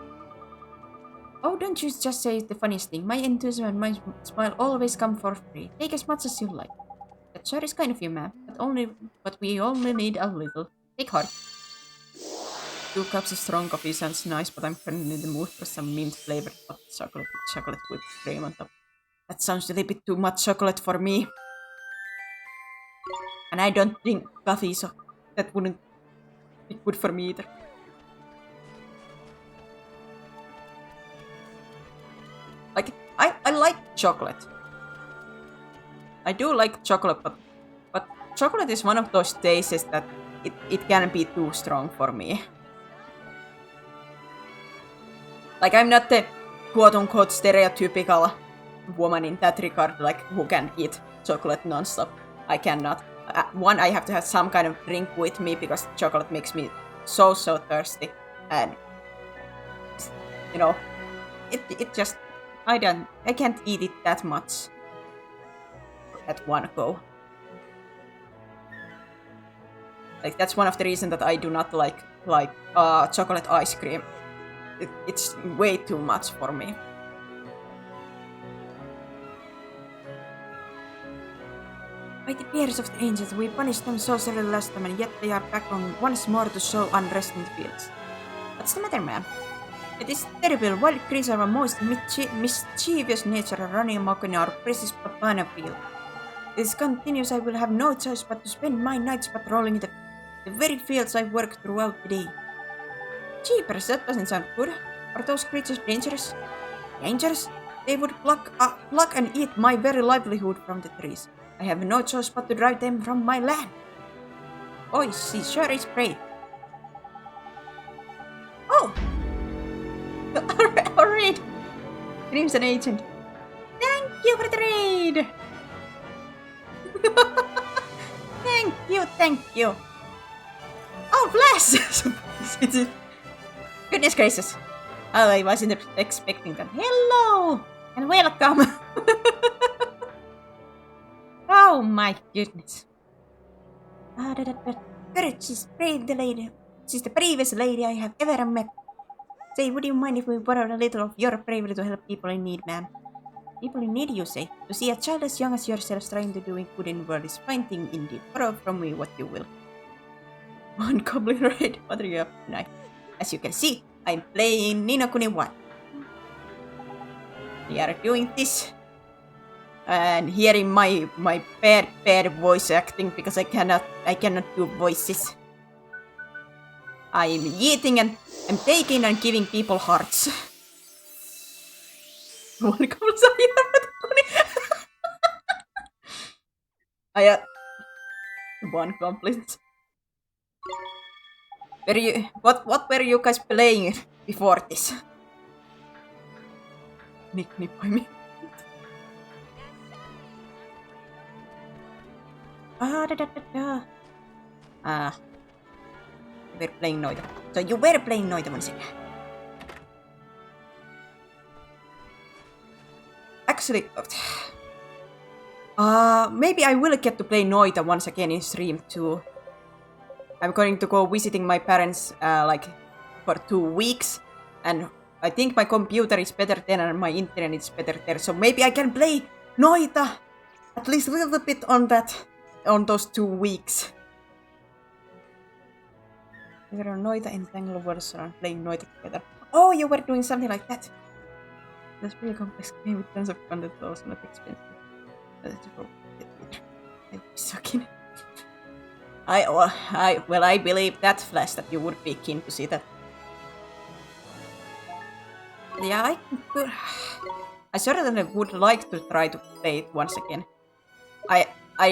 Oh, don't you just say the funniest thing. My enthusiasm and my smile always come for free. Take as much as you like. That sure is kind of you, ma'am. But we only need a little. Take heart. 2 cups of strong coffee sounds nice, but I'm currently in the mood for some mint-flavored hot chocolate with chocolate whipped cream on top. That sounds a little bit too much chocolate for me. And I don't drink coffee, so that wouldn't be good for me either. Like, I like chocolate. I do like chocolate, but chocolate is one of those tastes that it can be too strong for me. Like, I'm not the quote-unquote stereotypical woman in that regard, like, who can eat chocolate non-stop. I cannot. One, I have to have some kind of drink with me because chocolate makes me so thirsty. And, you know, it just... I can't eat it that much at one go. Like, that's one of the reasons that I do not like chocolate ice cream. It's way too much for me. By the peers of the angels, we punished them so severely last time, and yet they are back on once more to sow unrest in the fields. What's the matter, ma'am? It is terrible. Wild creatures of a most mischievous nature are running amok in our precious banana field. If this continues, I will have no choice but to spend my nights patrolling the very fields I work throughout the day. Jeepers, that doesn't sound good. Are those creatures dangerous? Dangerous? They would pluck and eat my very livelihood from the trees. I have no choice but to drive them from my land. Oh, she sure is brave. Oh! Alright. Crimson Agent. Thank you for the raid! Thank you. Oh, bless! Goodness gracious. Oh, I wasn't expecting that. Hello! And welcome! Oh my goodness. Courage, she's brave, the lady. She's the bravest lady I have ever met. Say, would you mind if we borrowed a little of your bravery to help people in need, ma'am? People in need, you say. To see a child as young as yourself trying to do good in the world is fine thing indeed. Borrow from me what you will. One goblin raid. What are you up to tonight? As you can see, I'm playing Nino Kuni 1. We are doing this. And hearing my bad voice acting because I cannot do voices. I'm eating and I'm taking and giving people hearts. One goblin one compliment. What were you guys playing before this? Nick by me. We're playing Noita. So you were playing Noita once again. Actually, maybe I will get to play Noita once again in stream too. I'm going to go visiting my parents like for 2 weeks, and I think my computer is better there and my internet is better there, so maybe I can play Noita at least a little bit on those 2 weeks. We were on Noita in Tangle Wars around playing Noita together. Oh, you were doing something like that. That's a really complex game with tons of content, also not expensive. I'm sucking. I believe that Flash that you would be keen to see that. Yeah, I certainly would like to try to play it once again. I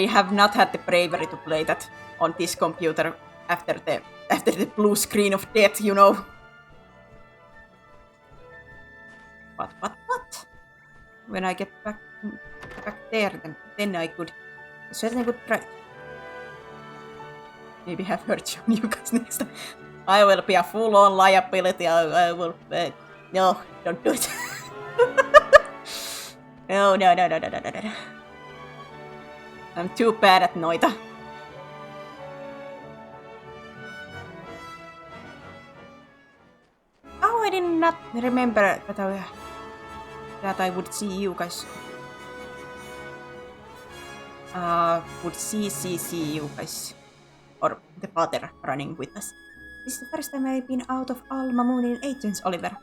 have not had the bravery to play that on this computer after the blue screen of death, you know. What? When I get back there, then I certainly would try. Maybe have her join you guys next time. I will be a full-on liability. I will. No, don't do it. No. I'm too bad at Noita. Oh, I did not remember that I would see you guys. Would see you guys. Or the father running with us. This is the first time I've been out of Alma Moon in ages, Oliver.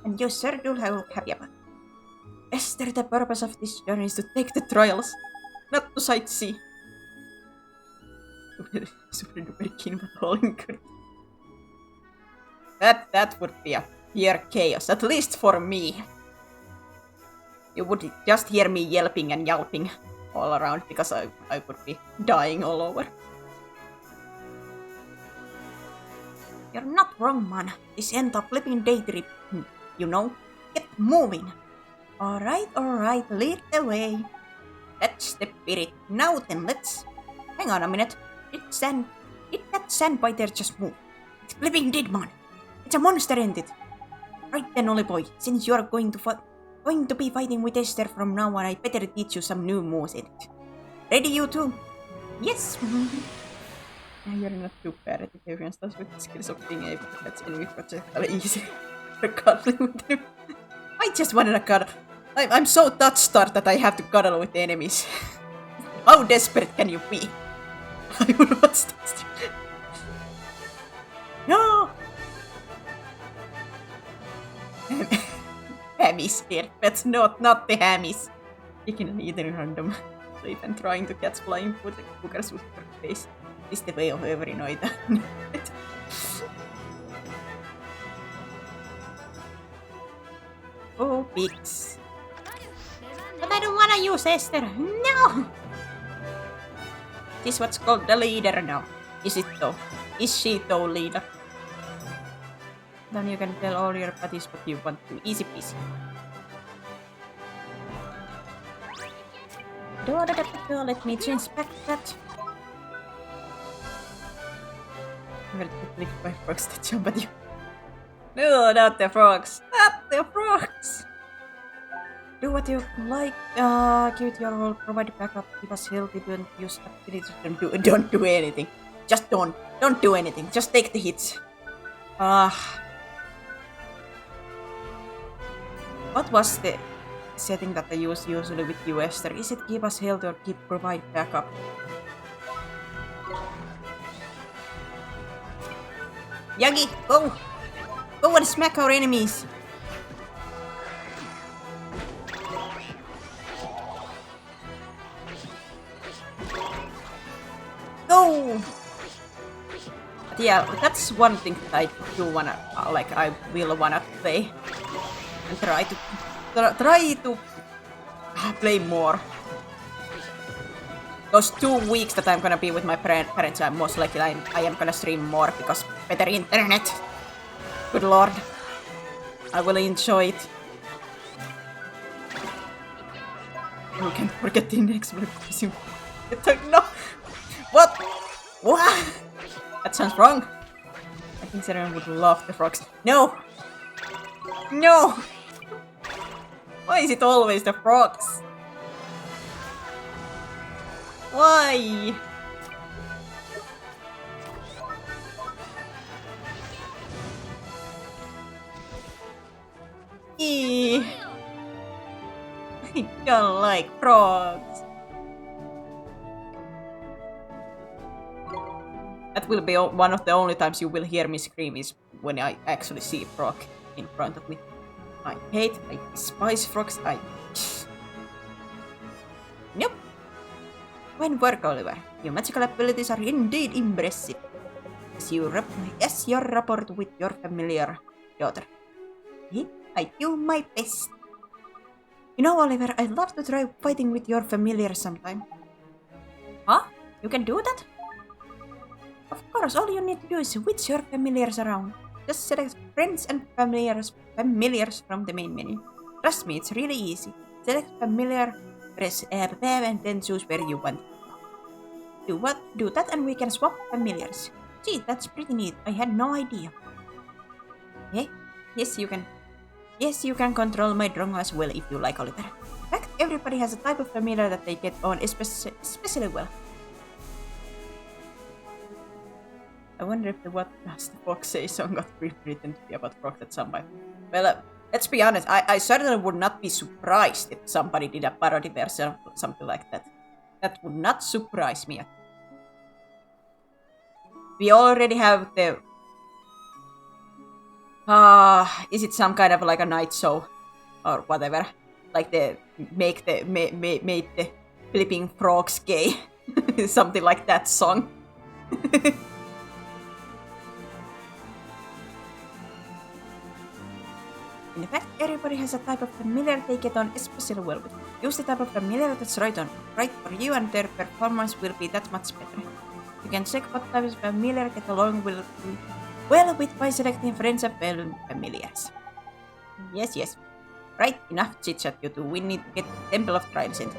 And you sure do look happy about it. Esther, the purpose of this journey is to take the trials, not to sightsee. Super duper keen but all in good. That would be a pure chaos, at least for me. You would just hear me yelping and yelping all around because I would be dying all over. You're not wrong, man. This ain't a flipping day trip, you know? Get moving. Alright, lead the way. That's the spirit. Now then, let's... Hang on a minute. Did that sandbiter just move? It's flipping dead, man. It's a monster, ain't it? Right then, Ollie boy. Since you're going to be fighting with Esther from now on, I better teach you some new moves, ain't it? Ready, you two? Yes! You're not too bad at the and stuff with the skills of being able to catch enemy projectile easy. I just wanted to cuddle. I'm so touch-starved that I have to cuddle with the enemies. How desperate can you be? I would watch that. No! Hammies here, but not the hammies. Picking and eating random. So even trying to catch flying food like boogers with your face is the way of every Noita. Oh, pigs. But I don't wanna use Esther. No! This is what's called the leader now. Is it though? Is she though leader? Then you can tell all your buddies what you want to. Easy peasy. Let me change back that. Where did the by frogs that jump at you? No, not the frogs! Not the frogs! Do what you like, give it your all, provide backup, keep us healthy, don't use abilities, don't do anything. Just don't do anything, just take the hits. What was the setting that I use usually with you, Esther. Is it give us health or provide backup? Yagi, go! Go and smack our enemies! Go! But yeah, that's one thing that I do wanna, I will wanna play. And try to play more. Those 2 weeks that I'm gonna be with my parents, I'm most likely I am gonna stream more because better internet. Good lord, I will enjoy it. You can't forget the next one. No, what? What? That sounds wrong. I think Seren would love the frogs. No, no. Why is it always the frogs? Why? I don't like frogs. That will be one of the only times you will hear me scream is when I actually see a frog in front of me. I despise frogs. Nope. Fine work, Oliver. Your magical abilities are indeed impressive. As your rapport with your familiar daughter. I do my best. You know, Oliver, I'd love to try fighting with your familiar sometime. Huh? You can do that? Of course, all you need to do is switch your familiars around. Just select friends and familiars from the main menu. Trust me, it's really easy. Select familiar, press tab and then choose where you want. Do that and we can swap familiars. Gee, that's pretty neat. I had no idea. Okay? Yes, you can. Yes, you can control my drongo as well if you like, Oliver. In fact, everybody has a type of familiar that they get on especially well. I wonder if the What Does the Fox Say song got rewritten to be about frogs at some point. Well, let's be honest, I certainly would not be surprised if somebody did a parody version or something like that. That would not surprise me. We already have the... is it some kind of like a night show? Or whatever. Like the... Made the flipping frogs gay. Something like that song. In fact, everybody has a type of familiar they get on especially well with. Use the type of familiar that's right for you and their performance will be that much better. You can check what type of familiar get along well with by selecting friends and familiars. Yes. Right, enough chit-chat you two. We need to get the Temple of Trial Center.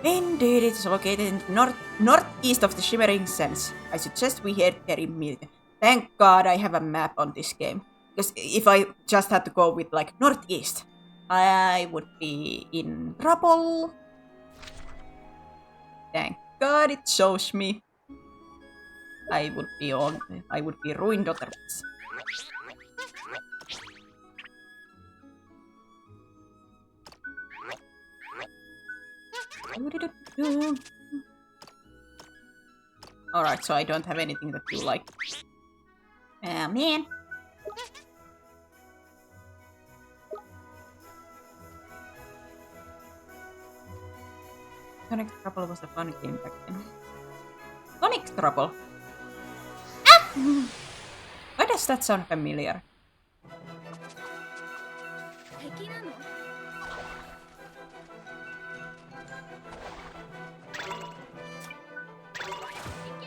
Indeed, it's located in northeast of the Shimmering Sands. I suggest we head there immediately. Thank God I have a map on this game. Because if I just had to go with like northeast, I would be in trouble. Thank God it shows me. I would be ruined otherwise. Alright, so I don't have anything that you like. Man. Sonic Trouble was a fun game back then. Sonic Trouble? Ah! Why does that sound familiar?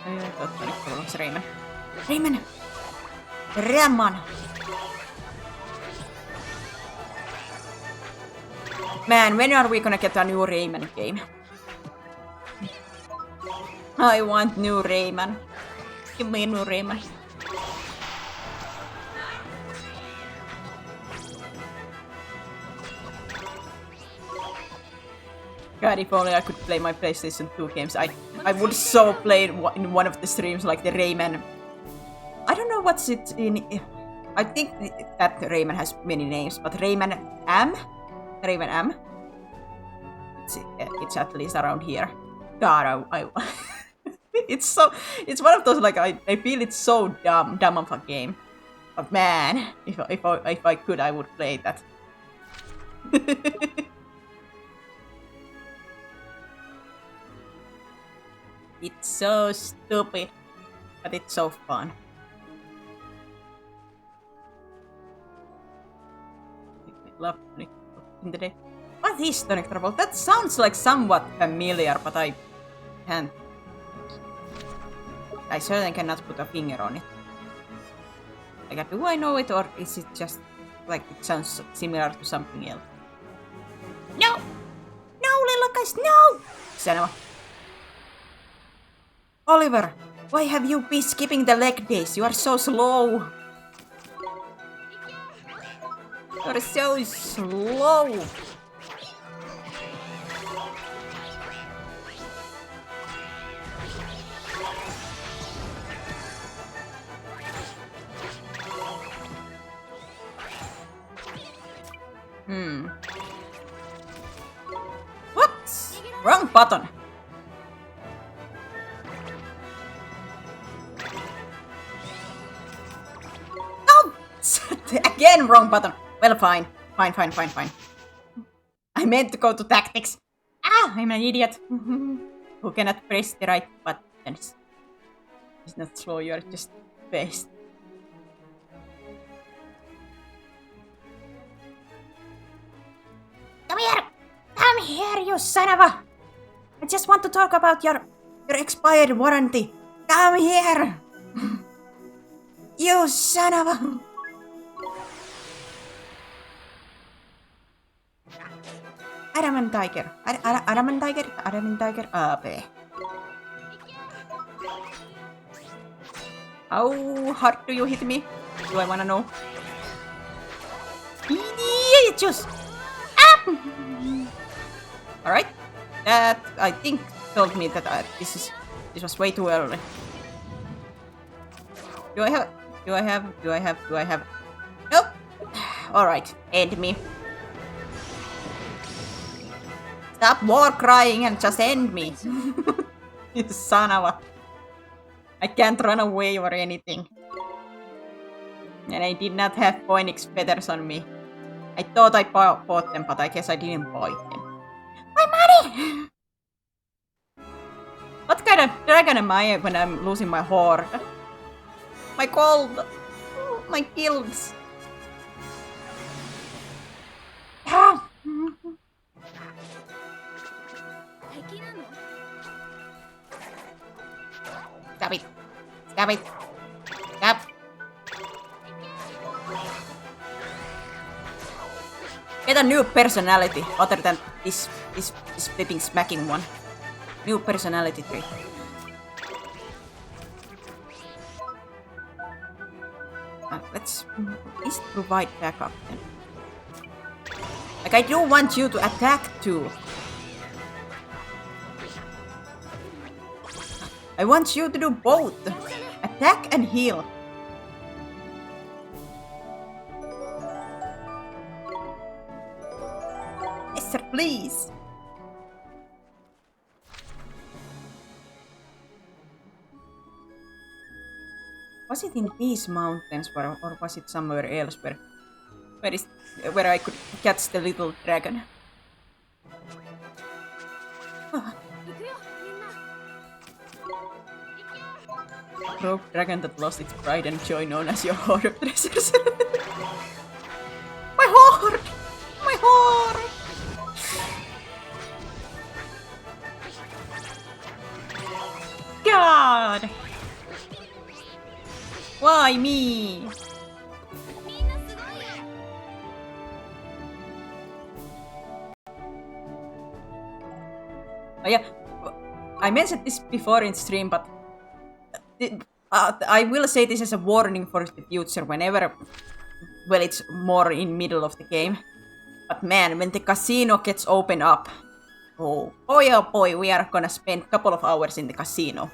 I thought Sonic Trouble was Rayman. Rayman! Man, when are we gonna get a new Rayman game? I want new Rayman. Give me a new Rayman. God, if only I could play my PlayStation 2 games. I would so play in one of the streams like the Rayman. I don't know what's it in. I think that Rayman has many names, but Rayman M, there even am. It's at least around here. God, I it's one of those, like, I feel it's so dumb of a game. But man, if I could, I would play that. It's so stupid, but it's so fun. Love Tonic in the day. What is Tonic Trouble? That sounds like somewhat familiar, but I can't. I certainly cannot put a finger on it. Like, do I know it, or is it just like it sounds similar to something else? No! No, little guys, no! Senua. Oliver, why have you been skipping the leg days? You are so slow. You're so slow. What? Wrong button. No! Again, wrong button. Well, fine. Fine. I meant to go to tactics. Ah, I'm an idiot. Who cannot press the right buttons. It's not slow, you're just fast. Come here! Come here, you son of a... I just want to talk about your expired warranty. Come here! You son of a... Adamant Tiger. Adamant Tiger. Ape. How hard do you hit me? Do I wanna know? Idiots! Alright. That, I think, told me that this was way too early. Do I have? Nope. Alright, end me. Stop war crying and just end me. You son of a... I can't run away or anything. And I did not have phoenix feathers on me. I thought I bought them, but I guess I didn't buy them. My money! What kind of dragon am I when I'm losing my horde? My gold! My guilds! Ah. Stop it! Stop it! Stop! Get a new personality other than this flipping smacking one. New personality trait. Let's at least provide backup then. Like, I do want you to attack too. I want you to do both. Attack and heal. Yes, sir, please. Was it in these mountains or was it somewhere else where I could catch the little dragon? Oh. Rogue dragon that lost its pride and joy, known as your hoard of treasures. My hoard! My hoard! God! Why me? Oh yeah, I mentioned this before in stream, but I will say this as a warning for the future whenever, well, it's more in middle of the game. But man, when the casino gets open up, oh boy, we are gonna spend a couple of hours in the casino.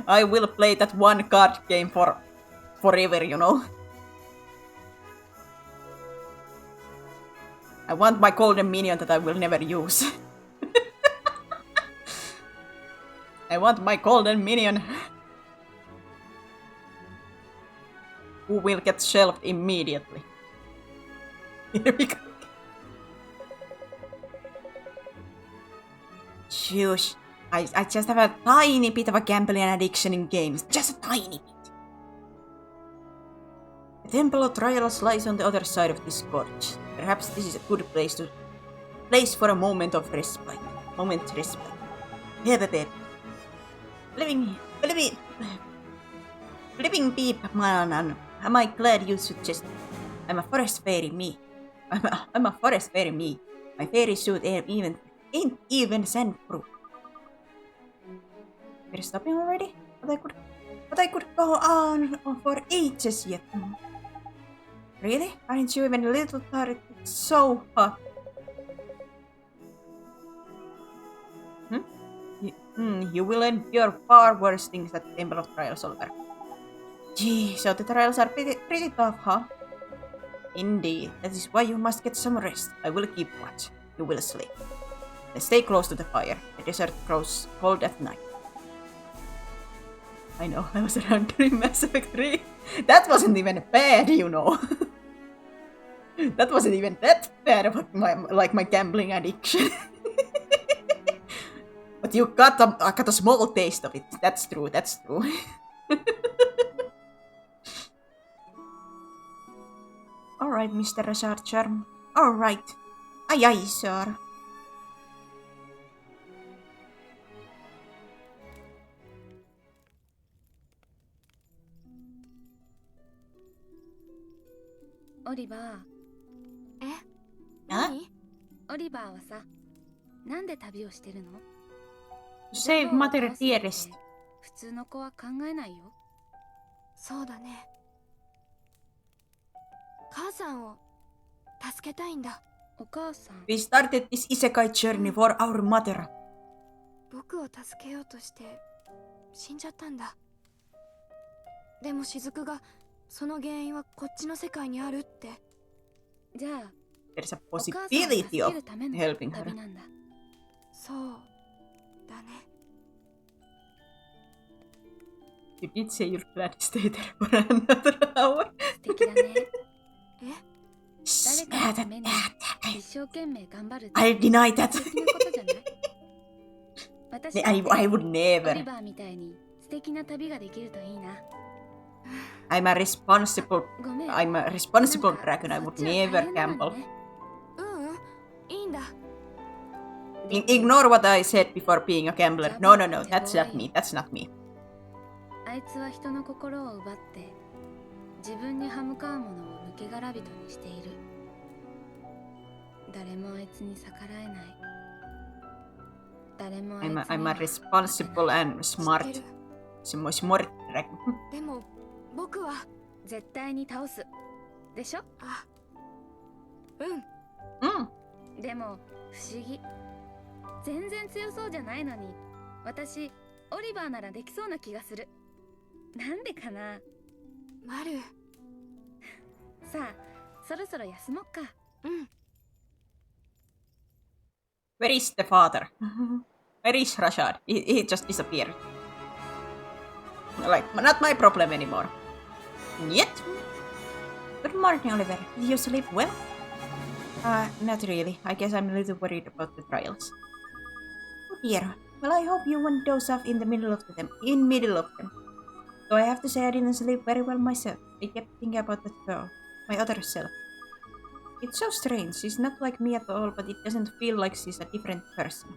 I will play that one card game forever, you know. I want my golden minion that I will never use. I want my golden minion. Who will get shelved immediately. Here we go. Shush. I just have a tiny bit of a gambling addiction in games. Just a tiny bit. The Temple of Trials lies on the other side of this gorge. Perhaps this is a good place for a moment of respite. Living beep, man. Am I glad you suggested? I'm a forest fairy, me. I'm a forest fairy, me. My fairy suit ain't even sandproof. We're stopping already? But I could go on for ages yet. Really? Aren't you even a little tired? It's so hot. You will endure far worse things at the Temple of Trials, Oliver. Gee, so the trials are pretty tough, huh? Indeed. That is why you must get some rest. I will keep watch. You will sleep. Then stay close to the fire. The desert grows cold at night. I know, I was around during Mass Effect 3. That wasn't even bad, you know. That wasn't even that bad about my gambling addiction. But you got a small taste of it. That's true. Alright, Mr. Rashard Charm. Alright. Aye, sir. Oliver. 何？オリバーはさ、なんで旅をしてるの？ To save Mother Dearest. 普通の子は考えないよ。そうだね。母さんを助けたいんだ。お母さん。We started this isekai journey for our mother. 僕を助けようとして死んじゃったんだ。でも雫がその原因はこっちの世界にあるって。じゃあ、There's a possibility of helping her. そうだね。You did say you're glad to stay there for another hour. 素敵だね。Shh, 誰かのために一生懸命頑張る。I deny that. 素敵なことじゃない？私 I would オリ never. バーみたいに素敵な旅ができるといいな。I'm a responsible ごめん。 I'm a responsible なんか dragon. I そっ would ちは大 never 変なの gamble. ね。いいんだ。Ignore what I said before being a gambler. No, that's not me. That's not me. あいつは人の心を奪って自分に歯向かうものを抜け殻人にしている。誰もあいつに逆らえない。誰もあいつに I'm a responsible and smart dragon. でも僕は絶対に倒すでしょ。でも不思議、全然強そうじゃないのに私オリバーならできそうな気がする。なんでかな。マル。さあそろそろ休もっか。Where is the father? Where is Rashad? He just disappeared. Like, not my problem anymore. Yet? Good morning, Oliver. Did you sleep well? Not really. I guess I'm a little worried about the trials. Oh dear. Well, I hope you won't doze off in the middle of them. Though I have to say I didn't sleep very well myself. I kept thinking about that girl. My other self. It's so strange. She's not like me at all, but it doesn't feel like she's a different person.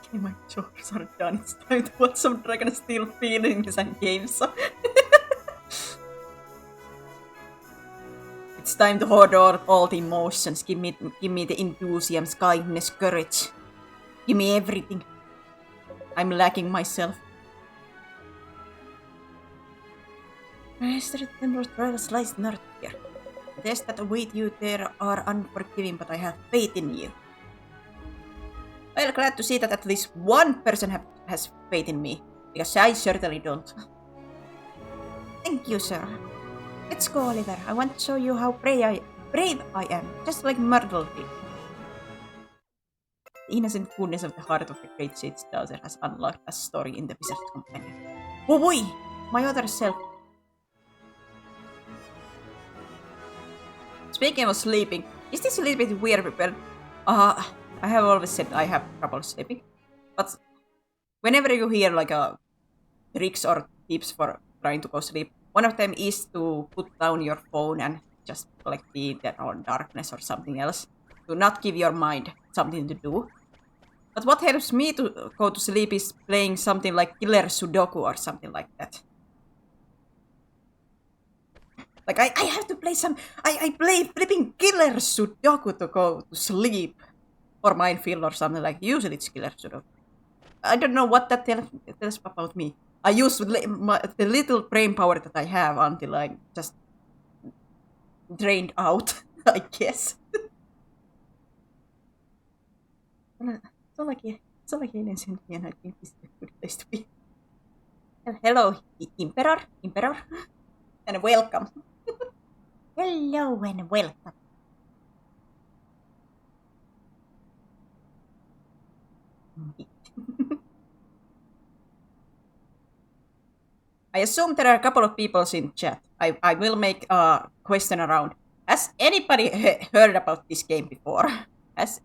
Okay, my chores are done. It's time to watch some Dragon Steel feelings and games. It's time to hoard all the emotions. Give me the enthusiasm, kindness, courage. Give me everything. I'm lacking myself. Master Temple Trials lies north here. The tests that await you there are unforgiving, but I have faith in you. Well, glad to see that at least one person has faith in me, because I certainly don't. Thank you, sir. Let's go, Oliver. I want to show you how brave I am, just like Myrtle did. The innocent goodness of the heart of the great Sage's daughter has unlocked a story in the Wizard's Companion. Oh boy! My other self. Speaking of sleeping, is this a little bit weird? But I have always said I have trouble sleeping. But whenever you hear like tricks or tips for trying to go sleep, one of them is to put down your phone and just like be there on darkness or something else. To not give your mind something to do. But what helps me to go to sleep is playing something like Killer Sudoku or something like that. Like I have to play I play flipping Killer Sudoku to go to sleep. Or Minefield or something like usually it's Killer Sudoku. I don't know what that tells about me. I use the little brain power that I have until I just drained out, I guess. It's all like aliens in here, and I think this is a good place to be. Hello, Emperor, and welcome. Hello and welcome. I assume there are a couple of people in chat. I will make a question around. Has anybody heard about this game before? Has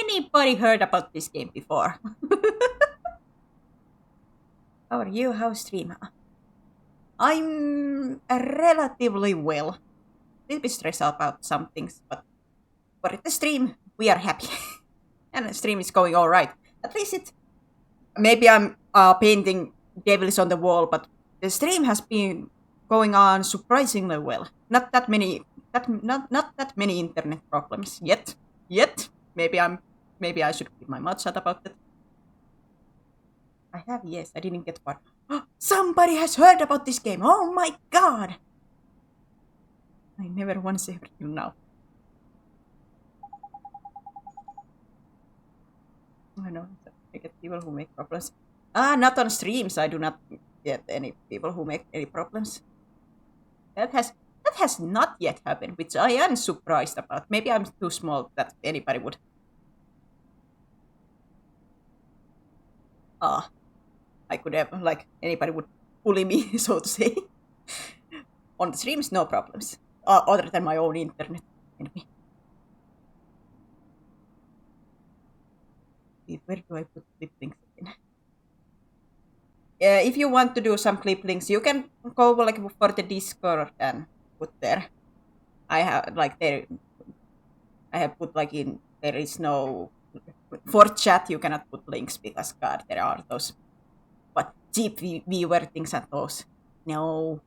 anybody heard about this game before? How are you? How's stream? I'm relatively well. A little bit stressed about some things, but for the stream, we are happy. And the stream is going alright. At least it... Maybe I'm painting devils on the wall, but the stream has been going on surprisingly well. Not that many internet problems yet. Maybe I should keep my mouth shut about that. I have, yes. I didn't get one. Somebody has heard about this game. Oh my god! I never want to say it now. I know. I get people who make problems. Not on streams. I do not get any people who make any problems. That has not yet happened, which I am surprised about. Maybe I'm too small that anybody would. I could have, like, anybody would bully me, so to say. On the streams, no problems. Other than my own internet. Anyway. Where do I put clip links in? If you want to do some clip links, you can go like for the Discord and put there. I have like there. I have put like in. There is no for chat. You cannot put links because God, there are those cheap viewer things and those. No.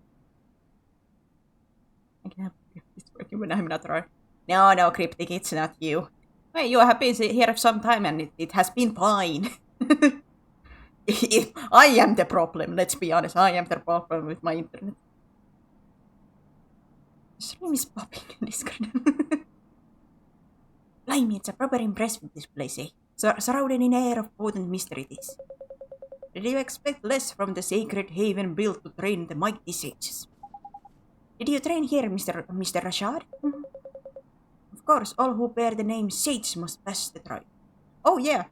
I can have this working when I'm not around. No, Cryptic, it's not you. Hey, you have been here some time and it has been fine. I am the problem, let's be honest. I am the problem with my internet. The stream is popping in Discord. Blimey, it's a proper impressive this place, eh? Surrounded in air of potent mystery it is. Did you expect less from the sacred haven built to train the mighty sages? Did you train here, Mr. Rashad? Of course, all who bear the name Sage must pass the trial. Oh yeah.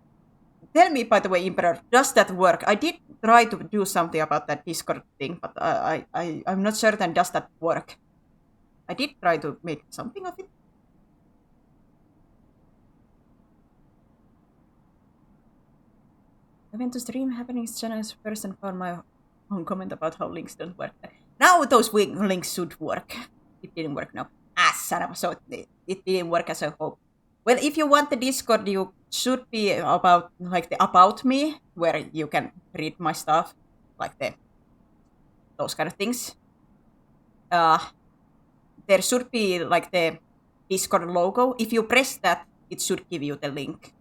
Tell me, by the way, Emperor, does that work? I did try to do something about that Discord thing, but I'm not certain does that work. I did try to make something of it. I went to stream Happenings channels first and found my own comment about how links don't work. Now those links should work. It didn't work now. Son of a... So it didn't work as I hoped. Well, if you want the Discord, you should be about like the About Me, where you can read my stuff, like those kind of things. There should be like the Discord logo. If you press that, it should give you the link.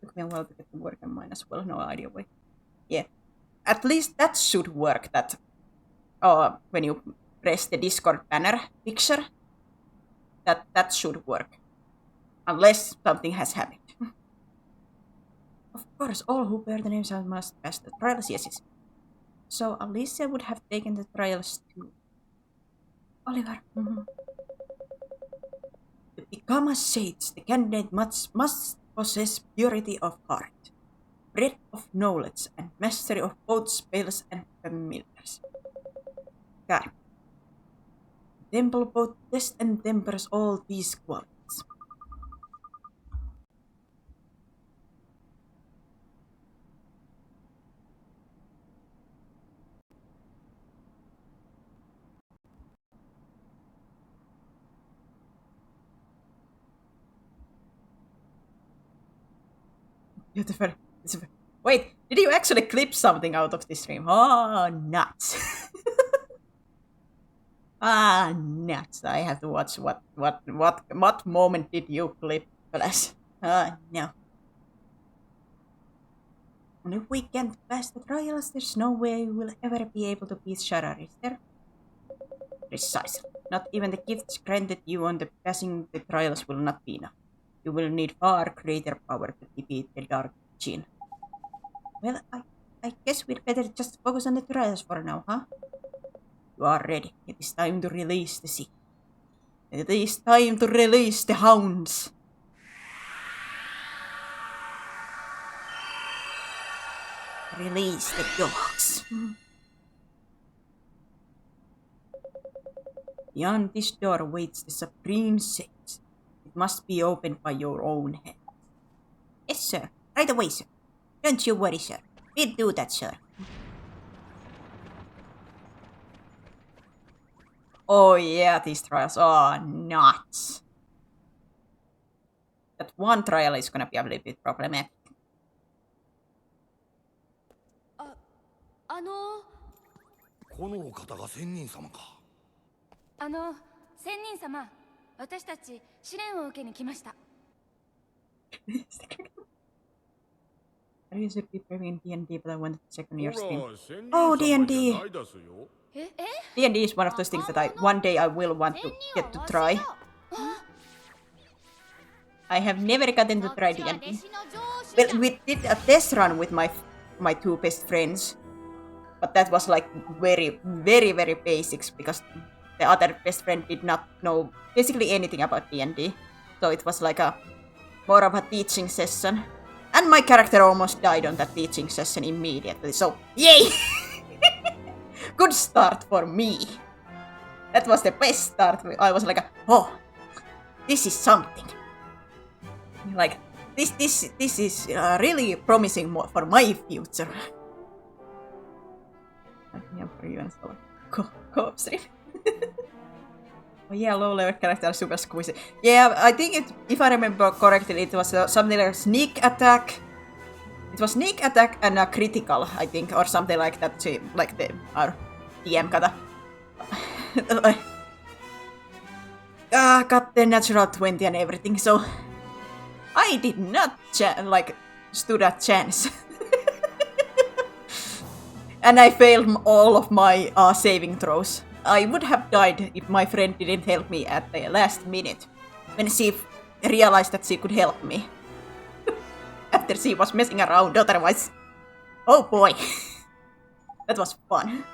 Took me a while to get to work and mine as well. No idea why. Yeah, at least that should work. That when you press the Discord banner picture, that should work. Unless something has happened. course, all who bear the names must pass the trials, yes. So Alicia would have taken the trials too. Oliver. To become a sage, the candidate must possess purity of heart, breadth of knowledge, and mastery of both spells and familiars. God. The temple both tests and tempers all these qualities. Beautiful. Wait, did you actually clip something out of this stream? Oh, nuts. Nuts. I have to watch what moment did you clip, Flash? No. And if we can't pass the trials, there's no way we'll ever be able to beat Shara, is there? Precisely. Not even the gifts granted you on the passing the trials will not be enough. You will need far greater power to defeat the Dark Gene. Well, I guess we'd better just focus on the trials for now, huh? You are ready. It is time to release the sea. It is time to release the hounds. Release the dogs. Beyond this door waits the supreme sage. It must be opened by your own hand. Yes, sir. Right away, sir. Don't you worry, sir. We'll do that, sir. Oh yeah, these trials are nuts. That one trial is gonna be a little bit problematic. このお方が仙人様か。仙人様、私たち試練を受けに来ました。I usually be playing D&D, but I wanted to check on your stream. Oh, D&D! D&D is one of those things that one day I will want to get to try. I have never gotten to try D&D. Well, we did a test run with my two best friends. But that was like very, very, very basics because the other best friend did not know basically anything about D&D. So it was like more of a teaching session. And my character almost died on that teaching session immediately. So, yay! Good start for me. That was the best start. I was like, oh, this is something. Like, this is really promising for my future. For you and so co-op stream. Oh yeah, low-level character super squeezy. Yeah, I think if I remember correctly, it was something like sneak attack. It was sneak attack and a critical, I think, or something like that. Like our DM got the natural 20 and everything. So I did not stood a chance. And I failed all of my saving throws. I would have died if my friend didn't help me at the last minute. When she realized that she could help me. After she was messing around, otherwise... Oh boy. That was fun.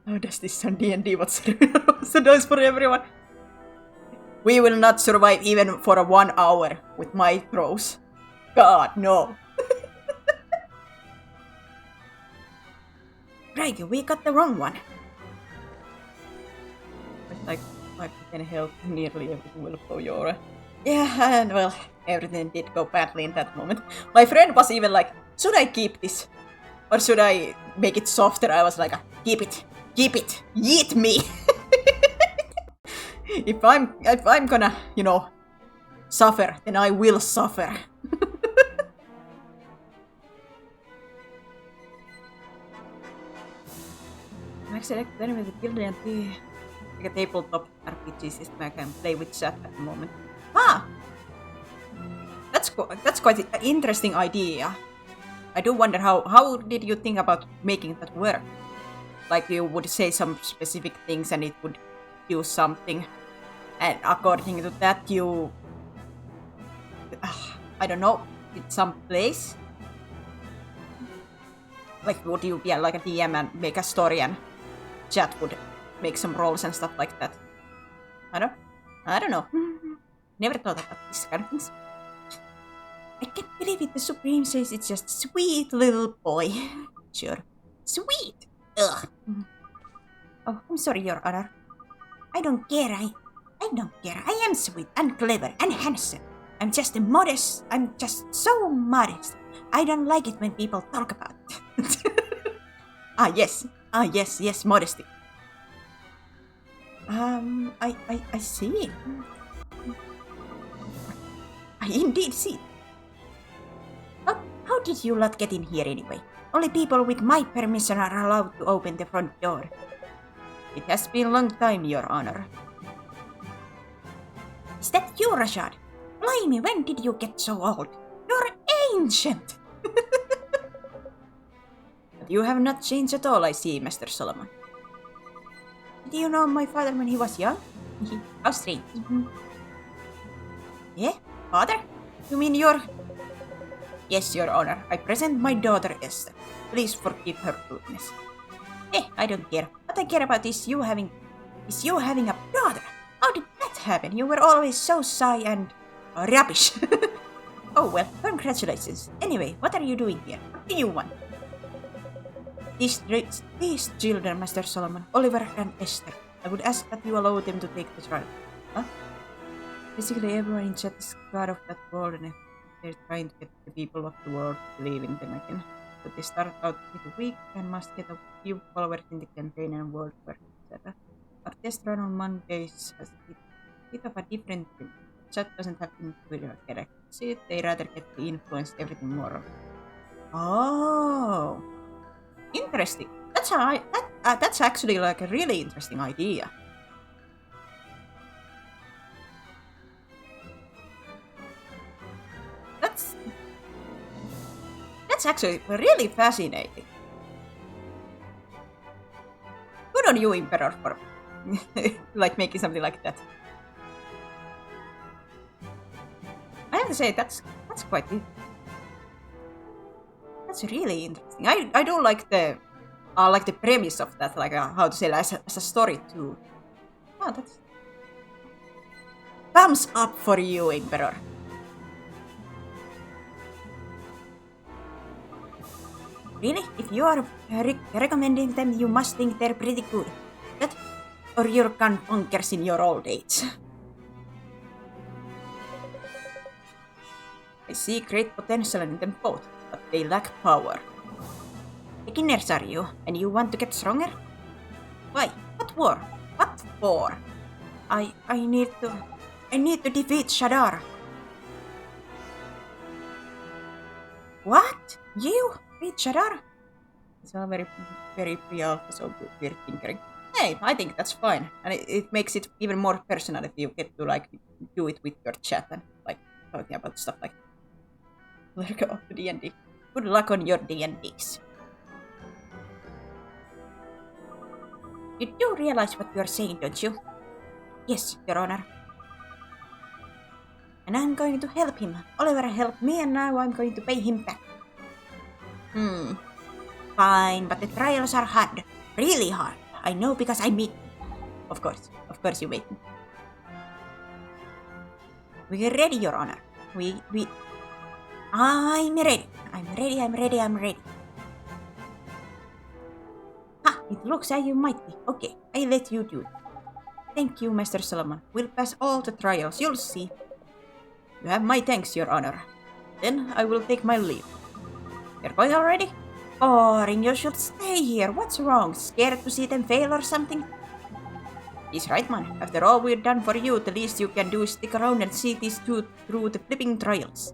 How does this sound? D&D? What's the noise for everyone? We will not survive even for 1 hour with my throws. God, no. Right, we got the wrong one. With like 5-10 health, nearly everything will blow your... Yeah, and well, everything did go badly in that moment. My friend was even like, should I keep this? Or should I make it softer? I was like, keep it. Keep it! Yeet me! If I'm gonna, suffer, then I will suffer. I'm actually playing with the D&D, like a tabletop RPG system I can play with chat at the moment. That's quite an interesting idea. I do wonder how did you think about making that work? like you would say some specific things and it would do something, and according to that you, I don't know, it's some place. Like, would you be like a DM and make a story and chat would make some roles and stuff like that? I don't know. Never thought about these kind of things. I can't believe it. The Supreme says it's just sweet little boy. Sure. Sweet! Ugh. Oh, I'm sorry, Your Honor. I don't care. I don't care. I am sweet and clever and handsome. I'm just so modest. I don't like it when people talk about it. Yes, modesty. I see. I indeed see. How did you lot get in here anyway? Only people with my permission are allowed to open the front door. It has been a long time, Your Honor. Is that you, Rashad? Blimey, when did you get so old? You're ancient! But you have not changed at all, I see, Master Solomon. Did you know my father when he was young? How strange. Yeah? Father? You mean your... Yes, Your Honor. I present my daughter Esther. Please forgive her rudeness. I don't care. What I care about is you having a daughter. How did that happen? You were always so shy and rubbish. Oh well, congratulations. Anyway, what are you doing here? What do you want? These children, Master Solomon, Oliver and Esther. I would ask that you allow them to take the trial. Huh? Basically, everyone in chat is scared of that world and they're trying to get the people of the world to believe in them again. But they start out pretty weak and must get a few followers in the campaign and world war, etc. Our test run on Mondays has a bit of a different thing. Chat doesn't have individual characters. They rather get to influence everything more. Oh, interesting. That's actually like a really interesting idea. That's actually really fascinating. Good on you, Emperor, for like making something like that. I have to say that's quite. That's really interesting. I do like the premise of that, like how to say, as a story too. Oh, that's thumbs up for you, Emperor. Really? If you are recommending them, you must think they're pretty good. That, or you're gone bonkers in your old age. I see great potential in them both, but they lack power. Beginners are you, and you want to get stronger? Why? What war? What for? I need to defeat Shadar. What? You? Beat Shadar? It's all very, very pre-alpha, so we're tinkering. Hey, I think that's fine, and it makes it even more personal if you get to like do it with your chat and like talking about stuff like that. Let go to D&D. Good luck on your D&Ds. You do realize what you're saying, don't you? Yes, Your Honor. And I'm going to help him. Oliver helped me and now I'm going to pay him back. Fine, but the trials are hard. Really hard. I know because I meet them. Of course you meet them. We're ready, Your Honor. I'm ready. Ha! It looks like you might be. Okay, I'll let you do it. Thank you, Master Solomon. We'll pass all the trials, you'll see. You have my thanks, Your Honor. Then I will take my leave. You're going already? Boring, you should stay here. What's wrong? Scared to see them fail or something? He's right, man. After all we've done for you, the least you can do is stick around and see these two through the flipping trials.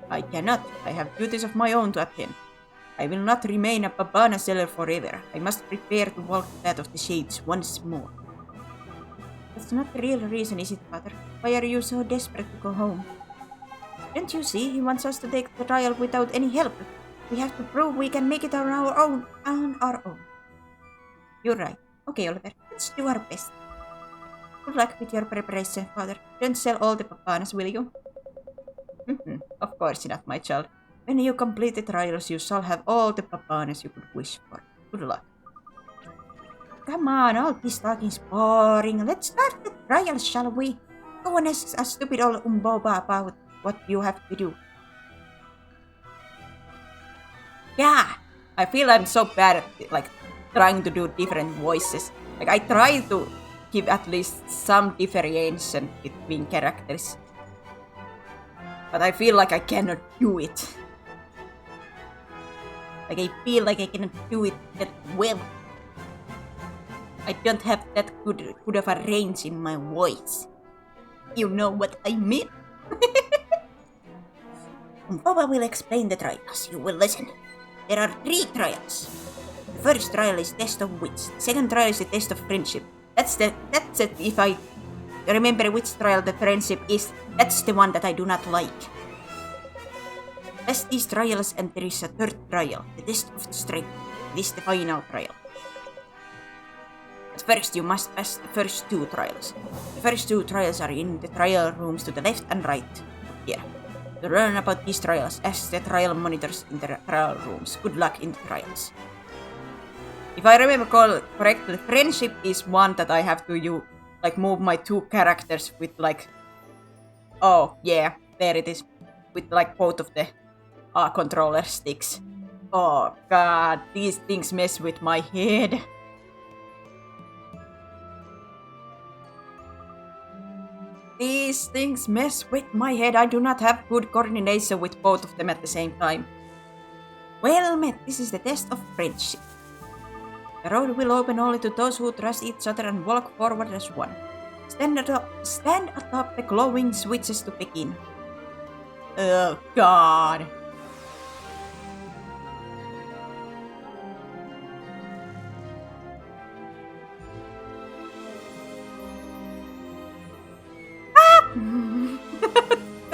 I cannot. I have duties of my own to attend. I will not remain a Babana seller forever. I must prepare to walk the path of the shades once more. That's not the real reason, is it, Father? Why are you so desperate to go home? Don't you see? He wants us to take the trial without any help. We have to prove we can make it on our own. You're right. Okay, Oliver, let's do our best. Good luck with your preparation, father. Don't sell all the papanas, will you? Of course not, my child. When you complete the trials, you shall have all the papanas you could wish for. Good luck. Come on, all this talking is boring. Let's start the trials, shall we? Go on, ask a stupid old umboba about what you have to do. Yeah, I feel I'm so bad at like trying to do different voices. Like I try to give at least some differentiation between characters, but I feel like I cannot do it. Like I feel like I cannot do it that well. I don't have that good of a range in my voice. You know what I mean? Papa will explain the trials. You will listen. There are 3 trials. The first trial is test of wits. The second trial is the test of friendship. That's it. If I remember which trial the friendship is, that's the one that I do not like. Pass these trials and there is a 3rd trial, the test of strength. This is the final trial. But first you must pass the first 2 trials. The first 2 trials are in the trial rooms to the left and right. Here. To learn about these trials, ask the trial monitors in the trial rooms. Good luck in the trials. If I remember correctly, friendship is one that I have to move my 2 characters with like... Oh, yeah, there it is. With like both of the controller sticks. Oh god, these things mess with my head. These things mess with my head. I do not have good coordination with both of them at the same time. Well met, this is the test of friendship. The road will open only to those who trust each other and walk forward as one. Stand atop the glowing switches to begin. Oh god.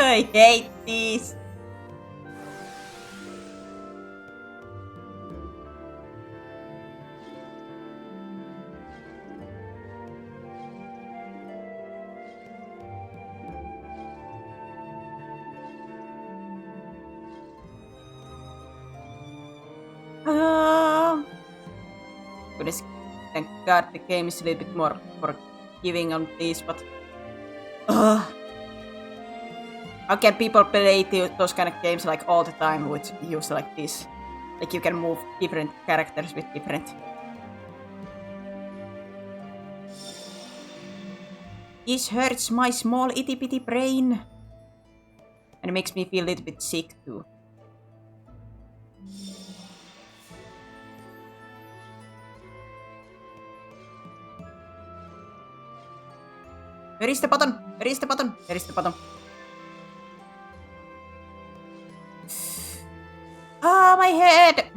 I hate these. Goodness, thank God the game is a little bit more forgiving on these, but how can people play those kind of games like all the time with use like this? Like you can move different characters with different... This hurts my small itty bitty brain. And it makes me feel a little bit sick too. Where is the button? Where is the button? Where is the button? Ah, my head!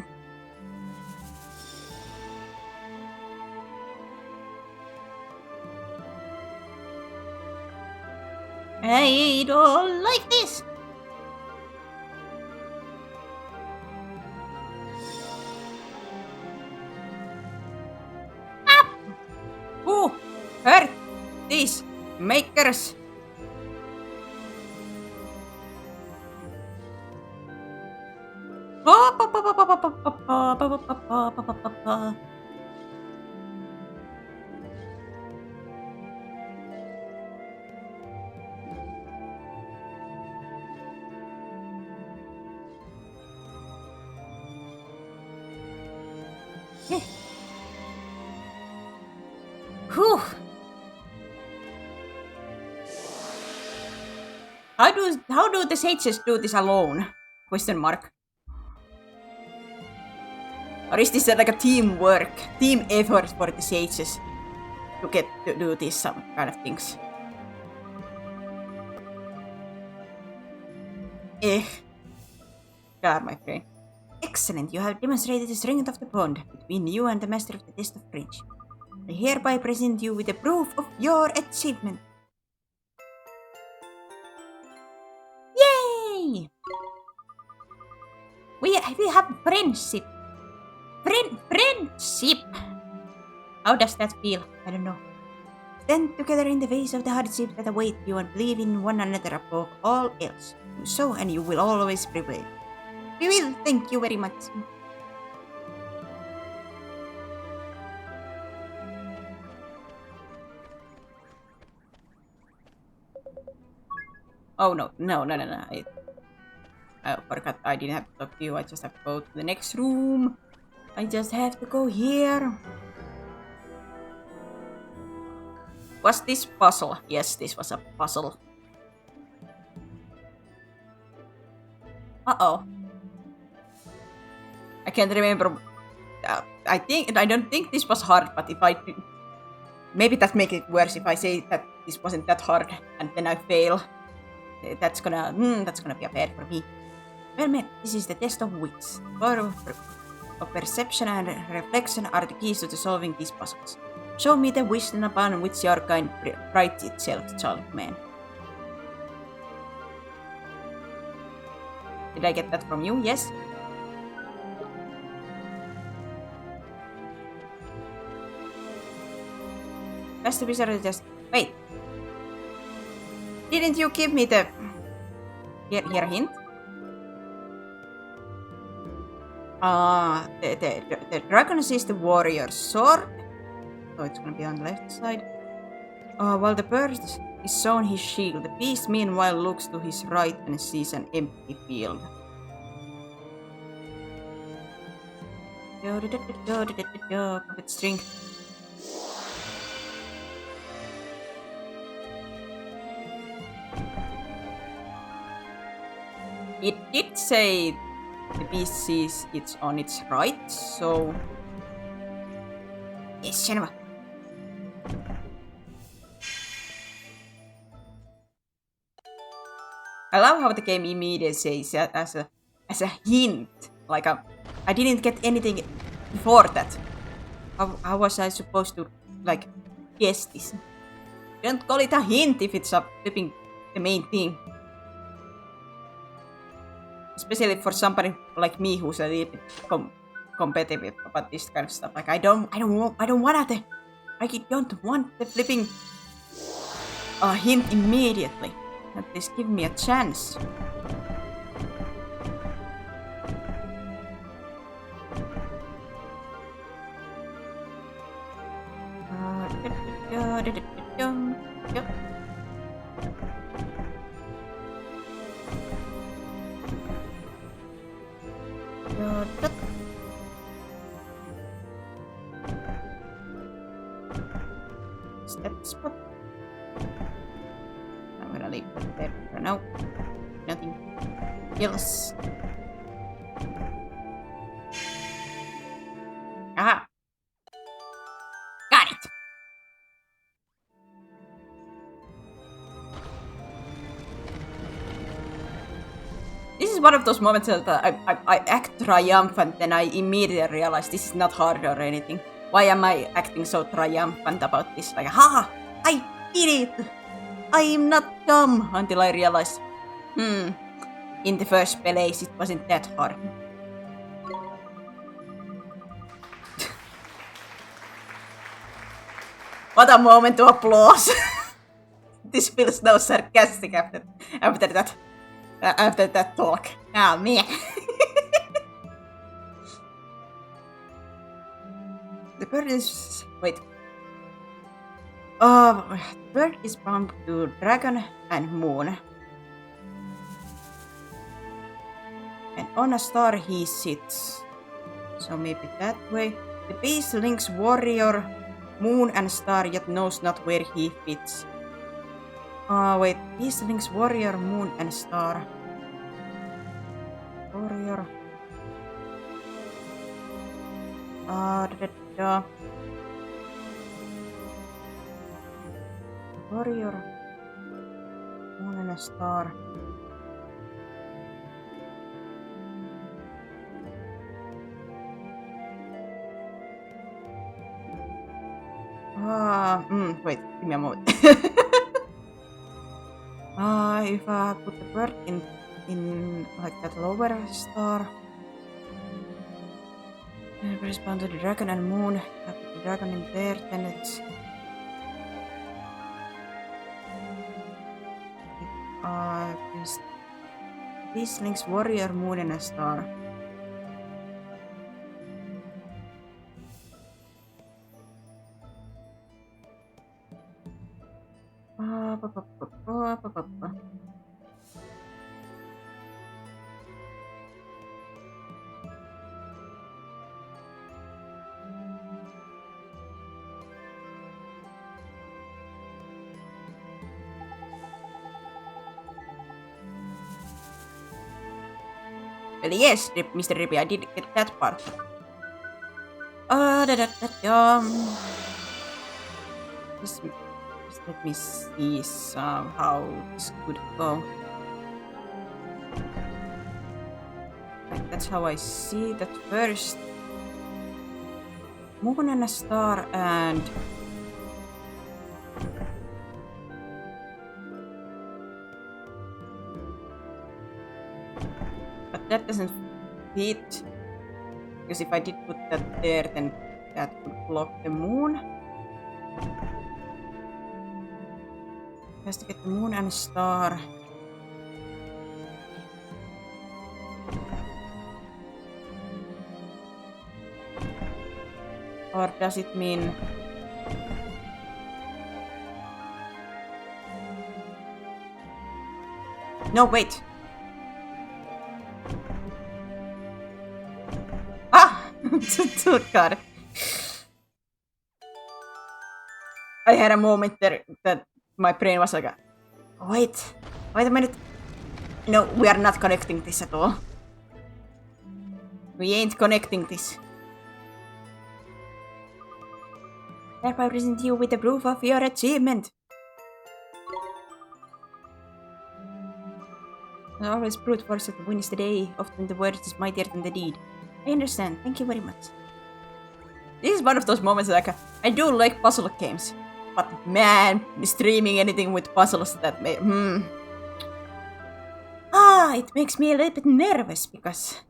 I don't like this! Ah! Who hurt these makers? Whew. How do the sages do this alone? Question mark. Or is this like a team effort for the sages to get to do these some kind of things? God, my friend. Excellent, you have demonstrated the strength of the bond between you and the master of the test of friendship. I hereby present you with a proof of your achievement. Yay! We have friendship. Friendship. How does that feel? I don't know. Stand together in the face of the hardship that await you and believe in one another above all else. So, and you will always prevail. We will. Thank you very much. Oh no. I forgot I didn't have to talk to you. I just have to go to the next room. I just have to go here. Was this puzzle? Yes, this was a puzzle. Uh-oh. I can't remember. I don't think this was hard, but if I do, maybe that makes it worse if I say that this wasn't that hard and then I fail. That's gonna be bad for me. Well met, this is the test of wits. Power of perception and reflection are the keys to solving these puzzles. Show me the wisdom upon which your kind prides itself, child man. Did I get that from you? Yes? Best to be sure just... Wait. Didn't you give me the... Here hint? The dragon sees the warrior's sword. So it's gonna be on the left side. While the bird is shown his shield, the beast meanwhile looks to his right and sees an empty field. Complete string. It did say the beast sees it's on its right, so... Yes, Shenwa. I love how the game immediately says that as a hint. Like I didn't get anything before that. How was I supposed to like guess this? Don't call it a hint if it's flipping the main thing. Especially for somebody like me who's a little bit competitive about this kind of stuff. Like I don't want the flipping hint immediately. At least give me a chance. Step spot. I'm gonna leave it there for now. Nothing else. Aha! Got it! This is one of those moments that I act triumphant and I immediately realize this is not hard or anything. Why am I acting so triumphant about this? Like, ha! I did it! I am not dumb! Until I realized, in the first place it wasn't that hard. What a moment of applause! This feels so sarcastic after that talk. Ah, man. The bird is... Wait. The bird is bound to dragon and moon. And on a star he sits. So maybe that way. The beast links warrior, moon and star, yet knows not where he fits. Wait. Beast links warrior, moon and star. Warrior. Warrior, moon and a star. Wait, give me a moment. If I put the bird in like that lower star. Correspond to the dragon and moon. dragon in there, then it's... This links warrior, moon, and a star. Well, yes, Mr. Rippy, I did get that part. Just let me see how this could go. Like, that's how I see it at first. Moon and a star and... But that doesn't fit. Because if I did put that there, then that would block the moon. Has to get the moon and a star. Or does it mean... No, wait! Ah! God. I had a moment there that my brain was like, wait a minute. No, we are not connecting this at all. We ain't connecting this. Thereby present you with the proof of your achievement. I always brute force that wins the day. Often the word is mightier than the deed. I understand. Thank you very much. This is one of those moments like I do like puzzle games, but man, streaming anything with puzzles that may it makes me a little bit nervous because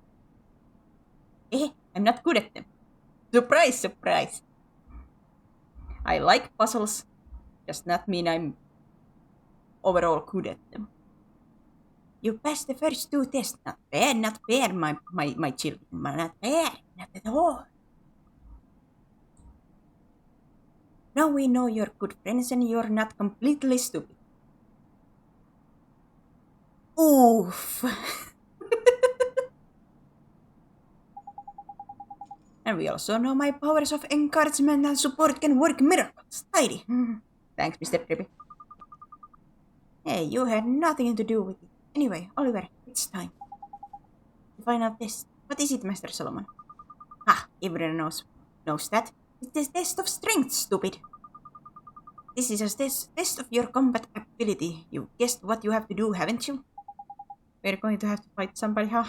I'm not good at them. Surprise, surprise. I like puzzles, does not mean I'm overall good at them. You passed the first 2 tests. Not bad, my children. Not bad, not at all. Now we know you're good friends and you're not completely stupid. Oof. And we also know my powers of encouragement and support can work miracles. Tidy. Thanks, Mr. Trippy. Hey, you had nothing to do with it. Anyway, Oliver, it's time. The final test. What is it, Master Solomon? Everyone knows that. It's the test of strength, stupid. This is a test of your combat ability. You guessed what you have to do, haven't you? We're going to have to fight somebody, huh?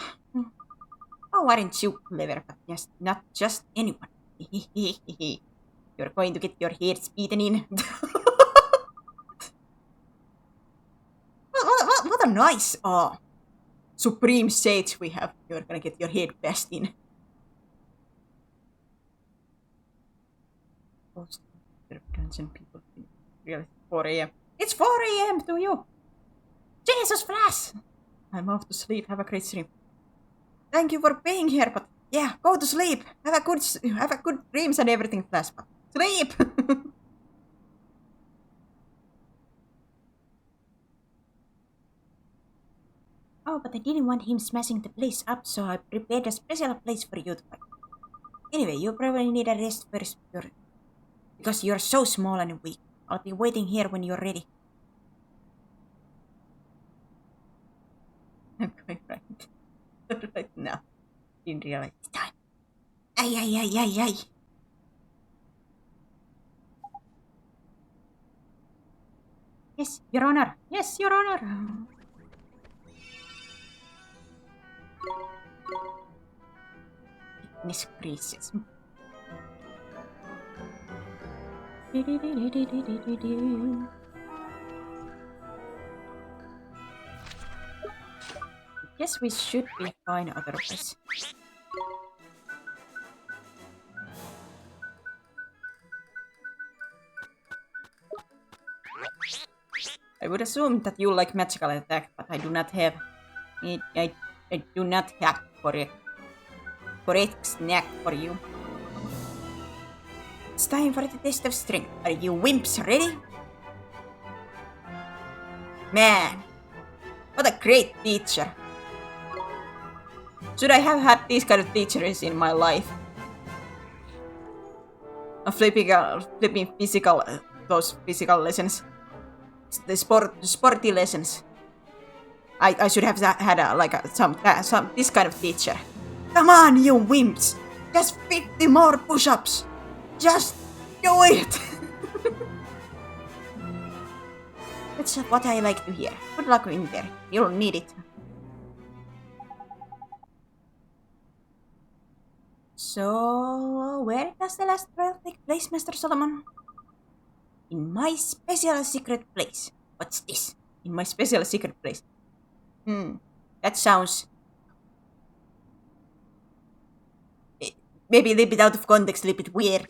Oh, aren't you clever, but not just anyone. You're going to get your heads beaten in. What a nice supreme sage we have. You're gonna get your head bashed in. Dungeon people. Really? 4 a.m. It's 4 a.m. to you! Jesus Flash! I'm off to sleep. Have a great stream. Thank you for being here, but yeah, go to sleep. Have a good dreams and everything, Flash. But sleep! Oh, but I didn't want him smashing the place up, so I prepared a special place for you to fight. Anyway, you probably need a rest first because you're so small and weak. I'll be waiting here when you're ready. I'm going right now. In real time. Ay. Yes, Your Honor. Yes, Your Honor. Goodness gracious. Yes, we should be fine otherwise. I would assume that you like magical attack, but I do not have it. I do not have correct snack for you. It's time for the test of strength. Are you wimps ready? Man, what a great teacher. Should I have had these kind of teachers in my life? Flipping physical, those physical lessons. The sporty lessons. I should have had some this kind of teacher. Come on, you wimps! Just 50 more push-ups! Just do it! That's what I like to hear. Good luck in there. You'll need it. So, where does the last trial take place, Master Solomon? In my special secret place. What's this? In my special secret place. That sounds... maybe a little bit out of context, a little bit weird.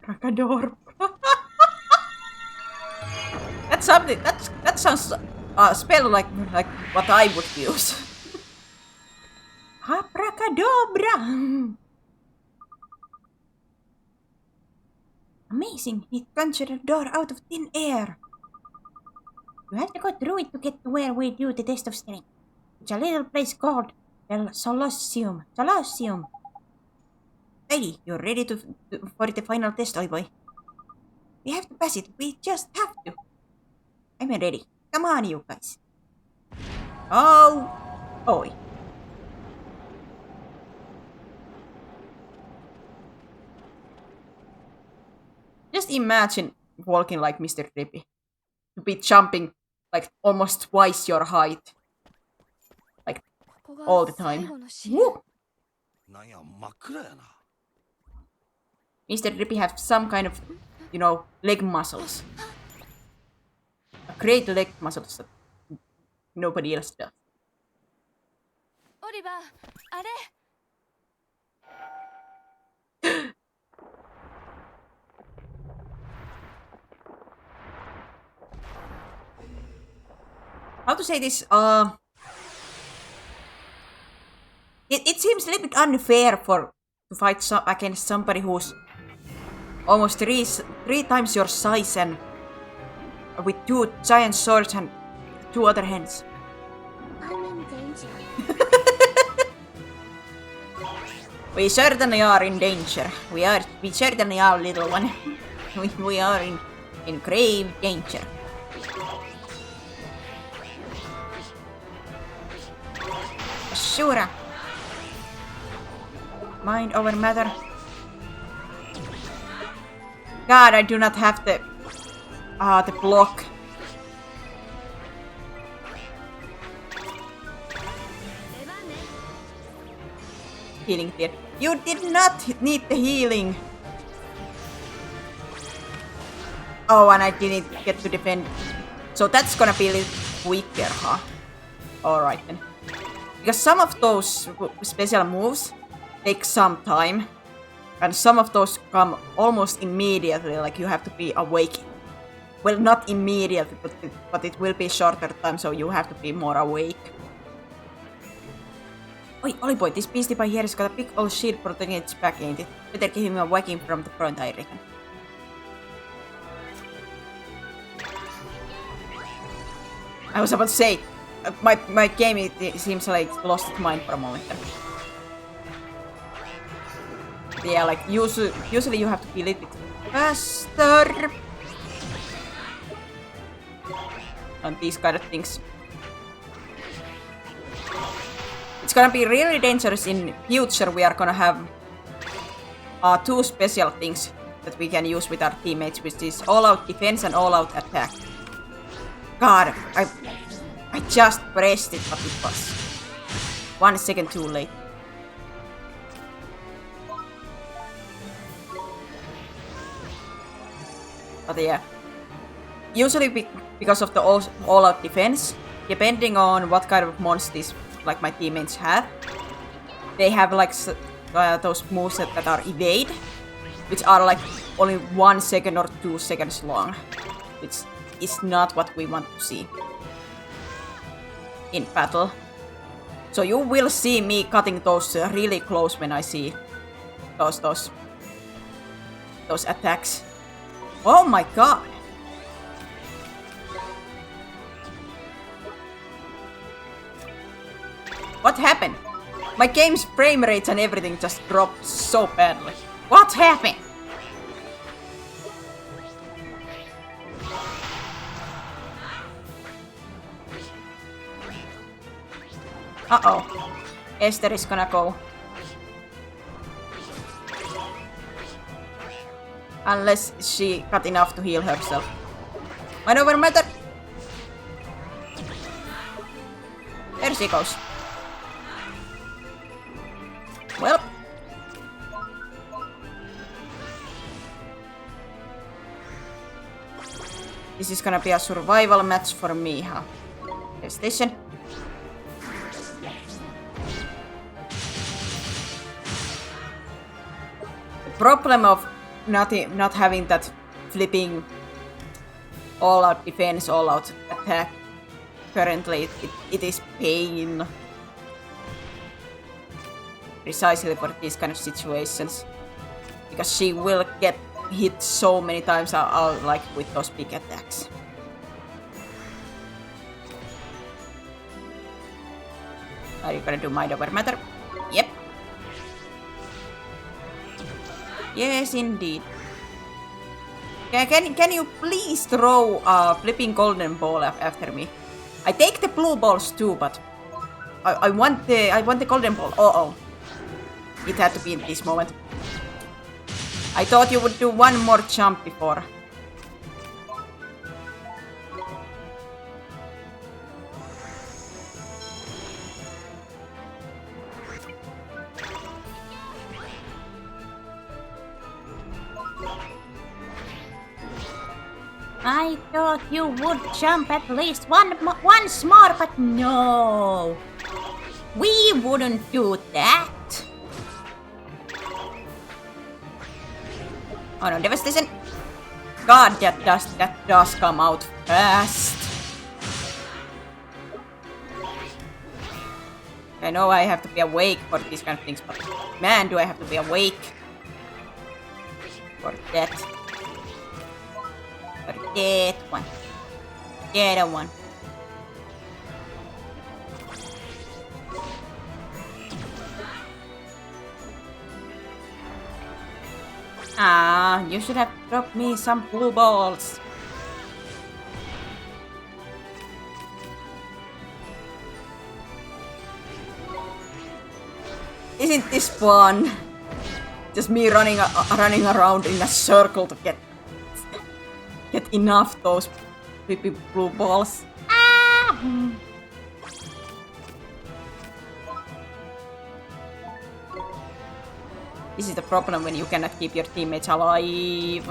Rakador. That's something. That sounds spell like what I would use. Abracadabra. Amazing! It conjured a door out of thin air. You have to go through it to get to where we do the test of strength. It's a little place called the Solosium. Lady, you're ready for the final test, oi boy. We have to pass it. We just have to. I'm ready. Come on, you guys. Oh, oi. Just imagine walking like Mr. Drippy. To be jumping like almost twice your height. Like all the time. Woo! Mr. Drippy has some kind of, leg muscles. A great leg muscles that nobody else does. Oliver, How to say this? It seems a little bit unfair to fight against somebody who's almost three times your size and with 2 giant swords and 2 other hands. I'm in danger. We certainly are in danger. We certainly are, little one. We are in grave danger. Sure. Mind over matter. God, I do not have the block. Healing tier. You did not need the healing. Oh, and I didn't get to defend. So that's gonna be a little quicker, huh? Alright then. Because some of those special moves take some time. And some of those come almost immediately, like you have to be awake. Well, not immediately, but it will be shorter time, so you have to be more awake. Oi, Ollie boy, this beastie by here has got a big old shield protecting its back, ain't it? Better give him a whacking from the front, I reckon. I was about to say, my game it seems like lost its mind for a moment there. Yeah, like usually you have to be a little bit faster on these kind of things. It's gonna be really dangerous in future. We are gonna have 2 special things that we can use with our teammates, which is all-out defense and all-out attack. God, I just pressed it, but it was 1 second too late. But yeah, usually because of the all-out defense, depending on what kind of monsters like my teammates have, they have like those moves that are evade, which are like only 1 second or 2 seconds long, which is not what we want to see in battle. So you will see me cutting those really close when I see those attacks. Oh my god! What happened? My game's frame rates and everything just dropped so badly. What happened? Uh-oh. Esther is gonna go. Unless she got enough to heal herself. Mind over matter. There she goes. Well. This is gonna be a survival match for me, huh? PlayStation. The problem of not having that flipping all-out defense, all-out attack currently, it is pain. Precisely for these kind of situations. Because she will get hit so many times like with those big attacks. Are you gonna do mind over matter? Yep. Yes, indeed. Can you please throw a flipping golden ball after me? I take the blue balls too, but I want the golden ball. Oh. It had to be in this moment. I thought you would do one more jump before. I thought you would jump at least once more, but no. We wouldn't do that. Oh no, devastation! God, that does come out fast. I know I have to be awake for these kind of things, but man, do I have to be awake for that. For that one. The other one. Ah, you should have dropped me some blue balls. Isn't this fun? Just me running around in a circle to get enough those creepy blue balls. Ah! This is the problem when you cannot keep your teammates alive.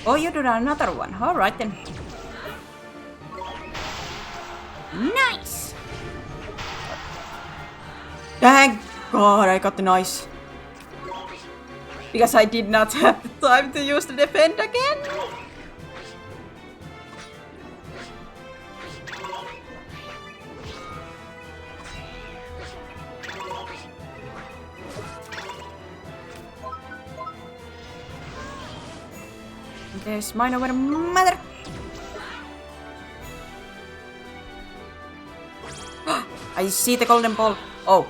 Oh, you do another one. Alright then. Nice! Thank God I got the nice. Because I did not have the time to use the defend again. There's mine over matter. I see the golden ball. Oh.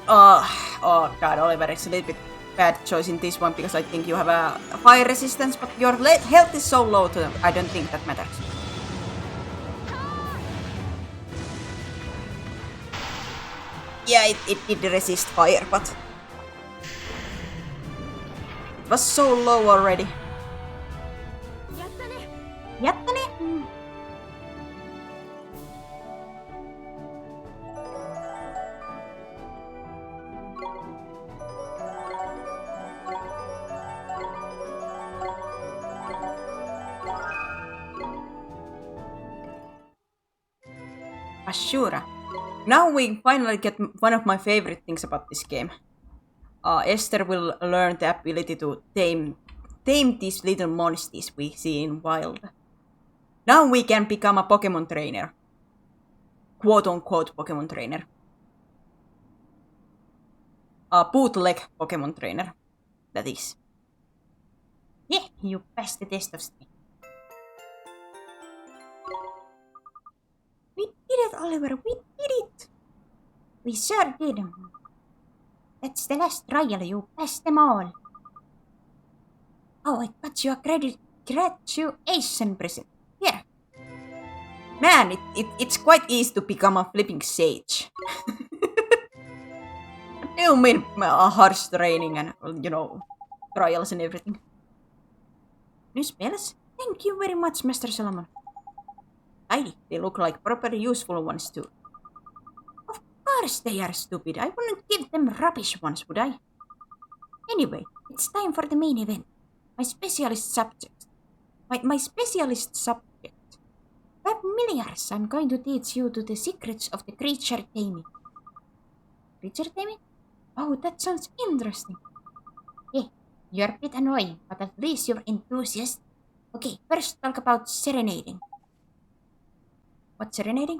Oh god, Oliver, it's a little bit bad choice in this one because I think you have a fire resistance, but your health is so low to them. I don't think that matters. Yeah, it did resist fire, but it was so low already. Yattane. Ashura. Now we finally get one of my favorite things about this game. Esther will learn the ability to tame these little monsters we see in wild. Now we can become a Pokemon trainer. Quote-unquote Pokemon trainer. A bootleg Pokemon trainer. That is. Yeah, you passed the test of strength. We did it, Oliver. We did it. We sure did. That's the last trial. You passed them all. Oh, I got you a graduation present. Here. Man, it's quite easy to become a flipping sage. You mean harsh training and, trials and everything. New spells? Thank you very much, Master Solomon. Tidy, they look like properly useful ones too. Of course they are stupid. I wouldn't give them rubbish ones, would I? Anyway, it's time for the main event. My specialist subject. Familiars, I'm going to teach you the secrets of the creature taming. Creature taming? Oh, that sounds interesting. Hey, you're a bit annoying, but at least you're enthusiastic. Okay, first talk about serenading. What's serenading?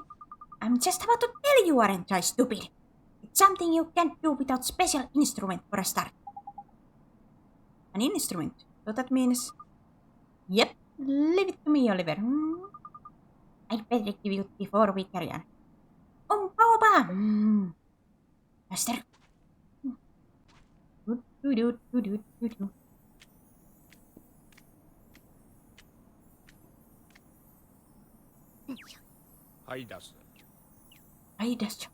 I'm just about to tell you, aren't I, stupid? It's something you can't do without special instrument for a start. An instrument? So that means... Yep, leave it to me, Oliver. I'd better give you before we carry on. Master.はい出す。はい出しちゃ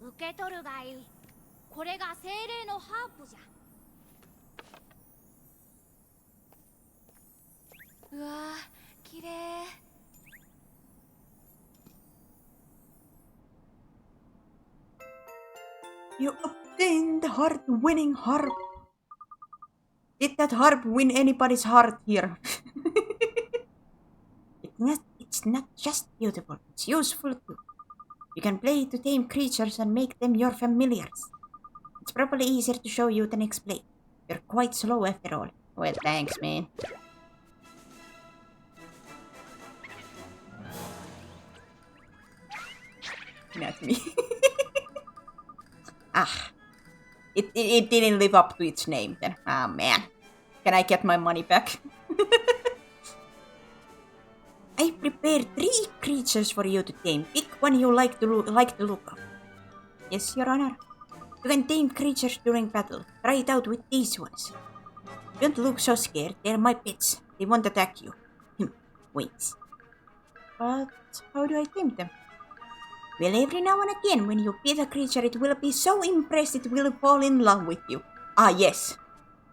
受け取るがいい。これが精霊のハープじゃ。うわー、きれい。You obtained the heart-winning harp. Did that harp win anybody's heart here? It's not just beautiful, it's useful too. You can play to tame creatures and make them your familiars. It's probably easier to show you than explain. You're quite slow after all. Well, thanks, man. Not me. It didn't live up to its name then. Ah, man. Can I get my money back? I prepared 3 creatures for you to tame. Pick one you like the look of. Yes, Your Honor. You can tame creatures during battle. Try it out with these ones. Don't look so scared. They're my pets. They won't attack you. Wait. But how do I tame them? Well, every now and again, when you beat a creature, it will be so impressed it will fall in love with you. Ah, yes.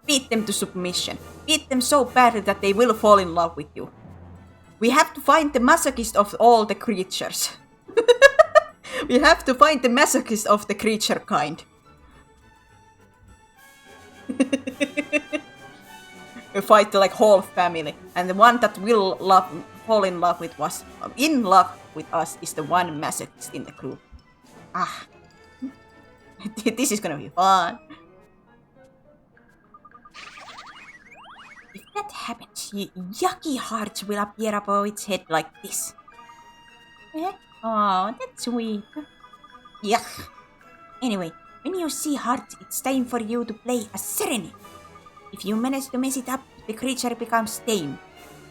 Beat them to submission. Beat them so badly that they will fall in love with you. We have to find the masochist of all the creatures. We have to find the masochist of the creature kind. We fight the whole family, and the one that will fall in love with us is the one masochist in the group. Ah, this is gonna be fun. If that happens, yucky hearts will appear above its head like this. Eh? Oh, that's sweet. Yuck. Anyway, when you see hearts, it's time for you to play a serenade. If you manage to mess it up, the creature becomes tame.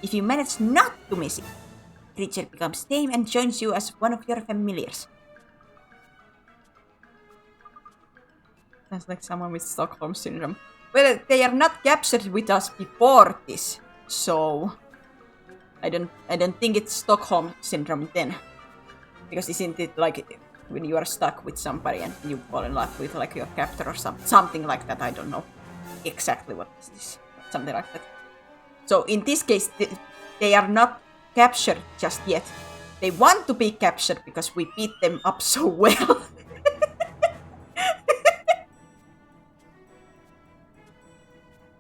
If you manage not to mess it, the creature becomes tame and joins you as one of your familiars. Sounds like someone with Stockholm Syndrome. Well, they are not captured with us before this, so I don't think it's Stockholm Syndrome then. Because isn't it like when you are stuck with somebody and you fall in love with your captor or something like that? I don't know exactly what is this. Something like that. So in this case, they are not captured just yet. They want to be captured because we beat them up so well.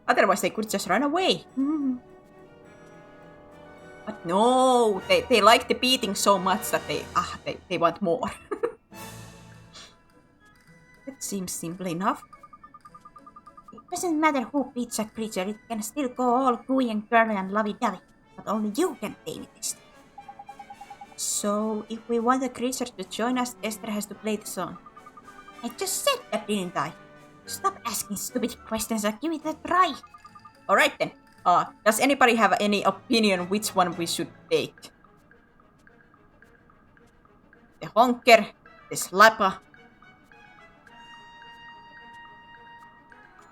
Otherwise, they could just run away. But no, they like the beating so much that they want more. That seems simple enough. It doesn't matter who beats a creature, it can still go all gooey and girly and lovey-dovey, but only you can tame it. So, if we want the creature to join us, Esther has to play the song. I just said that, didn't I? Stop asking stupid questions and give it a try. Alright then. Does anybody have any opinion which one we should take? The honker, the slapper,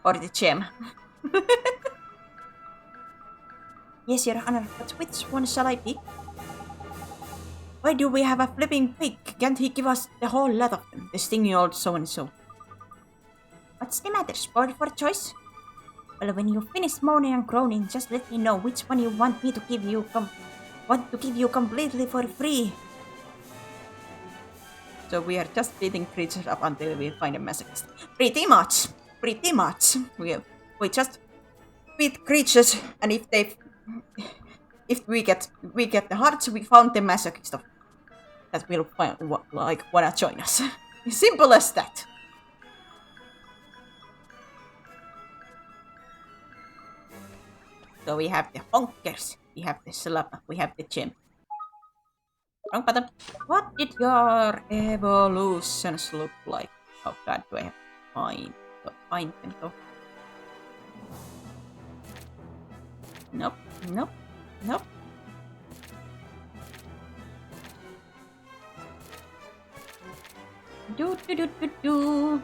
or the gem? Yes, Your Honor, but which one shall I pick? Why do we have a flipping pig? Can't he give us the whole lot of them? The stingy old so-and-so. What's the matter? Spoiled for choice? Well, when you finish moaning and groaning, just let me know which one you want me to give you completely for free. So we are just beating creatures up until we find a masochist. Pretty much. We just beat creatures, and if we get the hearts, we found the masochist that will wanna join us. Simple as that. So we have the honkers, we have the slapper, we have the gem. Wrong button. What did your evolutions look like? Oh god, do I have to find them though? Nope. Do.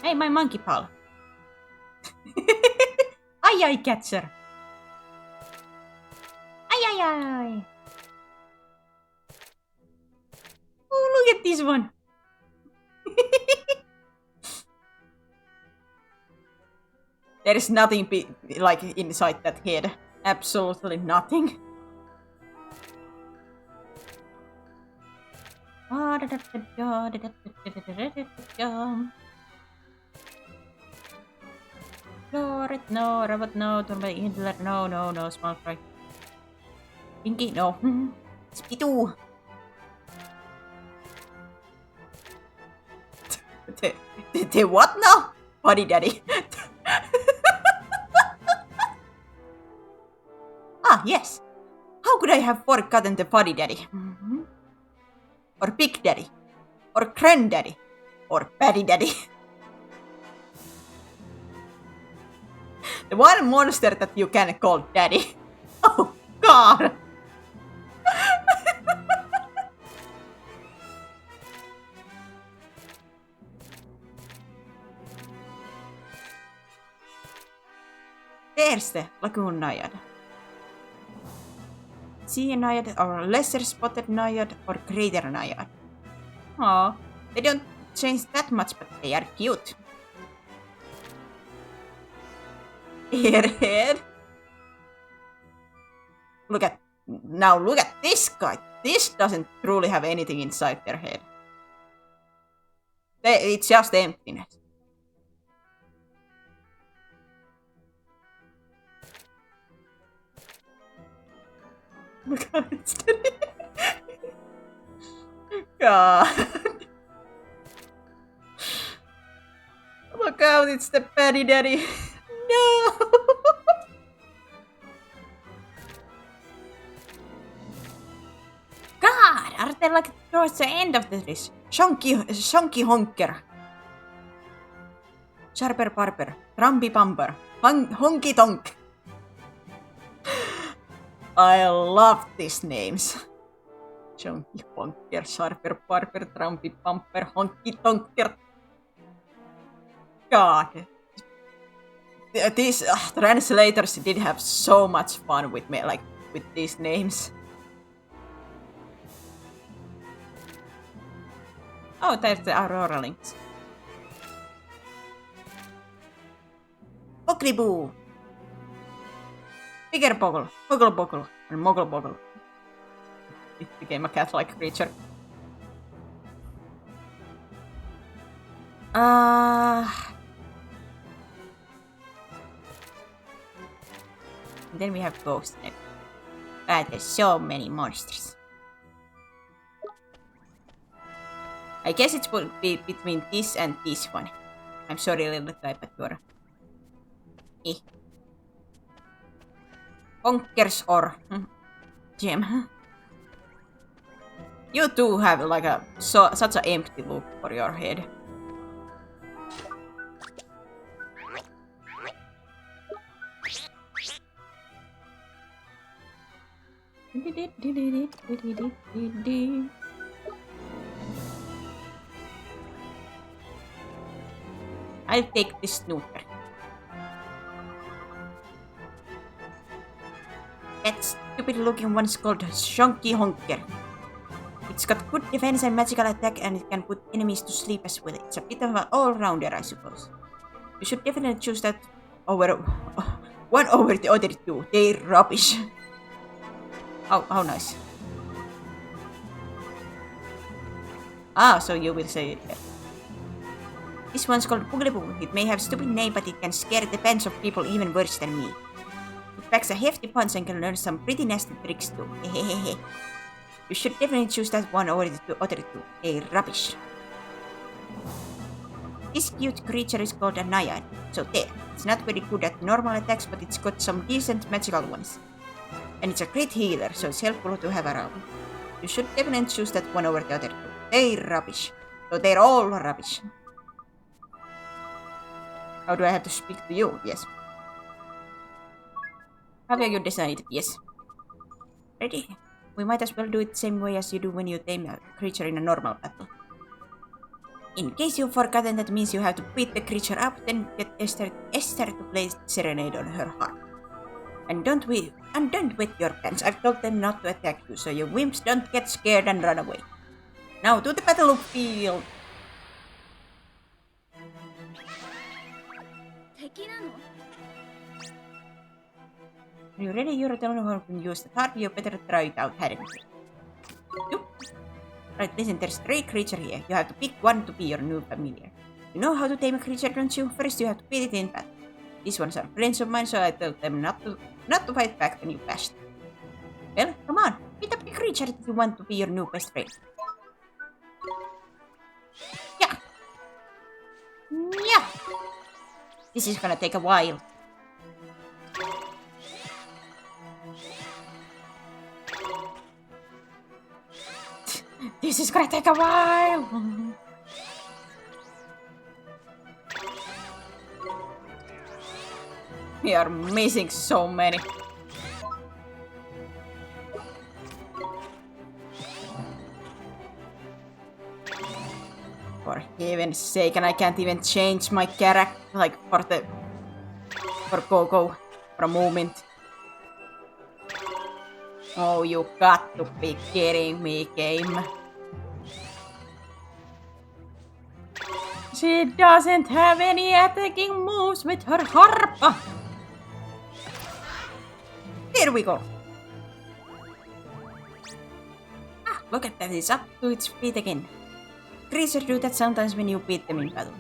Hey, my monkey pal. Ay, catcher. Ay. Oh, look at this one. There is nothing like inside that head. Absolutely nothing. No, Robot, no, Hitler, no, small fry. Pinky, no. Spitoo. The what now? Buddy daddy. Ah, yes. How could I have forgotten the Buddy Daddy? Or Big Daddy? Or Granddaddy? Or Paddy Daddy? The one monster that you can call Daddy. Oh, God! There's the Lagoon Naiad. Sea Naiad, or Lesser Spotted Naiad, or Greater Naiad. Aw, they don't change that much, but they are cute. Airhead. Look at this guy. This doesn't truly have anything inside their head. It's just emptiness. Look how it's doing. God. Look out, it's the Paddy Daddy. No. God, are they like towards the end of this? Shonky honker. Sharper barber. Trumpy bumper. Honky tonk. I love these names. Chunky honker, sharper barber, trumpy bumper, honky tonker. God. These translators did have so much fun with me, like with these names. Oh, there's the Aurora links. Boo. Bigger Boggle, and Moggle. It became a cat-like creature. Then we have Ghost Neck. God, there's so many monsters. I guess it would be between this and this one. I'm sorry, little guy, but you're... Bonkers or... gem. You two have like such an empty look for your head. I'll take the snooper. That stupid looking one's called Shonky Honker. It's got good defense and magical attack, and it can put enemies to sleep as well. It's a bit of an all-rounder, I suppose. You should definitely choose that over one over the other two. They're rubbish. How nice. Ah, so you will say it. This one's called Boogly. It may have a stupid name, but it can scare the pants of people even worse than me. It packs a hefty punch and can learn some pretty nasty tricks too. Hehehe. You should definitely choose that one over the other two. They're rubbish. This cute creature is called a Naiad. So there. It's not very good at normal attacks, but it's got some decent magical ones. And it's a great healer, so it's helpful to have around. You should definitely choose that one over the other two. They're rubbish. So they're all rubbish. How do I have to speak to you? Yes. Have you decided? Yes. Ready? We might as well do it the same way as you do when you tame a creature in a normal battle. In case you've forgotten, that means you have to beat the creature up, then get Esther to play Serenade on her harp. And don't wet your pants. I've told them not to attack you, so you wimps don't get scared and run away. Now to the battlefield! Are you ready? You're the one who can use the harp. You better try it out, hadn't you? Right, listen, there's 3 creatures here. You have to pick one to be your new familiar. You know how to tame a creature, don't you? First you have to beat it in battle. These ones are friends of mine, so I told them not to fight back when you bashed. Well, come on, beat up the creature that you want to be your new best friend. Yeah! Yeah! This is gonna take a while. This is gonna take a while! We are missing so many. For heaven's sake, and I can't even change my character, like, for Coco, for a moment. Oh, you got to be kidding me, game. She doesn't have any attacking moves with her harp. Here we go. Ah, look at that, it's up to its feet again. Creatures do that sometimes when you beat them in battle.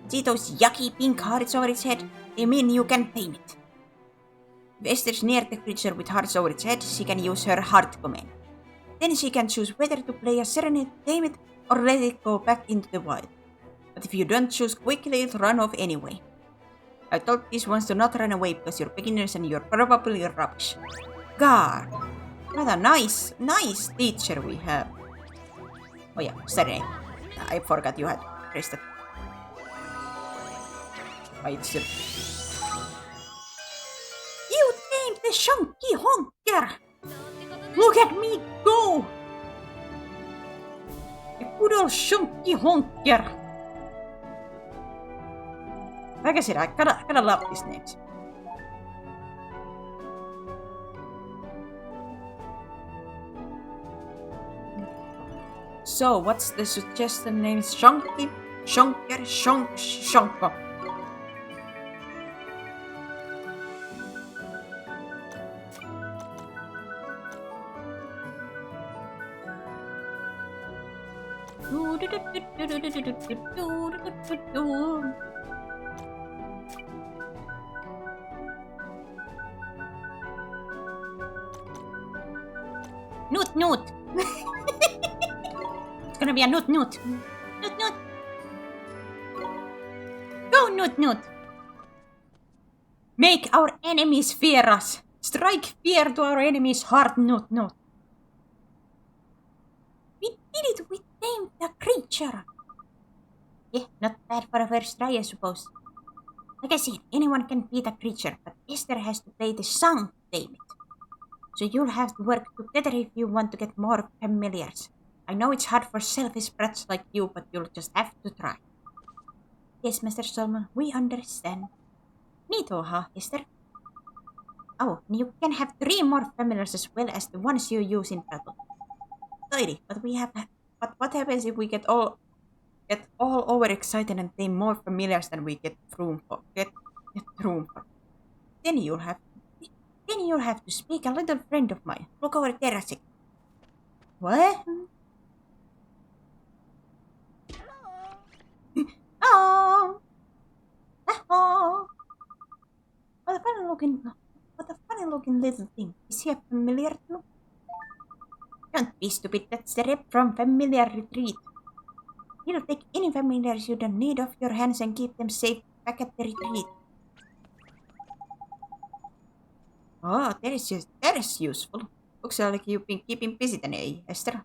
See those yucky pink hearts over its head? They mean you can tame it. If Esther's near the creature with hearts over its head, she can use her heart command. Then she can choose whether to play a serenade, tame it, or let it go back into the wild. But if you don't choose quickly, it'll run off anyway. I told these ones to not run away because you're beginners and you're probably rubbish. God, what a nice teacher we have. Oh yeah, serenade. I forgot you had to press that. You tamed the Shonky Honker! Look at me go! The good old Shonky Honker! Like I said, I gotta love these names. So, what's the suggested name? Shonky? Shonker? Shonko? Noot noot. It's gonna be a noot noot. Noot noot. Go noot noot. Make our enemies fear us. Strike fear to our enemies' heart, noot noot. We did it. We tamed the creature. Yeah, not bad for a first try, I suppose. Like I said, anyone can beat a creature, but Esther has to play the song to tame it. So you'll have to work together if you want to get more familiars. I know it's hard for selfish brats like you, but you'll just have to try. Yes, Mr. Solomon, we understand. Neato, huh, Esther? Oh, you can have 3 more familiars as well as the ones you use in battle. Tidy, but what happens if we get all overexcited and tame more familiars than we get room for? Then you'll have to speak a little friend of mine. Look over there a sec. What? Oh! Oh! What a funny looking little thing. Is he a familiar too? Don't be stupid, that's the rep from Familiar Retreat. He'll take any familiars you don't need off your hands and keep them safe back at the retreat. Oh, that is useful. Looks like you've been keeping busy today, Esther.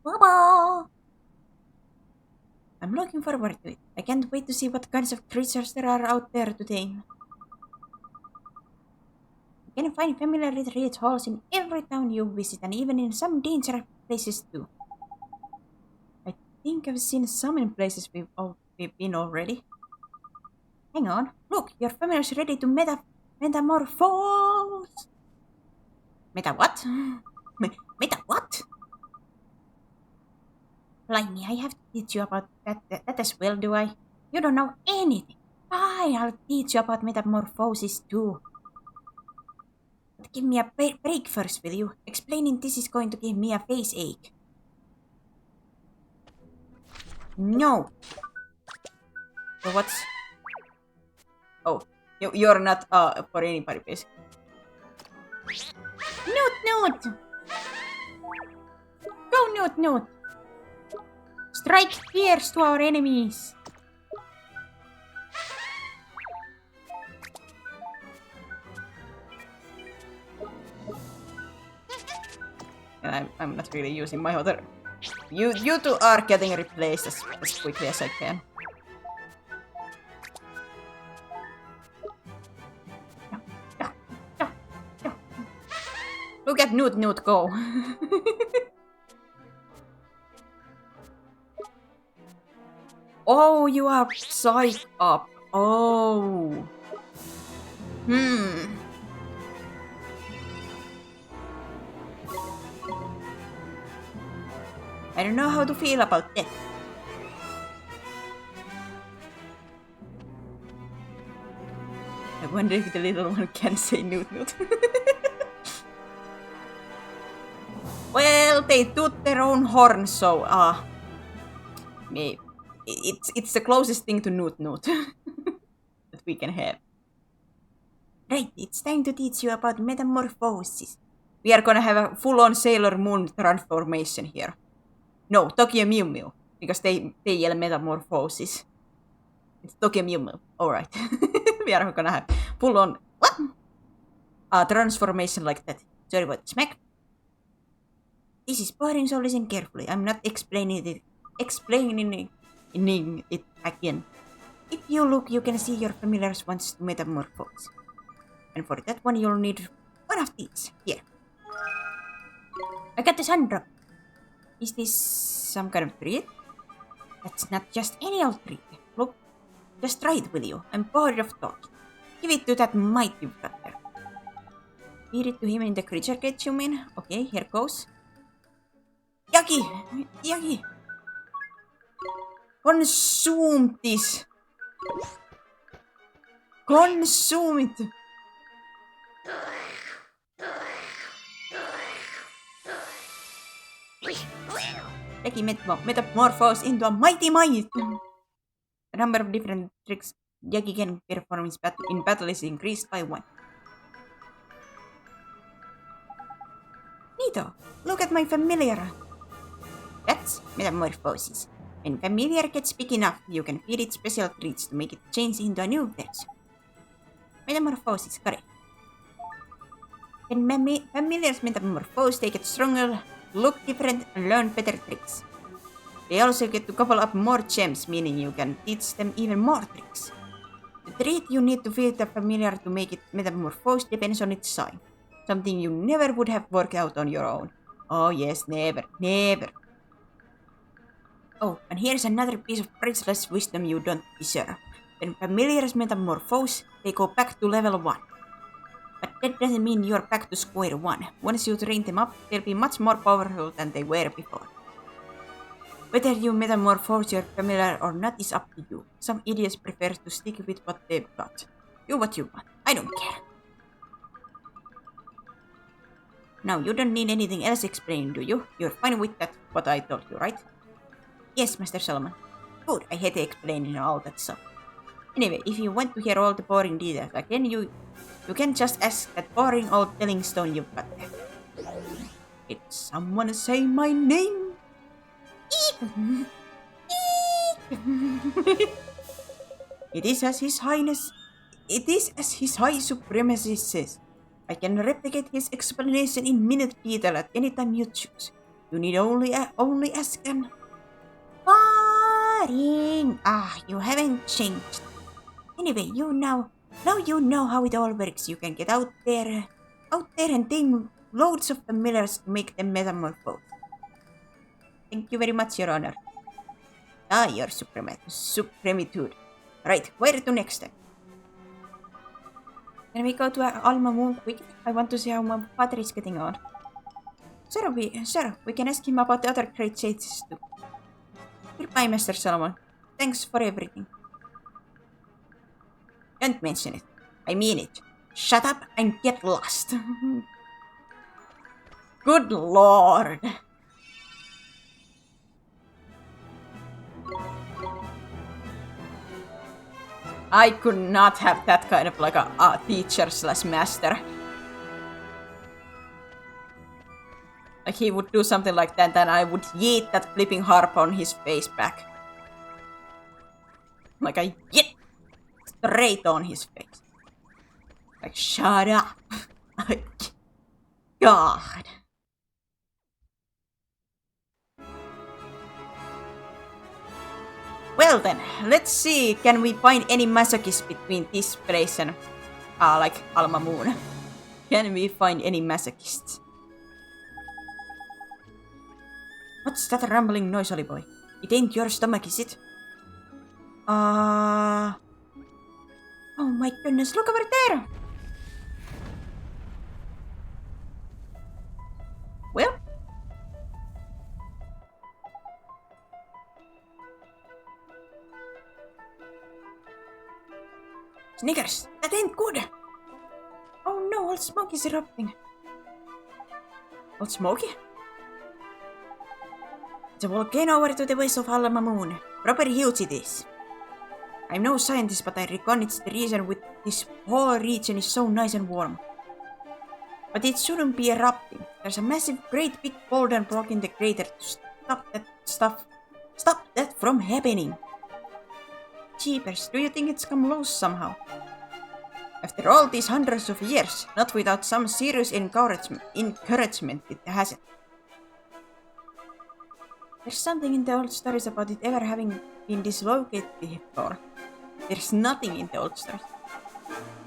Baba! I'm looking forward to it. I can't wait to see what kinds of creatures there are out there to tame. You can find familiar retreat halls in every town you visit and even in some dangerous places too. I think I've seen some in places we've been already. Hang on, look, your familiar's ready to metamorphose! Meta what? Meta what? Blimey, I have to teach you about that as well, do I? You don't know anything. Fine, I'll teach you about metamorphosis too. But give me a break first, will you? Explaining this is going to give me a face ache. No. So what's... Oh, you're not for anybody, basically. Noot! Go, Noot! Strike fears to our enemies! And I'm not really using my other... You two are getting replaced as quickly as I can. Look at Noot go. Oh, you are psyched up. Oh. I don't know how to feel about that. I wonder if the little one can say Noot. Well, they toot their own horn, so maybe it's the closest thing to Noot that we can have. Right, it's time to teach you about metamorphosis. We are gonna have a full-on Sailor Moon transformation here. No, Tokyo Mew Mew, because they yell metamorphosis. It's Tokyo Mew Mew. Alright. We are gonna have full-on transformation like that. Sorry about smack. This is boring, so listen carefully. I'm not explaining it again. If you look, you can see your familiars wants to metamorphose. And for that one, you'll need one of these. Here. I got the sun drop. Is this some kind of treat? That's not just any old treat. Look, just try it, will you? I'm bored of talking. Give it to that mite you've got there. Feed it to him in the creature cage, you mean? Okay, here goes. Yucky! Consume this! Consume it! Becky metamorphose into a mighty mite! The number of different tricks Yagi can perform in battle is increased by 1. Neato! Look at my familiar. That's metamorphosis. When familiar gets big enough, you can feed it special treats to make it change into a new version. Metamorphosis, correct. When familiars metamorphose, they get stronger, look different, and learn better tricks. They also get to gobble up more gems, meaning you can teach them even more tricks. The treat you need to feed the familiar to make it metamorphose depends on its size. Something you never would have worked out on your own. Oh yes, never, never. Oh, and here's another piece of priceless wisdom you don't deserve. When familiars metamorphose, they go back to level 1. But that doesn't mean you're back to square 1. Once you train them up, they'll be much more powerful than they were before. Whether you metamorphose your familiar or not is up to you. Some idiots prefer to stick with what they've got. Do what you want. I don't care. Now, you don't need anything else explained, do you? You're fine with that, what I told you, right? Yes, Master Solomon. Good, I hate explaining all that stuff. Anyway, if you want to hear all the boring details again, you can just ask that boring old telling stone you've got there. Did someone say my name? It is as His High Supremacy says. I can replicate his explanation in minute detail at any time you choose. You need only ask and... Boring! You haven't changed. Anyway, now you know how it all works. You can get out there and tame loads of familiars to make them metamorphose. Thank you very much, Your Honor. Your supremitude. Right, where to next then? Can we go to Alma Moon quickly? I want to see how my father is getting on. Sure, we can ask him about the other great sages too. Goodbye, Master Solomon. Thanks for everything. Don't mention it. I mean it. Shut up and get lost. Good lord. I could not have that kind of like a teacher/master. Like he would do something like that, and I would yeet that flipping harp on his face back. Like I yeet straight on his face. Like shut up. God. Well then, let's see, can we find any masochists between this place and, like, Alma Moon? Can we find any masochists? What's that rumbling noise, Ollie boy? It ain't your stomach, is it? Oh my goodness, look over there! Well? Snickers, that ain't good! Oh no, all smoke is erupting. All smoky? It's a volcano over to the west of Alma Moon. Proper huge it is. I'm no scientist, but I reckon it's the reason with this whole region is so nice and warm. But it shouldn't be erupting. There's a massive, great big boulder blocking the crater to stop that from happening. Jeepers, do you think it's come loose somehow? After all these hundreds of years, not without some serious encouragement, it hasn't. There's something in the old stories about it ever having been dislocated before. There's nothing in the old stories.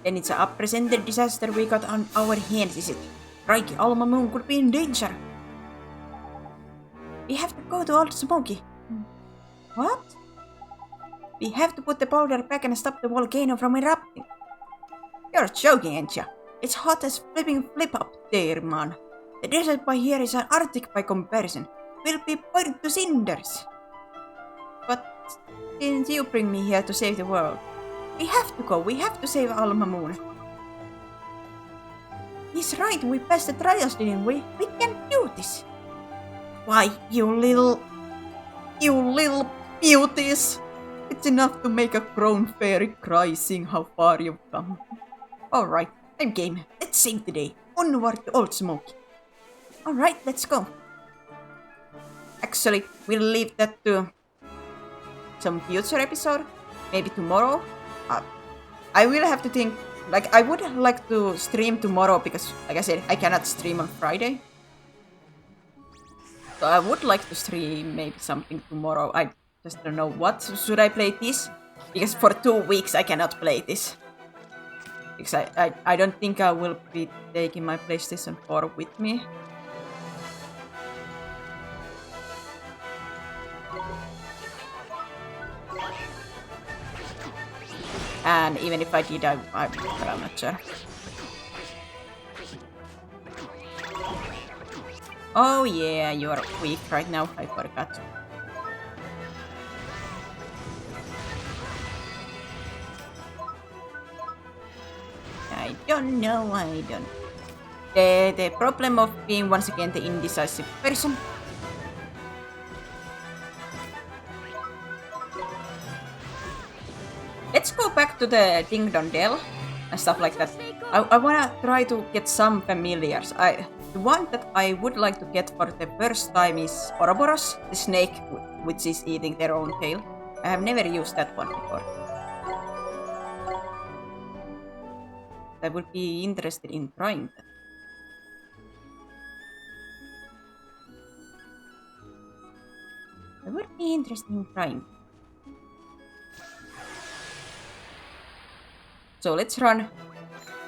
Then it's a unprecedented disaster we got on our hands, is it? Crikey, Alma Moon could be in danger. We have to go to Old Smoky. What? We have to put the boulder back and stop the volcano from erupting. You're joking, ain't ya? It's hot as flipping flip up there, man. The desert by here is an Arctic by comparison. We'll be burned to cinders. But didn't you bring me here to save the world? We have to go. We have to save Alma Moon. He's right. We passed the trials, didn't we? We can do this. Why, you little beauties. It's enough to make a grown fairy cry, seeing how far you've come. Alright, I'm game. Let's save the day. Onward to Old Smoky. Alright, let's go. Actually, we'll leave that to some future episode. Maybe tomorrow. I will have to think. Like, I would like to stream tomorrow because, like I said, I cannot stream on Friday. So I would like to stream maybe something tomorrow. I just don't know what. Should I play this? Because for 2 weeks I cannot play this. Because I don't think I will be taking my PlayStation 4 with me. And even if I did, I'm not sure. Oh yeah, you are weak right now, I forgot. I don't know, I don't. The problem of being once again the indecisive person. Let's go back to the Ding Dong Dell and stuff like that. I wanna try to get some familiars. The one that I would like to get for the first time is Ouroboros, the snake which is eating their own tail. I have never used that one before. I would be interested in trying that. I would be interested in trying. So let's run,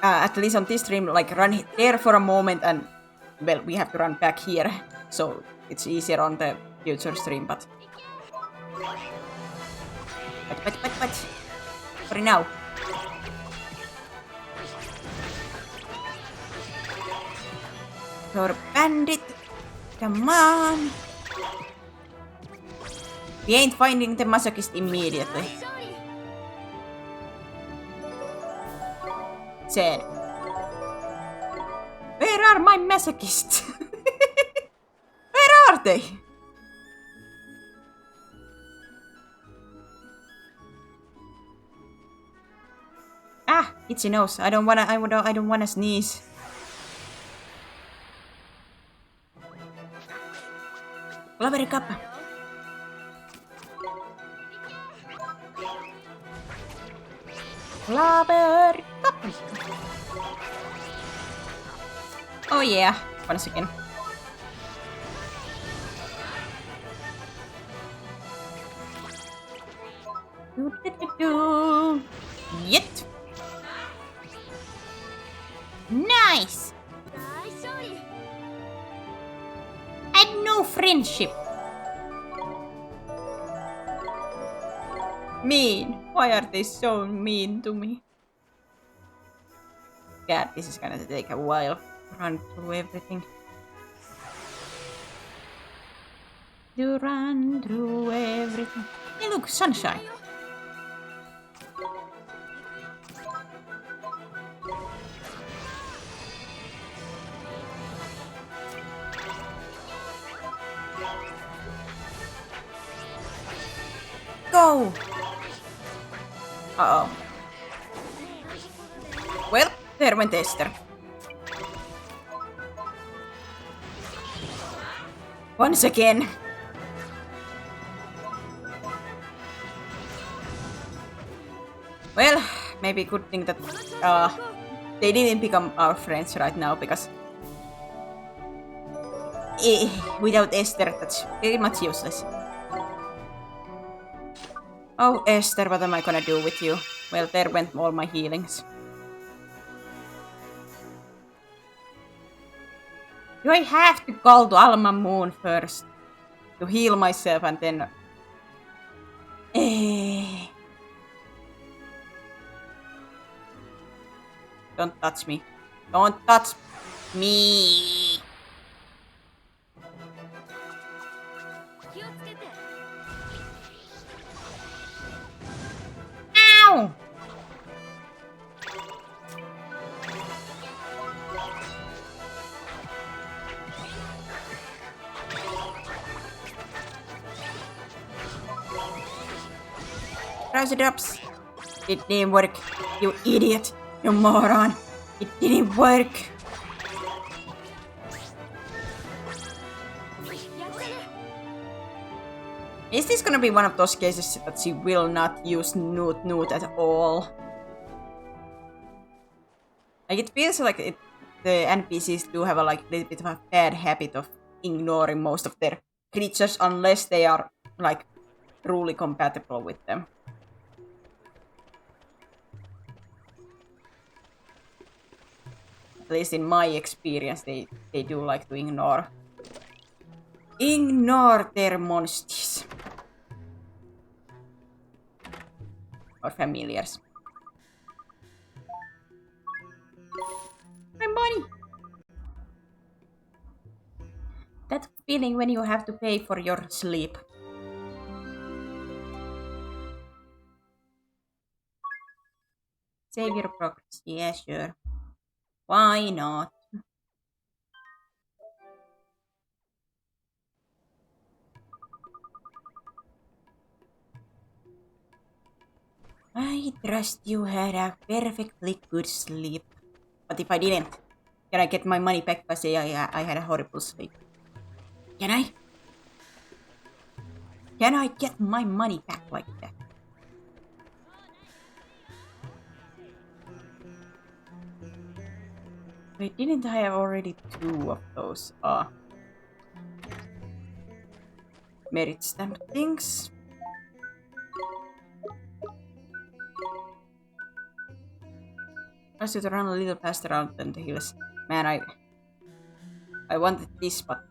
at least on this stream, like run there for a moment and, well, we have to run back here. So it's easier on the future stream, but... For now. You're a bandit. Come on. We ain't finding the masochist immediately. Said. Where are my masochists? Where are they? Ah, itchy nose. I don't wanna sneeze. Clover cup. Clover cup. Oh yeah, once again. Yet. Nice. And no friendship. Mean. Why are they so mean to me? God, this is gonna take a while to run through everything. To run through everything. Hey, look, sunshine. Go! Uh-oh. Well, there went Esther. Once again. Well, maybe good thing that they didn't become our friends right now, because without Esther, that's very much useless. Oh, Esther, what am I gonna do with you? Well, there went all my healings. Do I have to call to Alma Moon first to heal myself and then... Don't touch me. Don't touch me! Ow! Rouse it up. It didn't work, you idiot, you moron. It didn't work. Is this gonna be one of those cases that she will not use Noot at all? Like, it feels like the NPCs do have a little bit of a bad habit of ignoring most of their creatures unless they are like truly compatible with them. At least in my experience, they do like to ignore their monsters or familiars. My money. That feeling when you have to pay for your sleep. Save your progress. Yeah, sure. Why not? I trust you had a perfectly good sleep. But if I didn't, can I get my money back by saying I had a horrible sleep? Can I? Can I get my money back like that? Wait, didn't I have already 2 of those? Merit stamp things. I should run a little faster out than the hills. Man, I wanted this, but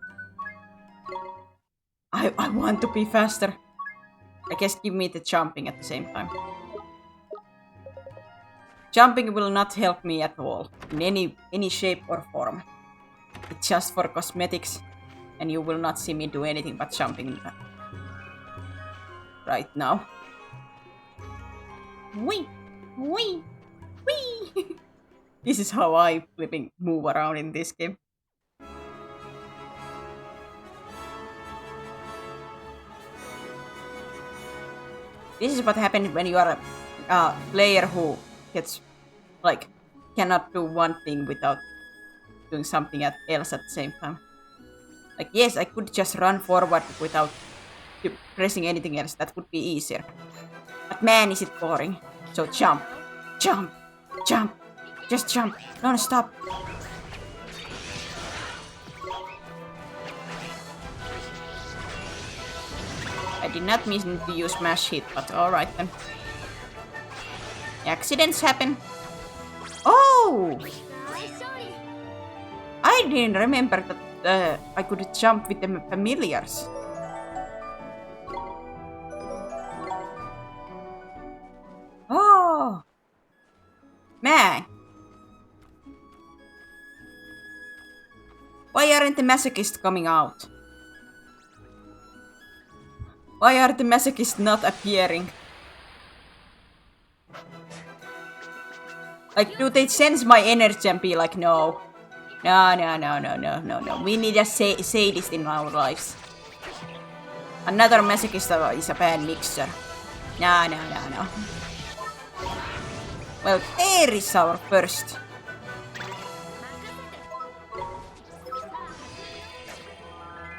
I want to be faster. I guess give me the jumping at the same time. Jumping will not help me at all, in any shape or form. It's just for cosmetics, and you will not see me do anything but jumping right now. Wee! Wee! Wee! This is how I flipping move around in this game. This is what happens when you are a player who gets, like, cannot do one thing without doing something else at the same time. Like, yes, I could just run forward without pressing anything else. That would be easier. But man, is it boring. So jump, jump, jump. Just jump. Don't stop. I did not mean to use smash hit, but alright then. Accidents happen. Oh! I didn't remember that I could jump with the familiars. Oh! Man! Why aren't the masochists coming out? Why are the masochists not appearing? Like, do they sense my energy and be like, no? No. We need a sadist in our lives. Another masochist is a bad mixer. No. Well, there is our first.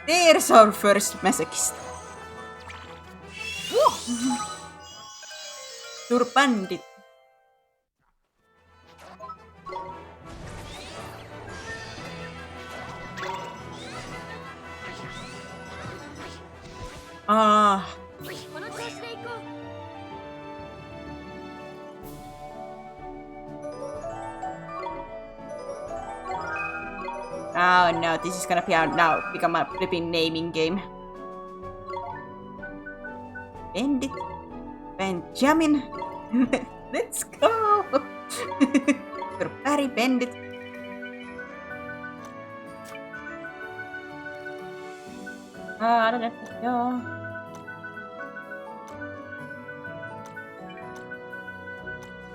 There's our first masochist. Turbandit. Oh no, this is gonna be become a flipping naming game. Bandit. Benjamin. Let's go. Barry Bandit.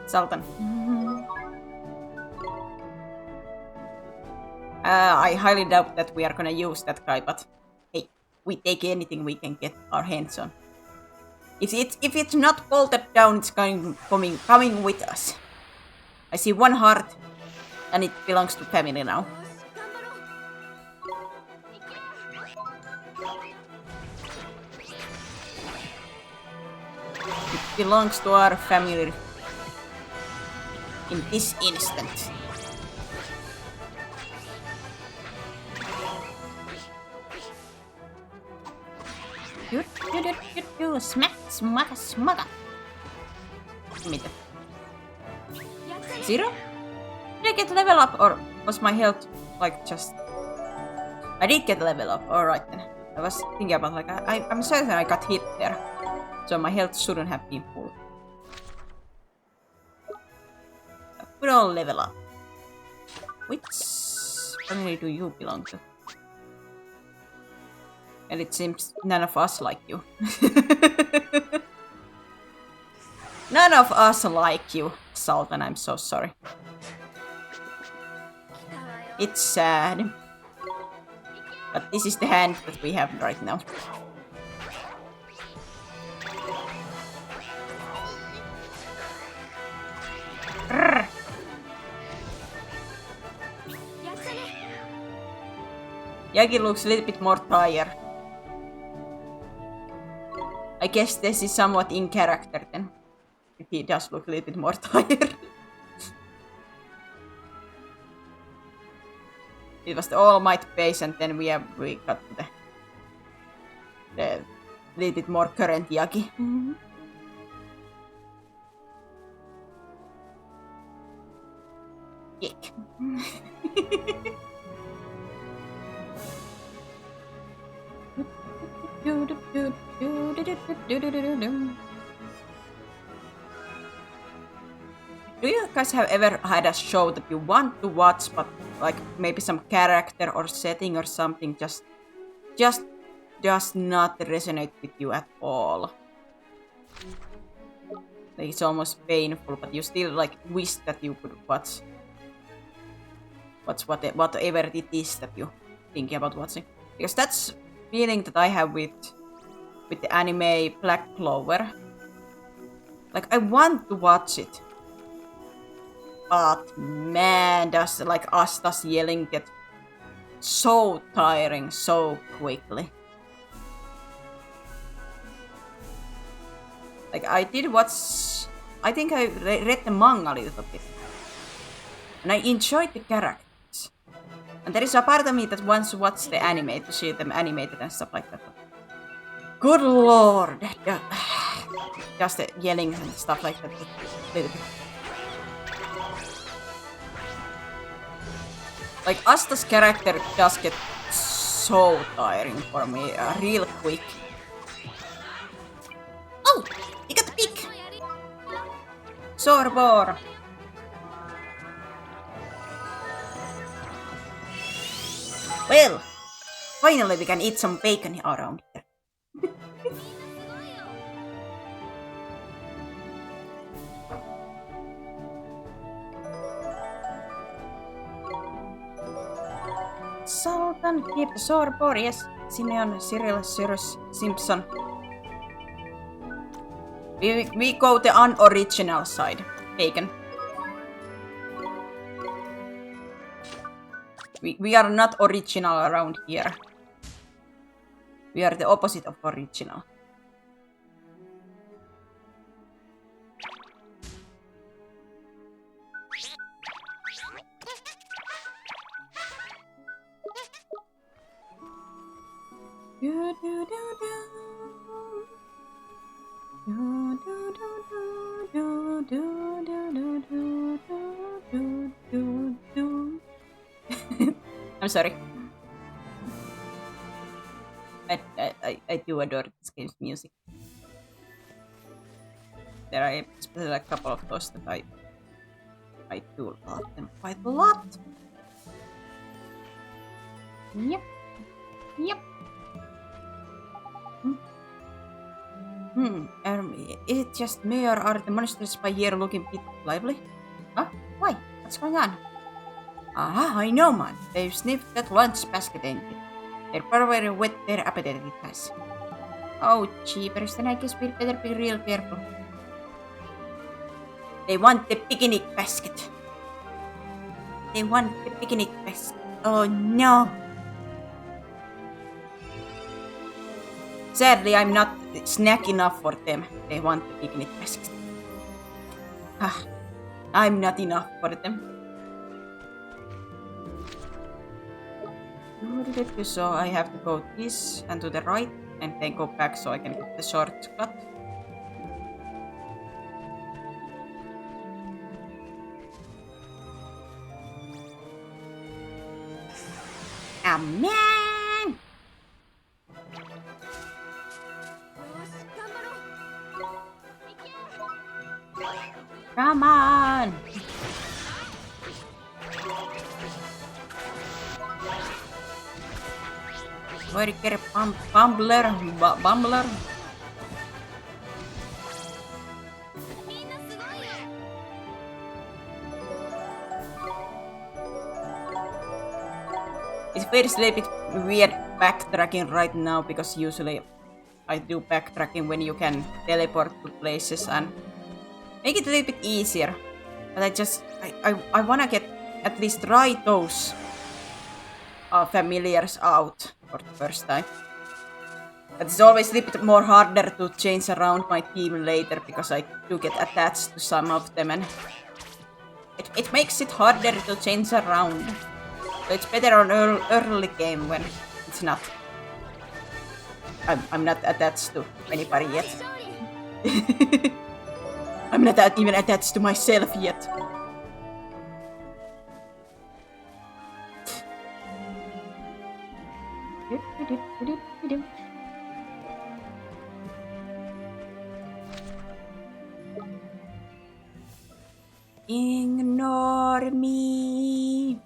Sultan. I highly doubt that we are gonna use that guy, but hey, we take anything we can get our hands on. If it's not bolted down, it's coming with us. I see one heart, and it belongs to family now. It belongs to our family in this instant. Smack, smacka, smacka. Mitä? 0? Did I get level up or was my health like just... I did get level up, alright then. I was thinking about like, I'm certain I got hit there. So my health shouldn't have been full. Good old level up. Which family do you belong to? And it seems none of us like you. None of us like you, Sultan, I'm so sorry. It's sad. But this is the hand that we have right now. Rrr. Yagi looks a little bit more tired. I guess this is somewhat in character then. He does look a little bit more tired. It was the All Might base and then we got the little bit more current Yagi. Yick. Do you guys have ever had a show that you want to watch, but like maybe some character or setting or something just does not resonate with you at all? Like it's almost painful, but you still like wish that you could watch whatever it is that you thinking about watching. Because that's feeling that I have with the anime Black Clover. Like I want to watch it. But man, does like Asta's yelling get so tiring so quickly. Like I did watch, I think I read the manga a little bit. And I enjoyed the characters. And there is a part of me that wants to watch the anime to see them animated and stuff like that. Good lord! Just the yelling and stuff like that. Little bit. Like Asta's character does get so tiring for me real quick. Oh! You got the pick! Sorbor! Well, finally we can eat some bacon around here. Sultan, keep the Sorbor, yes. Simeon, Cyril, Cyrus, Simpson. We go the unoriginal side. Bacon. We are not original around here. We are the opposite of original. I'm sorry. I do adore this game's music. There are especially a couple of those that I do love them quite a lot. Yep. Yep. Is it just me or are the monsters by here looking a bit lively? Huh? Why? What's going on? Aha, I know, man. They've sniffed that lunch basket, ain't they? They're probably whet their appetite it has. Oh, jeepers, then I guess we'd better be real careful. They want the picnic basket. They want the picnic basket. Oh, no. Sadly, I'm not snack enough for them. They want the picnic basket. I'm not enough for them. So I have to go this and to the right and then go back so I can get the shortcut. Ah, man! Come on! Where you get a bumbler? It feels a little bit weird backtracking right now because usually I do backtracking when you can teleport to places and make it a little bit easier. But I wanna get at least try those familiars out for the first time. But it's always a little bit more harder to change around my team later because I do get attached to some of them and it makes it harder to change around. So it's better on early game when it's not. I'm not attached to anybody yet. I'm not even attached to myself yet. Ignore me.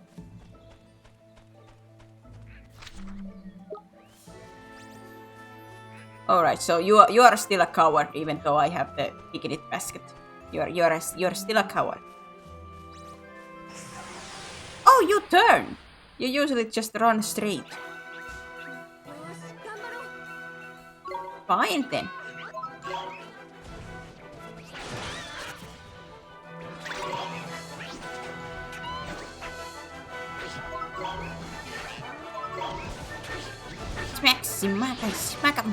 Alright, so you are still a coward even though I have the picnic basket. You're still a coward. Oh, you turn! You usually just run straight. Fine then. Smack him.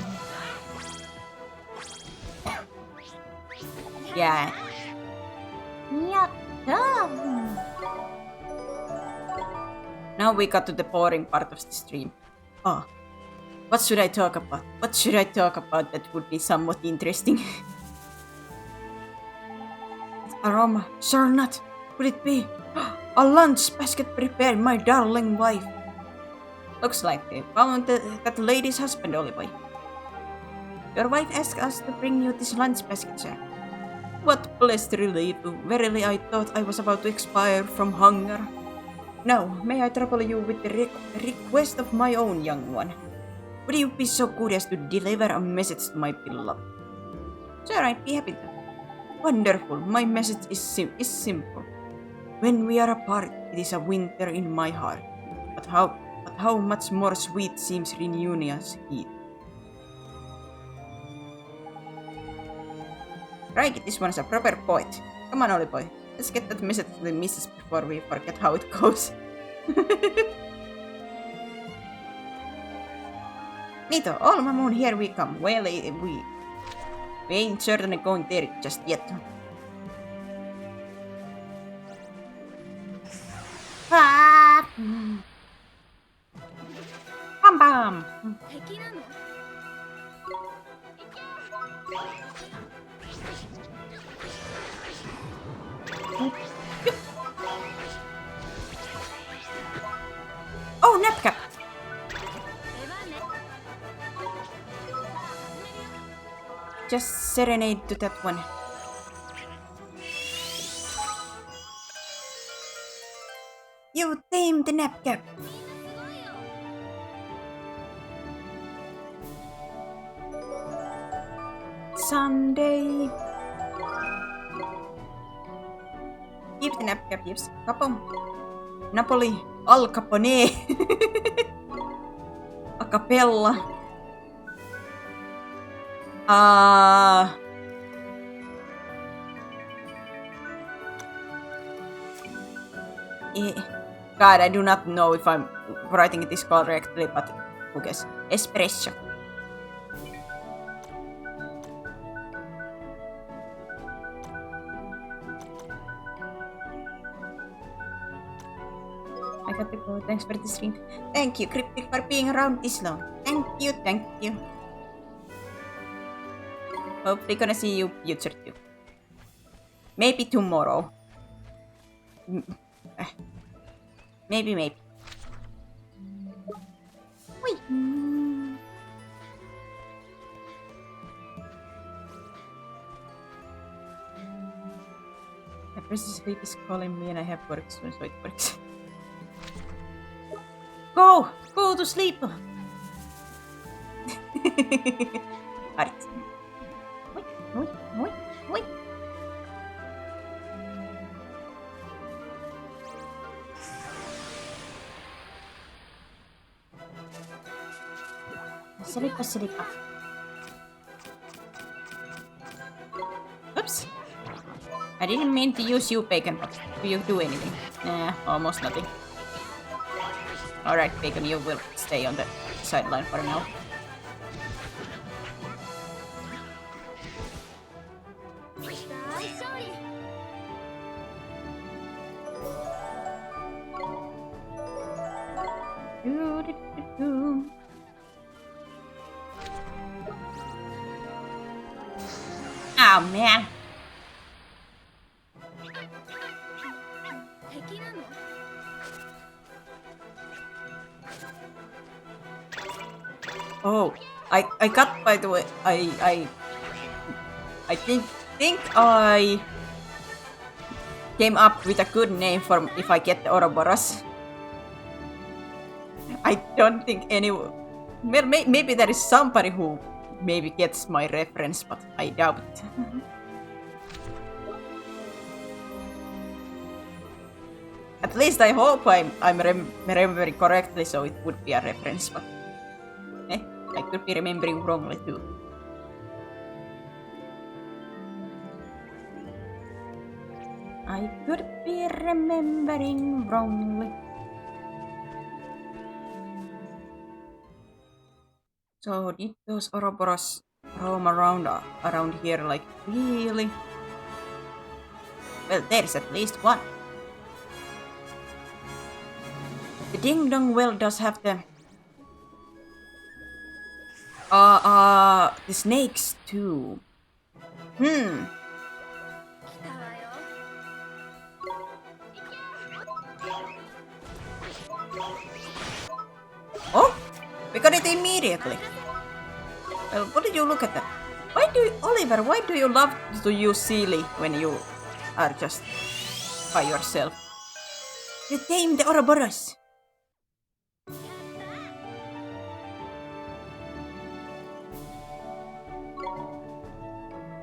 Yeah. Now we got to the boring part of the stream. Oh. What should I talk about? What should I talk about that would be somewhat interesting? Aroma, sure not. Could it be? A lunch basket prepared, my darling wife. Looks like they found that lady's husband, Oliver. Your wife asked us to bring you this lunch basket, sir. What blessed relief! Verily, I thought I was about to expire from hunger. Now, may I trouble you with the request of my own young one? Would you be so good as to deliver a message to my beloved? Sir, I'd be happy to. Wonderful. My message is simple. When we are apart, it is a winter in my heart. But how much more sweet seems reunion's heat. Right, this one's a proper poet. Come on, Ollie boy. Let's get that message to the missus before we forget how it goes. Nito, all my moon, here we come. Well, we ain't certainly going there just yet. Ah! Bam bam! Oh, Napcap! Just serenade to that one. You tamed the Napcap! Someday. Give the Napcap, gives Capom. Napoli, Al Capone. A cappella. God, I do not know if I'm writing this correctly, but who cares? Espresso. Oh, thanks for the stream. Thank you, Cryptic, for being around this long. Thank you, thank you. Hopefully gonna see you future too. Maybe tomorrow. Maybe. Wait. My precious sleep is calling me and I have work soon, so it works. Go to sleep. Alright. Wait. Sleep. Oops. I didn't mean to use you, Bacon, but do you do anything? Nah, almost nothing. Alright, Bacon, you will stay on the sideline for now. Oh man. Oh, I got, by the way, I think I came up with a good name for if I get the Ouroboros. I don't think anyone. Well, maybe there is somebody who maybe gets my reference, but I doubt. At least I hope I'm remembering correctly, so it would be a reference, but I could be remembering wrongly too. I could be remembering wrongly. So did those Ouroboros roam around here like really? Well, there's at least one. The Ding Dong Well does have the snakes too. Oh, we got it immediately. Well, what did you look at that? Oliver, why do you love to use Sealy when you are just by yourself? You tame the Ouroboros.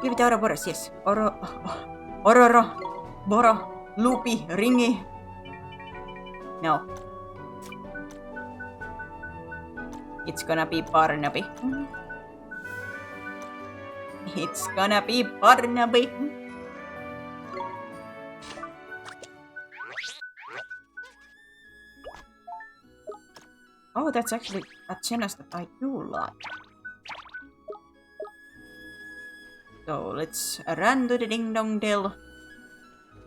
Give it the Ouroboros, yes. Ororo, Boro, Loopy, Ringy. No. It's gonna be Barnaby. It's gonna be Barnaby. Oh, that's actually a genus that I do like. So let's run to the Ding Dong Dell.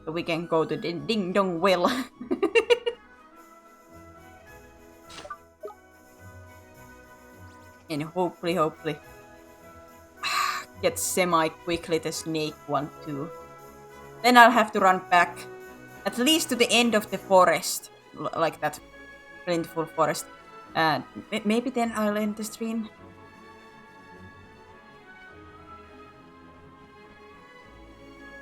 So we can go to the Ding Dong Well. And hopefully get semi-quickly the snake one too. Then I'll have to run back at least to the end of the forest. Like that plentiful forest. And maybe then I'll end the stream.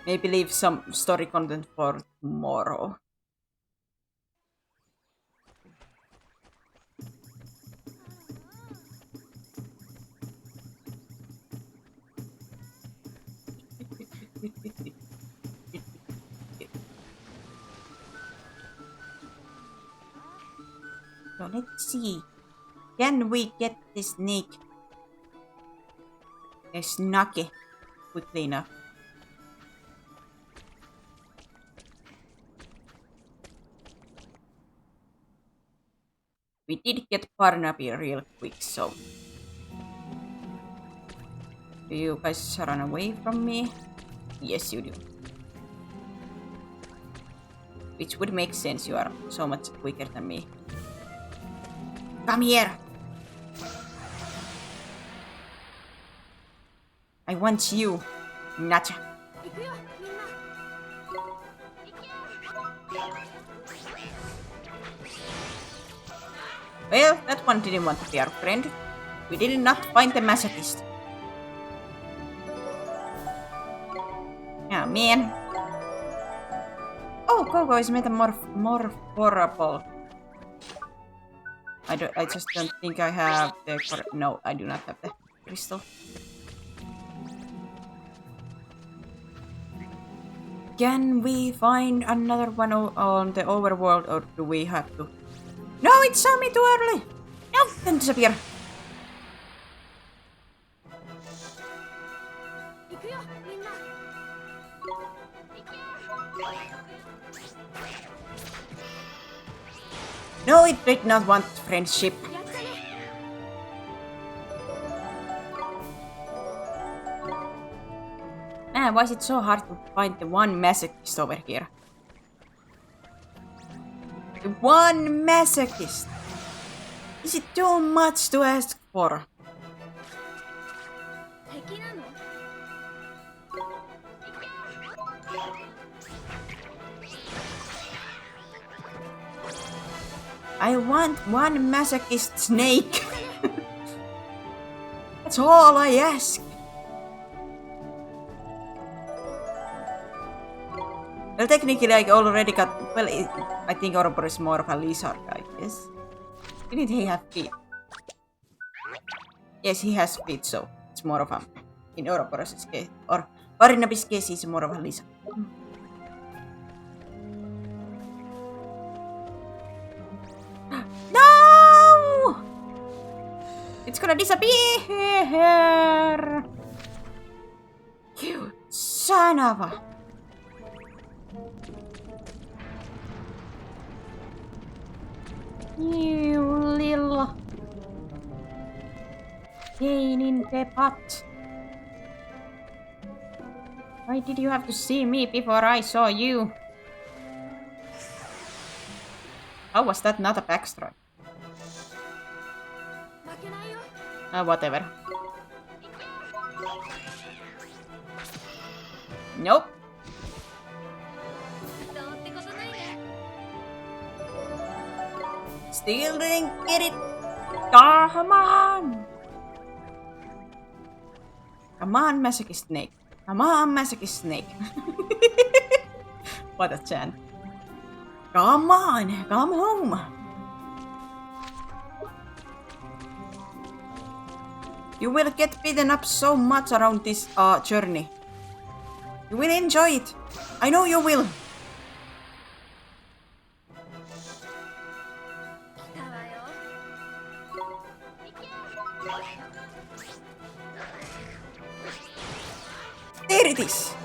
Maybe leave some story content for tomorrow. So let's see. Can we get the snake snake quickly enough? We did get Barnaby real quick, so... Do you guys run away from me? Yes, you do. Which would make sense, you are so much quicker than me. Come here. I want you, Nacha. 行くよみんな。 Well, that one didn't want to be our friend. We did not find the masochist. Oh man. Oh, Coco is metamorphorable. I just don't think I have the... No, I do not have the crystal. Can we find another one on the overworld, or do we have to... No, it saw me too early! No, then disappear! 行くよみんな。 No, it did not want friendship. やったね。 Man, why is it so hard to find the one masochist over here? The one masochist! Is it too much to ask for? 敵なの？ I want one masochist snake. That's all I ask. Well, technically, I already got... Well, I think Ouroboros is more of a lizard, I guess. Didn't he have feet? Yes, he has feet, so it's more of a... In Ouroboros' case, or Barnabas' case, he's more of a lizard. No! It's gonna disappear! You son of a... You little... pain in the butt. Why did you have to see me before I saw you? How was that not a backstrike? 負けないよ。 Whatever. Nope. どうってことないね。 Still didn't get it. Come on. Come on, masochist snake. Come on, masochist snake. What a chant. Come on, come home. You will get beaten up so much around this journey. You will enjoy it. I know you will. 来たわよ。 There it is.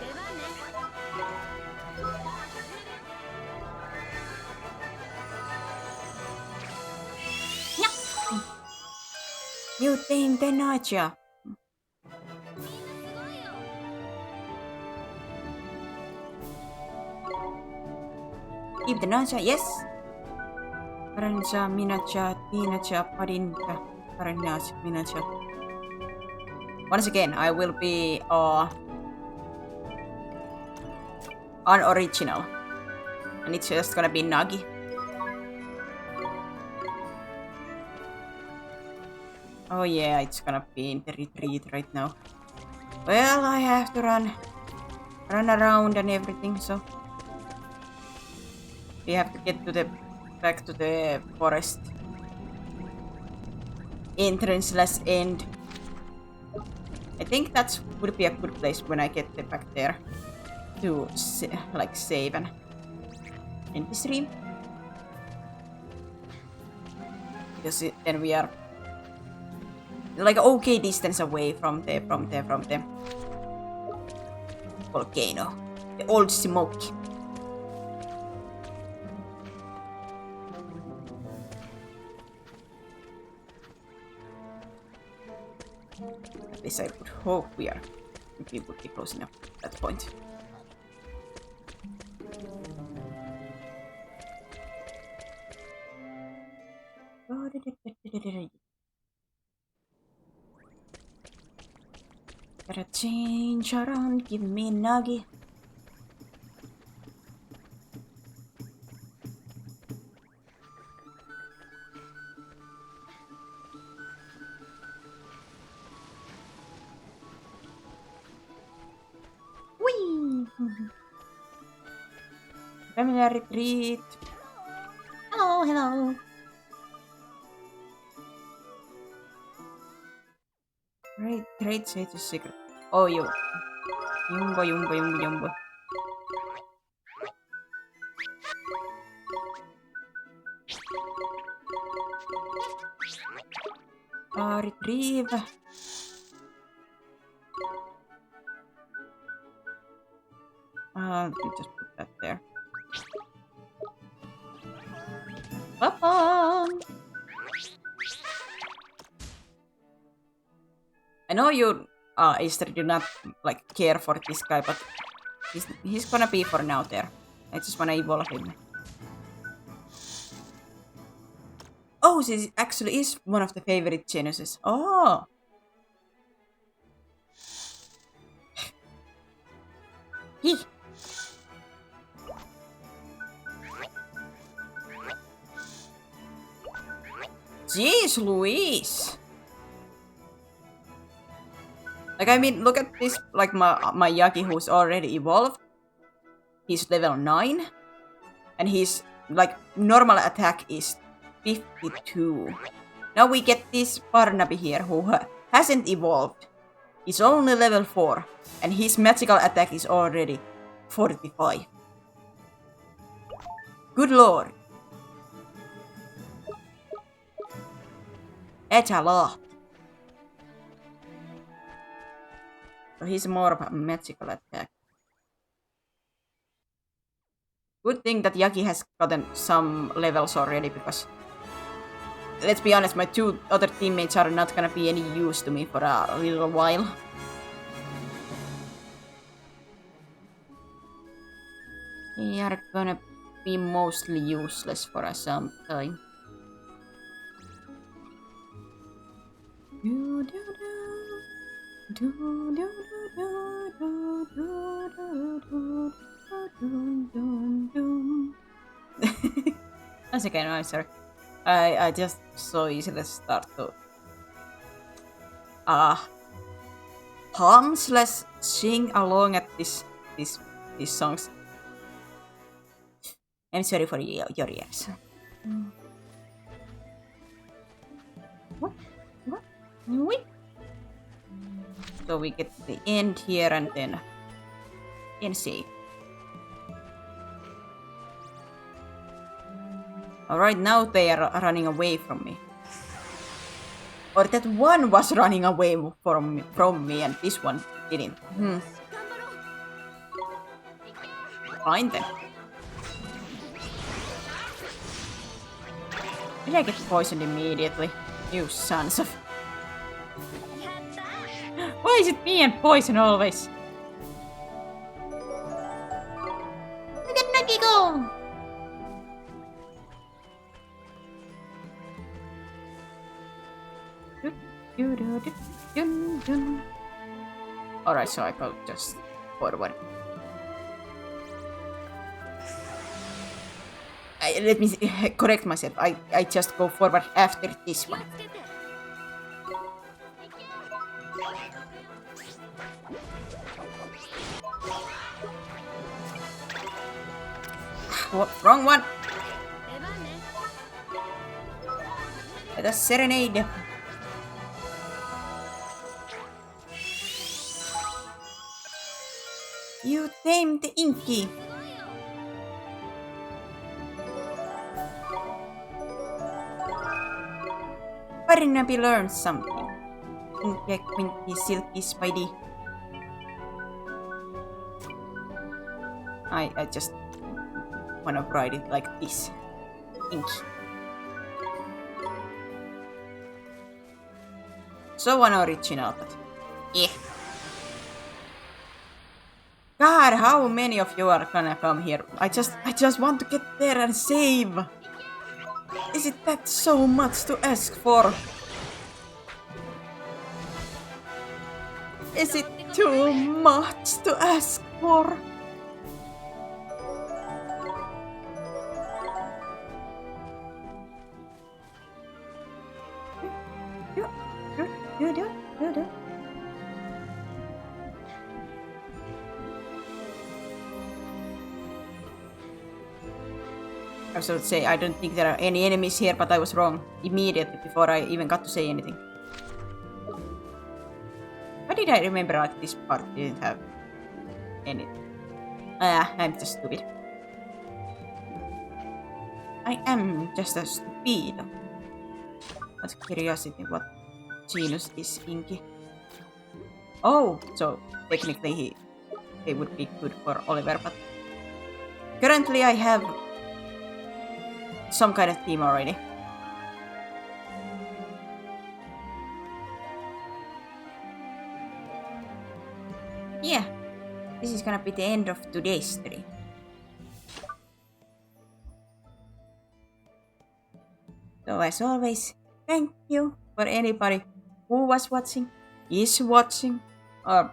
出番ね。 You think the nacha. みんなすごいよ。 Keep the nacha, yes. Parancha, minacha, tinacha, parincha, paranacha, minacha. Once again, I will be unoriginal. And it's just gonna be Nagi. Oh yeah, it's gonna be in the retreat right now. Well, I have to run around and everything, so we have to get to the back to the forest entrance / end. I think that would be a good place when I get back there to like save and end the stream, because then we are like okay distance away from the volcano, the old smoke. At least I would hope we would be close enough at that point. Gotta change around, give me nugget. Whee! Familiar retreat. Hello, hello. Great status secret. Oh, you. Yumbo. Retrieve. Let me just put that there. Papa! I know you, Easter, do not like care for this guy, but he's gonna be for now there. I just wanna evolve him. Oh, this actually is one of the favorite genuses. Oh! Hee! Jeez Louise! Like, I mean, look at this, like, my Yagi who's already evolved. He's level 9. And his, like, normal attack is 52. Now we get this Barnaby here who hasn't evolved. He's only level 4. And his magical attack is already 45. Good lord. That's a lot. So he's more of a magical attack. Good thing that Yagi has gotten some levels already, because let's be honest, my 2 other teammates are not gonna be any use to me for a little while. They are gonna be mostly useless for some time. Once again, I'm sorry. I just so easily start to hum slash sing along at these songs. I'm sorry for your ears. What? Wait. So we get the end here and then save. Alright, now they are running away from me. Or that one was running away from me and this one didn't. Fine then. Did I get poisoned immediately? You sons of... Why is it me and poison always? Look at Nucky go! Alright, so I go just forward. Let me correct myself. I just go forward after this one. Wrong one. Let us serenade. You tamed the Inky. Barnaby learned something. Inky, Quinky, Silky, Spidey. I just wanna write it like this. Inky. So unoriginal, but yeah. God, how many of you are gonna come here? I just want to get there and save. Is it that so much to ask for? Is it too much to ask for? I was about to say, I don't think there are any enemies here, but I was wrong immediately before I even got to say anything. Why did I remember like this part didn't have anything? I'm just stupid. I am just a stupid. Out of curiosity, what genus is Inky? Oh, so technically he would be good for Oliver, but currently I have some kind of theme already. Yeah, this is gonna be the end of today's stream. So as always, thank you for anybody who was watching, is watching, or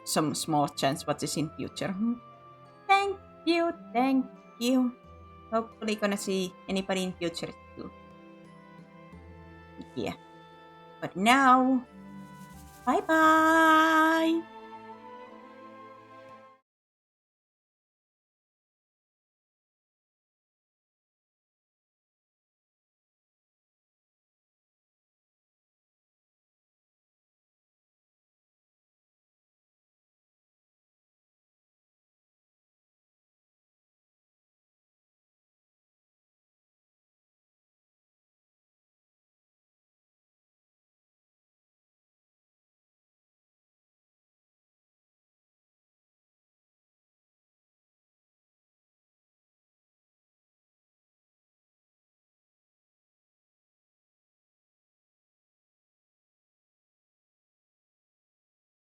some small chance watches in future. Thank you, thank you. Hopefully gonna see anybody in future too. Yeah. But now, bye bye!